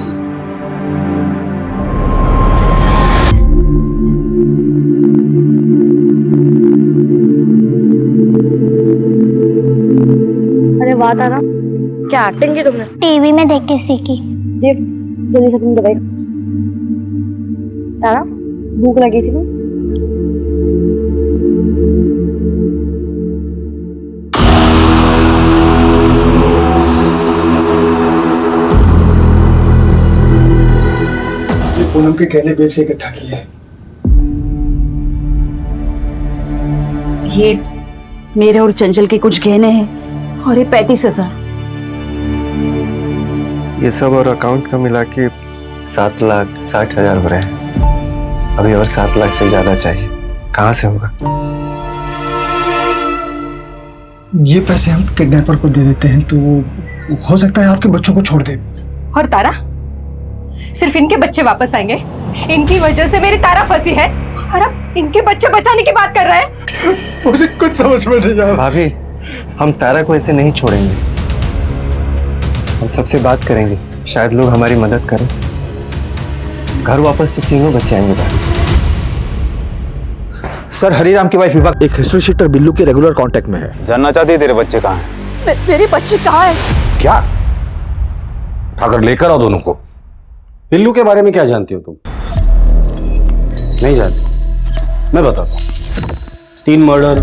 अरे वाह तारा, क्या एक्टिंग की तुमने? टीवी में देख के सीखी। देख जल्दी से अपनी दवाई खा। तारा भूख लगी थी ना? पूनम के गहने बेच के इकट्ठा किए हैं। ये मेरे और चंचल के कुछ गहने हैं और ये 35,000। ये सब और अकाउंट का मिला के 7,60,000 हो रहे हैं। अभी और 7 लाख से ज्यादा चाहिए, कहाँ से होगा? ये पैसे हम किडनैपर को दे देते हैं तो हो सकता है आपके बच्चों को छोड़ दे। और तारा, सिर्फ इनके बच्चे वापस आएंगे? इनकी वजह से मेरी तारा फंसी है और अब इनके बच्चे बचाने की बात कर रहा है। मुझे कुछ समझ में नहीं आ रहा। भाभी, हम तारा को ऐसे नहीं छोड़ेंगे। हम सबसे बात करेंगे, शायद लोग हमारी मदद करें। घर वापस तो तीनों बच्चे आएंगे भाभी। सर, हरिराम की वाइफ विभा एक हिस्ट्री शीटर बिल्लू के रेगुलर कांटेक्ट में है। जानना चाहती है तेरे बच्चे कहाँ हैं? मेरे बच्चे कहाँ है? क्या? उठाकर लेकर आओ दोनों को। बिल्लू के बारे में क्या जानती हो तुम? नहीं जानती? मैं बताता हूँ। 3 मर्डर,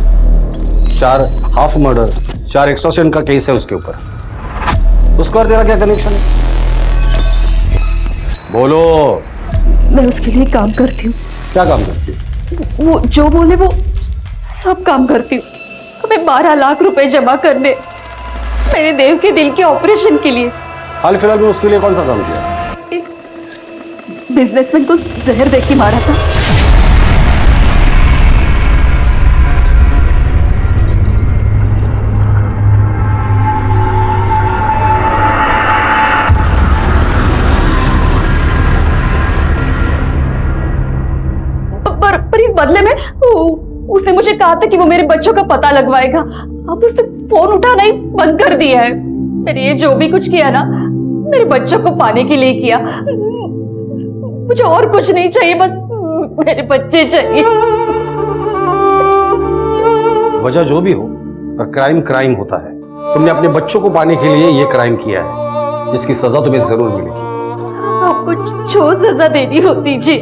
4 हाफ मर्डर, 4 एक्सटॉर्शन का केस है उसके ऊपर। उसका और तेरा क्या कनेक्शन है? बोलो। मैं उसके लिए काम करती हूँ। क्या काम करती हो? वो जो बोले वो सब काम करती हूँ। हमें 12 लाख रुपए जमा करने मेरे देव के दिल के ऑपरेशन के लिए। हाल फिलहाल में उसके लिए कौन सा काम किया? बिजनेसमैन को जहर देख के मारा था। पर इस बदले में उसने मुझे कहा था कि वो मेरे बच्चों का पता लगवाएगा। अब उसने फोन उठाना ही बंद कर दिया है। मैंने ये जो भी कुछ किया ना, मेरे बच्चों को पाने के लिए किया। मुझे और कुछ नहीं चाहिए, बस मेरे बच्चे चाहिए। वजह जो भी हो, पर क्राइम क्राइम होता है। तुमने अपने बच्चों को पाने के लिए ये क्राइम किया है, जिसकी सजा तुम्हें जरूर मिलेगी। आपको जो सजा देनी हो दीजिए,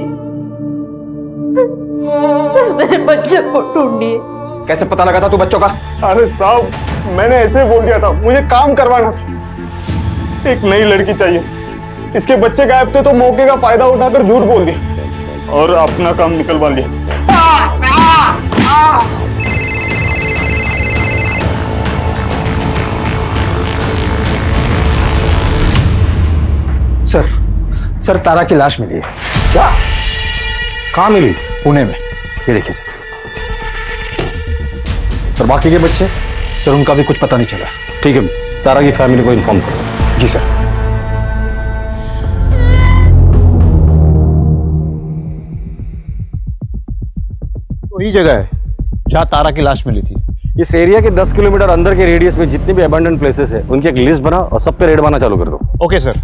बस मेरे बच्चों को ढूंढिए। कैसे पता लगा था तू बच्चों का? अरे साहब, मैंने ऐसे बोल दिया था, मुझे काम करवाना था। एक नई लड़की चाहिए। इसके बच्चे गायब थे तो मौके का फायदा उठाकर झूठ बोल दिया और अपना काम निकलवा लिया। सर, तारा की लाश मिली है। क्या? कहाँ मिली? पुणे में। ये देखिए सर। और बाकी के बच्चे? सर, उनका भी कुछ पता नहीं चला। ठीक है, तारा की फैमिली को इन्फॉर्म करो। जी सर। वही जगह है जहाँ तारा की लाश मिली थी। इस एरिया के 10 किलोमीटर अंदर के रेडियस में जितने भी अबंडन प्लेसेस है, उनकी एक लिस्ट बना और सब पे रेड मारना चालू कर दो। Okay sir.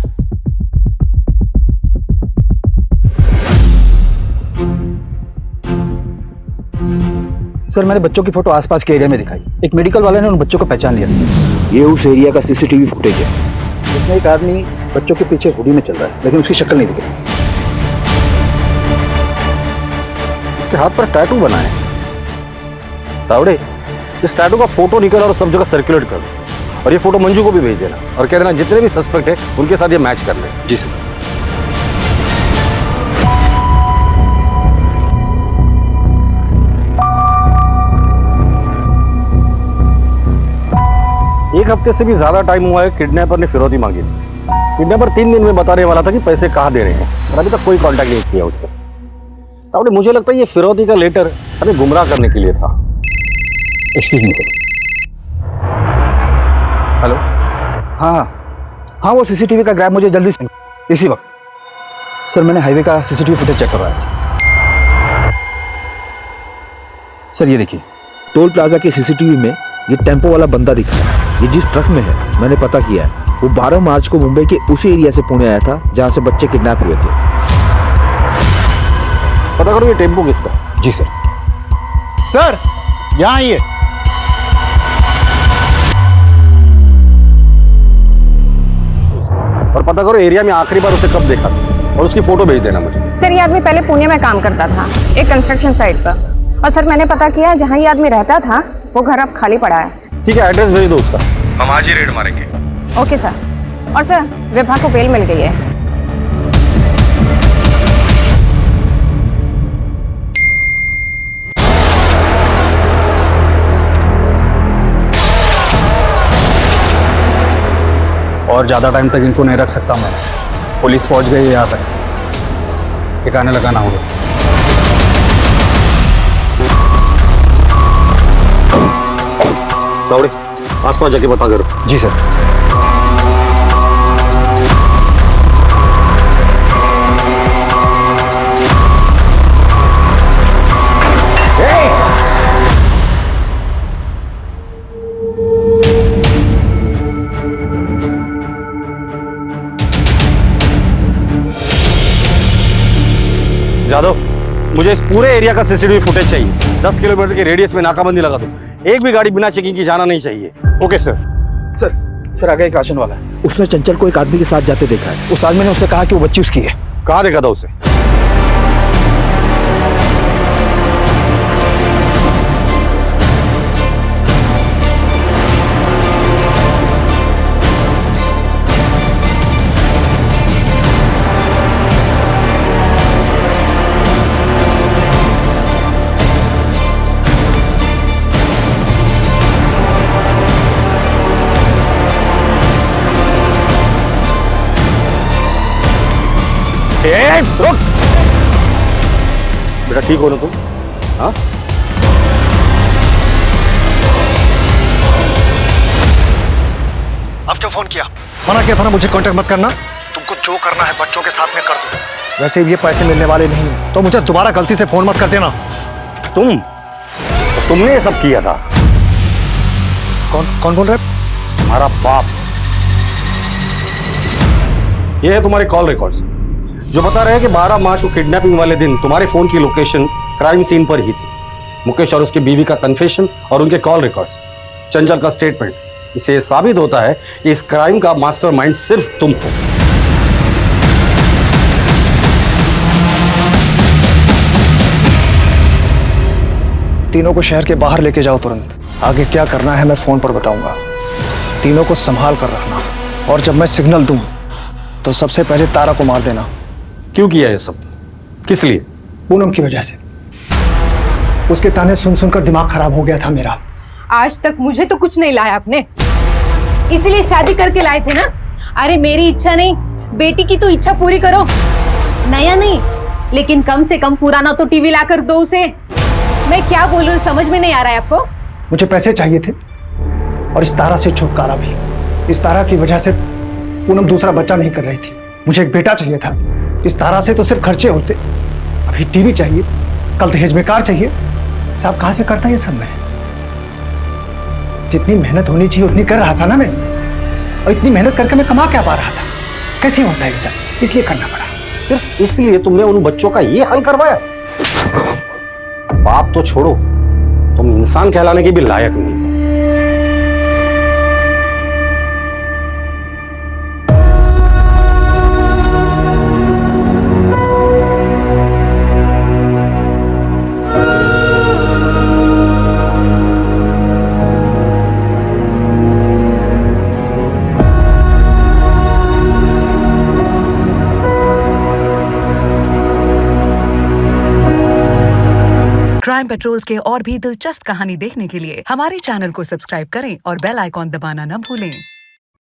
सर, मैंने बच्चों की फोटो आसपास के एरिया में दिखाई। एक मेडिकल वाले ने उन बच्चों को पहचान लिया। ये उस एरिया का सीसीटीवी फुटेज है, जिसमें एक आदमी बच्चों के पीछे हुडी में चल रहा है, लेकिन उसकी शक्ल नहीं दिख रही। इसके हाथ पर टैटू बना है। तावड़े, इस टैटू का फोटो निकल और सब जगह सर्कुलेट कर दो, और ये फोटो मंजू को भी भेज देना और कह देना जितने भी सस्पेक्ट है उनके साथ ये मैच कर ले। जी सर। एक हफ्ते से भी ज्यादा टाइम हुआ है किडनैपर ने फिरौती मांगी थी। किडनैपर 3 दिन में बताने वाला था कि पैसे कहाँ दे रहे हैं, और अभी तक कोई कांटेक्ट नहीं किया उसने। तावड़े, मुझे लगता है ये फिरौती का लेटर हमें गुमराह करने के लिए था। Excuse me sir. हेलो। हाँ, वो सीसीटीवी का ग्रैब मुझे जल्दी से इसी वक्त। सर, मैंने हाईवे का सीसीटीवी फुटेज चेक करवाया था। सर ये देखिए, टोल प्लाजा के सीसीटीवी में ये टेम्पो वाला बंदा दिखा है। ये जिस ट्रक में है मैंने पता किया है, वो 12 मार्च को मुंबई के उसी एरिया से पुणे आया था जहां से बच्चे किडनैप हुए थे। पता करो ये टेम्पो किसका। जी सर। सर यहाँ आइए। और पता करो एरिया में आखिरी बार उसे कब देखा था और उसकी फोटो भेज देना मुझे। सर ये आदमी पहले पुणे में काम करता था एक कंस्ट्रक्शन साइट पर, और सर मैंने पता किया जहाँ ये आदमी रहता था वो घर अब खाली पड़ा है। ठीक है, एड्रेस भेज दो उसका, हम आज ही रेड मारेंगे। Okay sir. और सर विभा को बेल मिल गई है। और ज़्यादा टाइम तक इनको नहीं रख सकता मैं। पुलिस पहुंच गई है यहाँ पर, ठिकाने लगाना होगा। दौड़े आसपास जाके पता करो। जी सर। जादव, मुझे इस पूरे एरिया का सीसीटीवी फुटेज चाहिए। 10 किलोमीटर के रेडियस में नाकाबंदी लगा दो। एक भी गाड़ी बिना चेकिंग की जाना नहीं चाहिए। Okay sir. सर आगे एक राशन वाला है, उसने चंचल को एक आदमी के साथ जाते देखा है। उस आदमी ने उससे कहा कि वो बच्ची उसकी है। कहाँ देखा था उसे? रुक बेटा, ठीक हो ना तुम? हाँ अब क्यों फोन किया? मना किया था ना मुझे कांटेक्ट मत करना। तुमको जो करना है बच्चों के साथ में कर दो। वैसे ये पैसे मिलने वाले नहीं है, तो मुझे दोबारा गलती से फोन मत कर देना। तुमने ये सब किया था? कौन बोल रहा है? तुम्हारा बाप। ये है तुम्हारे कॉल रिकॉर्ड्स जो बता रहे हैं कि 12 मार्च को किडनैपिंग वाले दिन तुम्हारे फोन की लोकेशन क्राइम सीन पर ही थी। मुकेश और उसकी बीवी का कन्फेशन और उनके कॉल रिकॉर्ड्स, चंचल का स्टेटमेंट, इससे यह साबित होता है कि इस क्राइम का मास्टरमाइंड सिर्फ तुम हो। तीनों को शहर के बाहर लेके जाओ तुरंत। आगे क्या करना है मैं फोन पर बताऊंगा। तीनों को संभाल कर रखना, और जब मैं सिग्नल दूं तो सबसे पहले तारा को मार देना। क्यों किया ये सब? किस लिए? पूनम की वजह से। उसके ताने सुन सुनकर दिमाग खराब हो गया था मेरा। आज तक मुझे तो कुछ नहीं लाया आपने, इसीलिए शादी करके लाए थे ना। अरे मेरी इच्छा नहीं, बेटी की तो इच्छा पूरी करो। नया नहीं, लेकिन कम से कम पुराना तो टीवी लाकर दो उसे। मैं क्या बोल रही हूँ समझ में नहीं आ रहा है आपको? मुझे पैसे चाहिए थे और इस तारा से छुटकारा भी। इस तारा की वजह से पूनम दूसरा बच्चा नहीं कर रही थी। मुझे एक बेटा चाहिए था। इस तारा से तो सिर्फ खर्चे होते, अभी टीवी चाहिए, कल दहेज में कार चाहिए। साहब कहां से करता ये सब? मैं जितनी मेहनत होनी चाहिए उतनी कर रहा था ना मैं, और इतनी मेहनत करके मैं कमा क्या पा रहा था? कैसे होता है सर? इसलिए करना पड़ा। सिर्फ इसलिए तुमने उन बच्चों का ये हाल करवाया? बाप तो छोड़ो, तुम इंसान कहलाने के भी लायक नहीं हो। क्राइम पेट्रोल्स के और भी दिलचस्प कहानी देखने के लिए हमारे चैनल को सब्सक्राइब करें और बेल आइकॉन दबाना न भूलें।